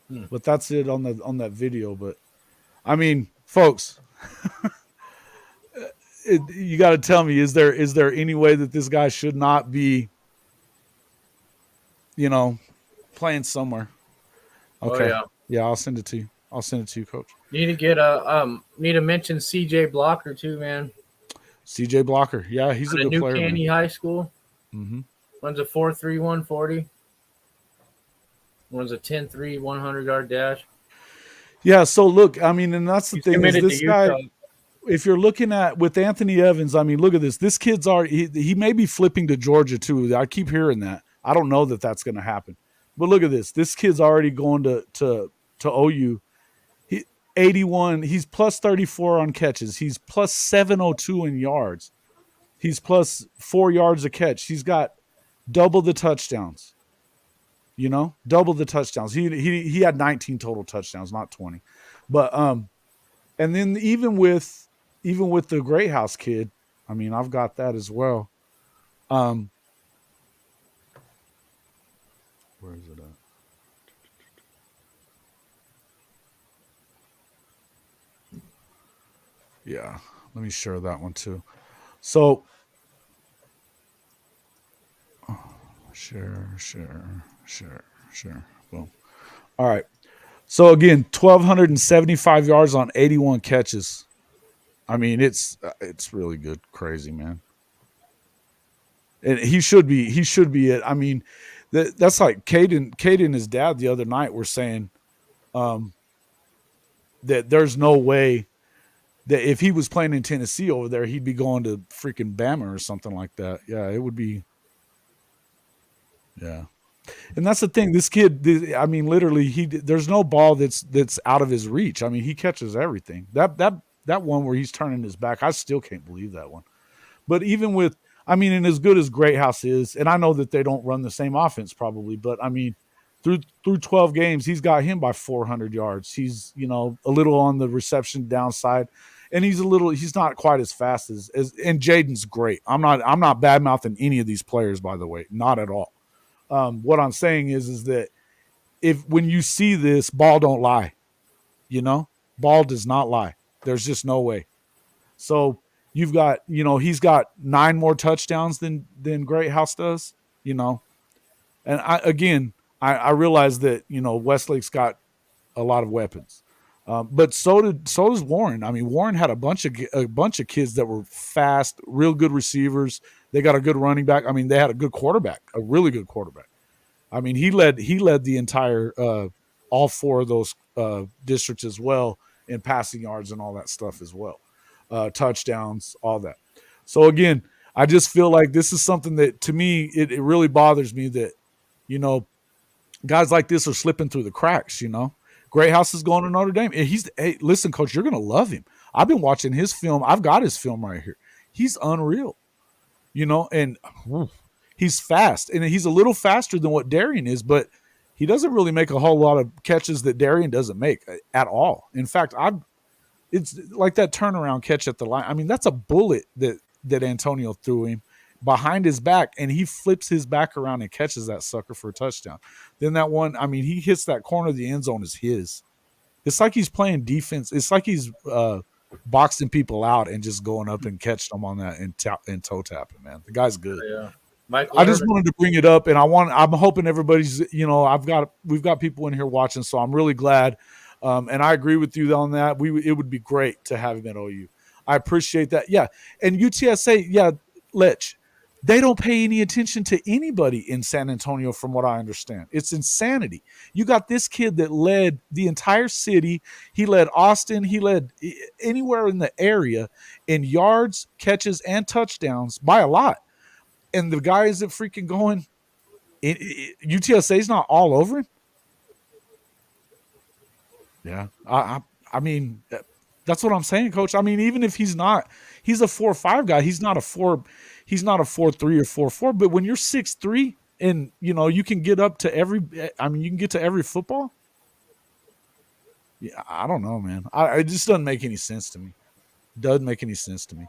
Speaker 1: But that's it on that video. But I mean, folks, you got to tell me, is there any way that this guy should not be, playing somewhere? Okay.
Speaker 3: Oh,
Speaker 1: yeah, I'll send it to you. I'll send it to you, Coach.
Speaker 3: Need to get need to mention CJ Blocker too, man.
Speaker 1: CJ Blocker. Yeah, he's a good
Speaker 3: New
Speaker 1: player.
Speaker 3: Caney High School.
Speaker 1: Mm-hmm.
Speaker 3: Runs a 4.3 140. Runs a 10.3 100-yard dash.
Speaker 1: Yeah. So look, I mean, and that's the
Speaker 3: He's
Speaker 1: thing is
Speaker 3: committed to
Speaker 1: this guy.
Speaker 3: Utah.
Speaker 1: If you're looking at with Anthony Evans, I mean, look at this. This kid's already he may be flipping to Georgia too. I keep hearing that. I don't know that that's going to happen, but look at this. This kid's already going to OU. He 81. He's plus 34 on catches. He's plus 702 in yards. He's plus 4 yards a catch. He's got double the touchdowns. Double the touchdowns. He had 19 total touchdowns, not 20. But and then even with the Great House kid, I mean, I've got that as well. Where is it at? Yeah, let me share that one too. So share. Boom. All right. So again, 1,275 yards on 81 catches. I mean, it's really good, crazy, man. And he should be it. I mean, that's like Katy and his dad the other night were saying that there's no way that if he was playing in Tennessee over there, he'd be going to freaking Bama or something like that. Yeah, it would be. Yeah. And that's the thing. This kid, I mean, literally, there's no ball that's out of his reach. I mean, he catches everything. That one where he's turning his back, I still can't believe that one. But even with, I mean, and as good as Great House is, and I know that they don't run the same offense probably, but I mean, through 12 games, he's got him by 400 yards. He's a little on the reception downside, and he's not quite as fast as and Jaden's great. I'm not bad mouthing any of these players, by the way, not at all. What I'm saying is that when you see this, ball don't lie, ball does not lie. There's just no way. So you've got, he's got 9 more touchdowns than Great House does, and I realize that, Westlake's got a lot of weapons, but so does Warren. I mean, Warren had a bunch of kids that were fast, real good receivers. They got a good running back. I mean, they had a good quarterback, a really good quarterback. I mean, he led the entire all 4 of those districts as well in passing yards and all that stuff as well, touchdowns, all that. So again, I just feel like this is something that to me it really bothers me that guys like this are slipping through the cracks. Great House is going to Notre Dame, and hey, listen, coach, you're going to love him. I've been watching his film. I've got his film right here. He's unreal, and he's fast, and he's a little faster than what Darian is, but he doesn't really make a whole lot of catches that Darian doesn't make at all. In fact, it's like that turnaround catch at the line. I mean, that's a bullet that Antonio threw him behind his back, and he flips his back around and catches that sucker for a touchdown. Then that one, I mean, he hits that corner of the end zone is his. It's like he's playing defense. It's like he's boxing people out and just going up and catching them on that and toe tapping, man. The guy's good.
Speaker 3: Yeah.
Speaker 1: I just wanted to bring it up, and I'm hoping everybody's, we've got people in here watching, so I'm really glad. And I agree with you on that. It would be great to have him at OU. I appreciate that. Yeah. And UTSA, yeah, Lech, they don't pay any attention to anybody in San Antonio from what I understand. It's insanity. You got this kid that led the entire city. He led Austin. He led anywhere in the area in yards, catches, and touchdowns by a lot. And the guy isn't freaking going. UTSA's not all over him. Yeah. I mean, that's what I'm saying, coach. I mean, even if he's a 4.5 guy, he's not a 4.3 or 4.4. But when you're 6'3" and you can get up to you can get to every football. Yeah, I don't know, man. It just doesn't make any sense to me. Doesn't make any sense to me.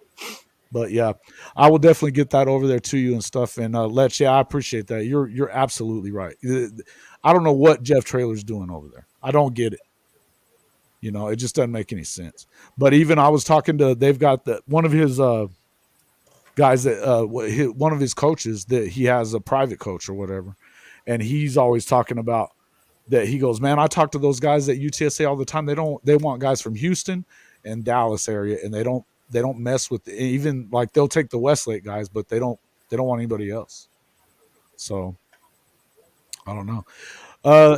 Speaker 1: But yeah, I will definitely get that over there to you and stuff. And Lech, yeah, I appreciate that. You're absolutely right. I don't know what Jeff Traylor's doing over there. I don't get it. It just doesn't make any sense. But even I was talking to, they've got one of his guys that one of his coaches that he has a private coach or whatever, and he's always talking about that. He goes, man, I talk to those guys at UTSA all the time. They want guys from Houston and Dallas area, and they don't mess with even like they'll take the Westlake guys, but they don't want anybody else. So I don't know.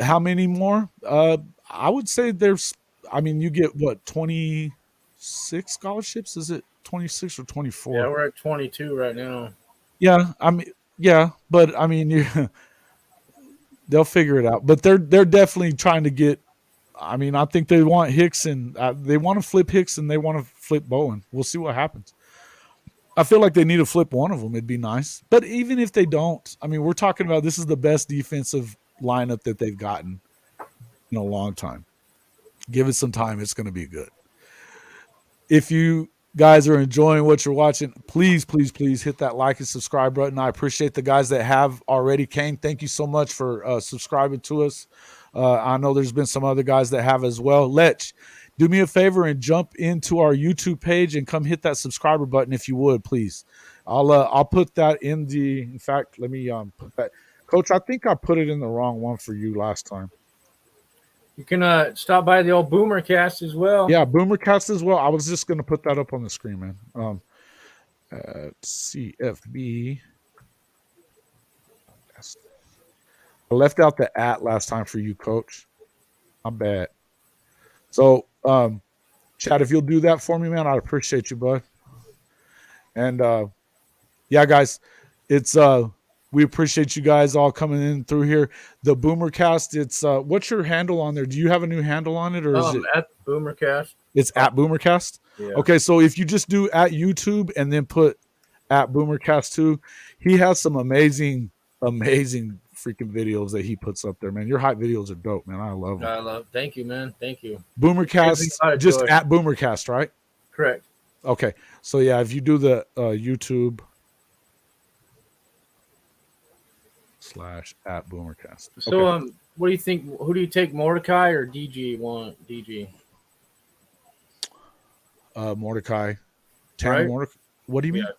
Speaker 1: How many more? I would say I mean, you get what, 26 scholarships? Is it 26 or 24?
Speaker 3: Yeah, we're at 22 right now.
Speaker 1: Yeah, I mean, yeah, but I mean, they'll figure it out. But they're definitely trying to get. I mean, I think they want Hicks and they want to flip Hicks and they want to flip Bowen. We'll see what happens. I feel like they need to flip one of them. It'd be nice. But even if they don't, I mean, we're talking about this is the best defensive lineup that they've gotten in a long time. Give it some time. It's going to be good. If you guys are enjoying what you're watching, please, please, please hit that like and subscribe button. I appreciate the guys that have already. Kane, thank you so much for subscribing to us. I know there's been some other guys that have as well. Lech, do me a favor and jump into our YouTube page and come hit that subscriber button if you would, please. I'll put that in the. In fact, let me put that. Coach, I think I put it in the wrong one for you last time.
Speaker 3: You can stop by the old Boomercast as well.
Speaker 1: Yeah, Boomercast as well. I was just going to put that up on the screen, man. CFB. I left out the @ last time for you, Coach. I'm bad. So, Chad, if you'll do that for me, man, I'd appreciate you, bud. And yeah, guys, it's we appreciate you guys all coming in through here. The Boomercast, it's what's your handle on there? Do you have a new handle on it, or is it
Speaker 3: at Boomercast?
Speaker 1: It's at Boomercast.
Speaker 3: Yeah.
Speaker 1: Okay, so if you just do at YouTube and then put at Boomercast 2, he has some amazing freaking videos that he puts up there, man. Your hype videos are dope, man. I love them.
Speaker 3: Thank you, man. Thank you.
Speaker 1: Boomercast, just at Boomercast, right?
Speaker 3: Correct.
Speaker 1: Okay, so yeah, if you do the YouTube / at Boomercast.
Speaker 3: So,
Speaker 1: okay.
Speaker 3: What do you think? Who do you take, Mordecai or DG? DG.
Speaker 1: Mordecai. Tanner
Speaker 3: Right?
Speaker 1: Mordecai. What do you mean?
Speaker 3: Yeah.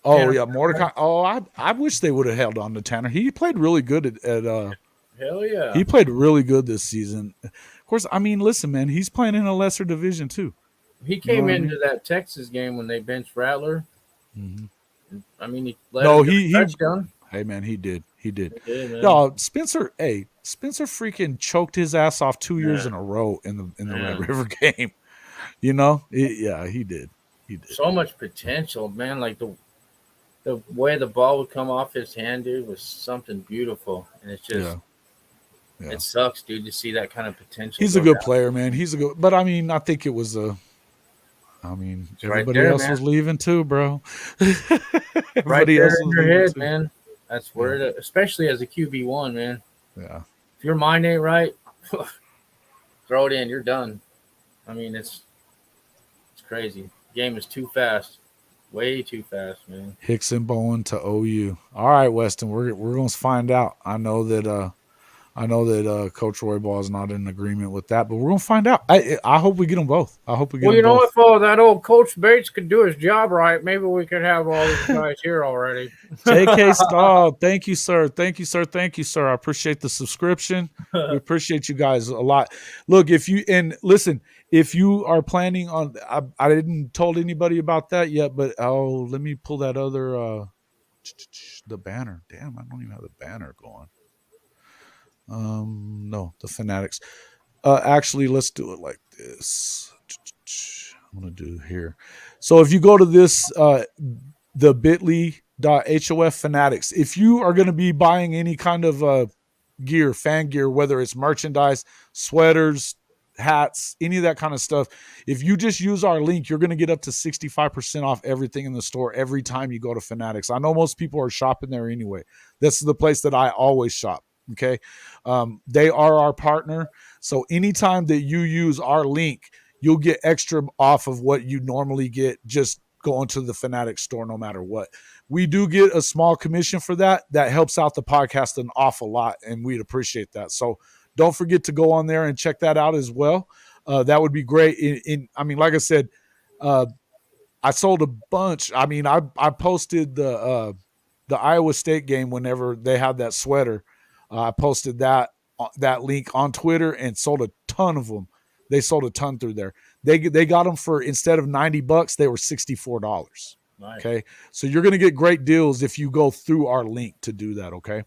Speaker 1: Oh,
Speaker 3: Tanner.
Speaker 1: yeah, Mordecai. Oh, I wish they would have held on to Tanner. He played really good at
Speaker 3: Hell yeah.
Speaker 1: he played really good this season. Of course, I mean, listen, man, he's playing in a lesser division too.
Speaker 3: He came into that Texas game when they benched Rattler.
Speaker 1: Mm-hmm.
Speaker 3: I mean, he led
Speaker 1: he
Speaker 3: touchdown.
Speaker 1: Hey, man, he did. He did.
Speaker 3: Man.
Speaker 1: No, Spencer freaking choked his ass off 2 years in a row in the Red River game. You know? Yeah, he did. He did.
Speaker 3: So much potential, man. Like the way the ball would come off his hand, dude, was something beautiful. And it's just it sucks, dude, to see that kind of potential.
Speaker 1: He's a good player, man. But I mean, I think it was everybody else was leaving too, bro.
Speaker 3: Everybody else in your head, man. That's where it, especially as a QB1, man.
Speaker 1: Yeah.
Speaker 3: If your mind ain't right, throw it in. You're done. I mean, it's crazy. The game is too fast. Way too fast, man. Hicks
Speaker 1: and Bowen to OU. All right, Weston, we're going to find out. I know that Coach Roybal is not in agreement with that, but we're going to find out. I hope we get them both. I hope we get them both.
Speaker 3: Well, you know, if that old Coach Bates could do his job right, maybe we could have all these guys here already.
Speaker 1: JK Stahl, thank you, sir. Thank you, sir. Thank you, sir. I appreciate the subscription. We appreciate you guys a lot. Look, if you are planning on, I didn't told anybody about that yet, but let me pull that other, the banner. Damn, I don't even have the banner going. No, the Fanatics. Actually, let's do it like this. I'm gonna do here. So if you go to this, the bit.ly.hof Fanatics, if you are going to be buying any kind of gear, fan gear, whether it's merchandise, sweaters, hats, any of that kind of stuff, if you just use our link, you're going to get up to 65% off everything in the store every time you go to Fanatics. I know most people are shopping there anyway. This is the place that I always shop. Okay. They are our partner. So anytime that you use our link, you'll get extra off of what you normally get just going to the Fanatics store, no matter what. We do get a small commission for that. That helps out the podcast an awful lot, and we'd appreciate that. So don't forget to go on there and check that out as well. That would be great. I mean, like I said, I sold a bunch. I mean, I posted the Iowa State game whenever they had that sweater. I posted that link on Twitter and sold a ton of them. They sold a ton through there. They got them for, instead of $90, they were $64. Nice. Okay. So you're going to get great deals if you go through our link to do that. Okay.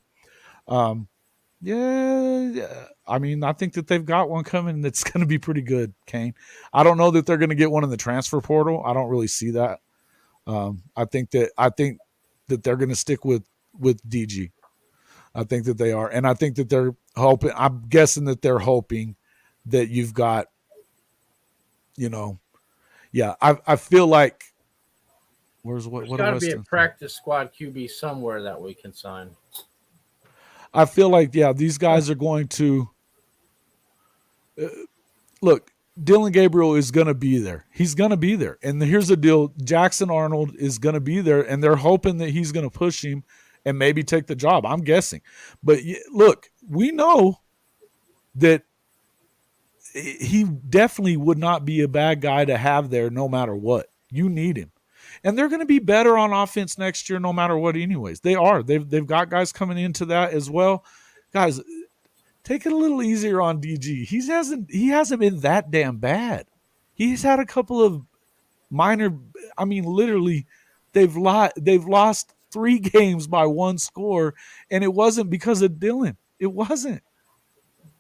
Speaker 1: Yeah. I mean, I think that they've got one coming that's going to be pretty good, Kane. I don't know that they're going to get one in the transfer portal. I don't really see that. I think that they're going to stick with DG. I think that they are, and I think that they're hoping. I'm guessing that they're hoping that you've got, yeah. I feel like
Speaker 3: There's got to be a practice squad QB somewhere that we can sign.
Speaker 1: I feel like, yeah, these guys are going to look. Dylan Gabriel is going to be there. He's going to be there. And here's the deal. Jackson Arnold is going to be there, and they're hoping that he's going to push him and maybe take the job. I'm guessing. But look, we know that he definitely would not be a bad guy to have there no matter what. You need him. And they're going to be better on offense next year no matter what anyways. They are. They've got guys coming into that as well. Guys, take it a little easier on DG. He hasn't been that damn bad. He's had a couple of minor. I mean, literally, they've lost 3 games by 1 score, and it wasn't because of Dylan. It wasn't.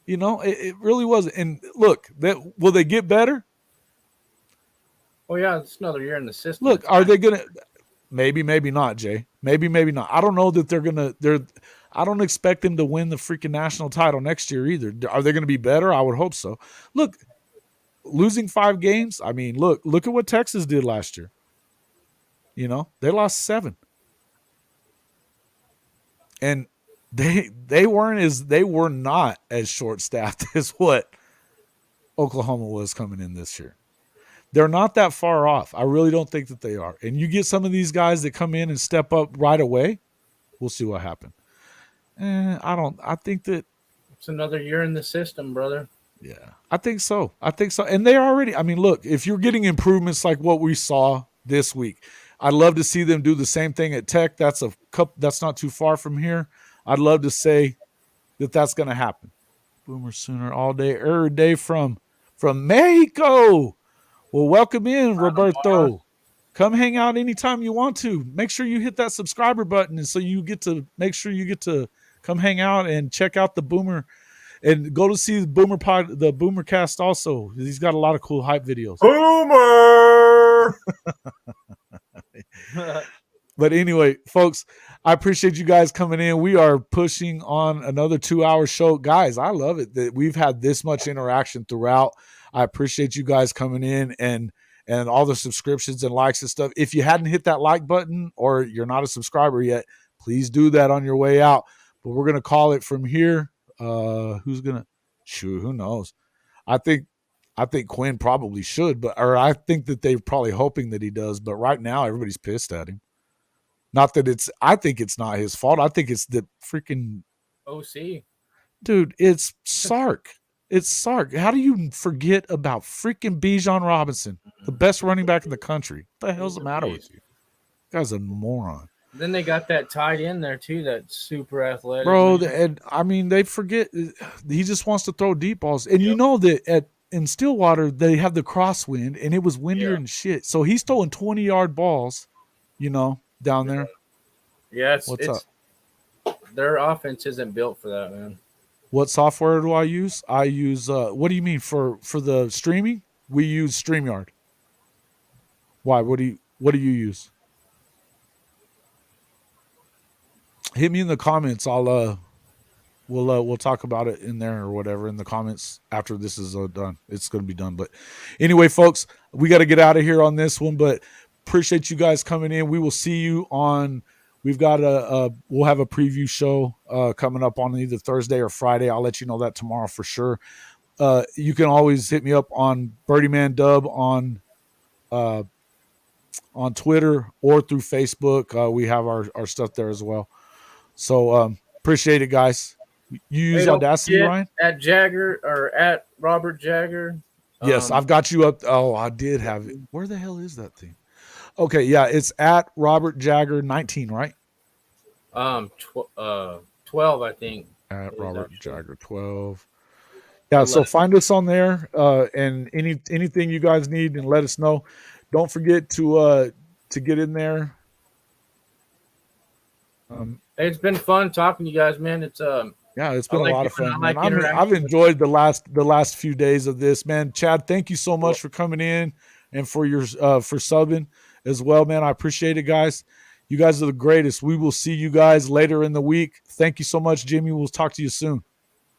Speaker 1: It really wasn't. And look, will they get better?
Speaker 3: Oh yeah, it's another year in the system.
Speaker 1: Look, are they gonna? Maybe not, Jay. Maybe not. I don't know that they're gonna. I don't expect them to win the freaking national title next year either. Are they going to be better? I would hope so. Look, losing 5 games. I mean, look at what Texas did last year. They lost 7, and they were not as short staffed as what Oklahoma was coming in this year. They're not that far off. I really don't think that they are. And you get some of these guys that come in and step up right away. We'll see what happens. I think that
Speaker 3: it's another year in the system, brother.
Speaker 1: Yeah, I think so. And they already, I mean, look, if you're getting improvements like what we saw this week, I'd love to see them do the same thing at Tech. That's not too far from here. I'd love to say that that's going to happen. Boomer Sooner all day, every day from Mexico. Well, welcome in, Roberto. Come hang out anytime you want to. Make sure you hit that subscriber button, and so you get to make sure you get to come hang out and check out the Boomer, and go to see the Boomercast also. He's got a lot of cool hype videos.
Speaker 3: Boomer.
Speaker 1: But anyway, folks, I appreciate you guys coming in. We are pushing on another 2-hour show. Guys, I love it that we've had this much interaction throughout. I appreciate you guys coming in and all the subscriptions and likes and stuff. If you hadn't hit that like button or you're not a subscriber yet, please do that on your way out. But we're going to call it from here. Who's going to shoot? Who knows? I think Quinn probably should, or I think that they're probably hoping that he does. But right now, everybody's pissed at him. Not that I think it's not his fault. I think it's the freaking
Speaker 3: OC.
Speaker 1: Dude, it's Sark. It's Sark. How do you forget about freaking Bijan Robinson, the best running back in the country? What the hell's the matter with you? Guy's a moron.
Speaker 3: Then they got that tight end there too, that's super athletic.
Speaker 1: Bro, and I mean, they forget he just wants to throw deep balls. And you know that in Stillwater, they have the crosswind, and it was windier and shit. So he's throwing 20-yard balls, down there.
Speaker 3: Yeah,
Speaker 1: What's up?
Speaker 3: Their offense isn't built for that, man.
Speaker 1: What software do I use? I use what do you mean for the streaming? We use StreamYard. Why? What do you use? Hit me in the comments. We'll talk about it in there or whatever in the comments after this is done. It's going to be done. But anyway, folks, we got to get out of here on this one, but appreciate you guys coming in. We will see you on, we've got we'll have a preview show coming up on either Thursday or Friday. I'll let you know that tomorrow for sure. You can always hit me up on Birdie Man Dub on Twitter or through Facebook. We have our stuff there as well. So appreciate it, guys. You use Audacity, Ryan?
Speaker 3: At Jagger or at Robert Jagger.
Speaker 1: Yes, I've got you up. Oh, I did have it. Where the hell is that thing? Okay, yeah, it's at Robert Jagger 19, right?
Speaker 3: 12, I think.
Speaker 1: At Robert Jagger 12. Yeah, so find us on there, and anything you guys need, and let us know. Don't forget to get in there.
Speaker 3: It's been fun talking to you guys, man. It's
Speaker 1: Yeah, it's
Speaker 3: I
Speaker 1: been a
Speaker 3: like
Speaker 1: lot
Speaker 3: it
Speaker 1: of
Speaker 3: when I
Speaker 1: fun, man.
Speaker 3: like
Speaker 1: I've
Speaker 3: interaction with
Speaker 1: enjoyed the last few days of this, man. Chad, thank you so
Speaker 3: people.
Speaker 1: much for coming in and for your for subbing as well, man. I appreciate it, guys. You guys are the greatest. We will see you guys later in the week. Thank you so much, Jimmy. We'll talk to you soon.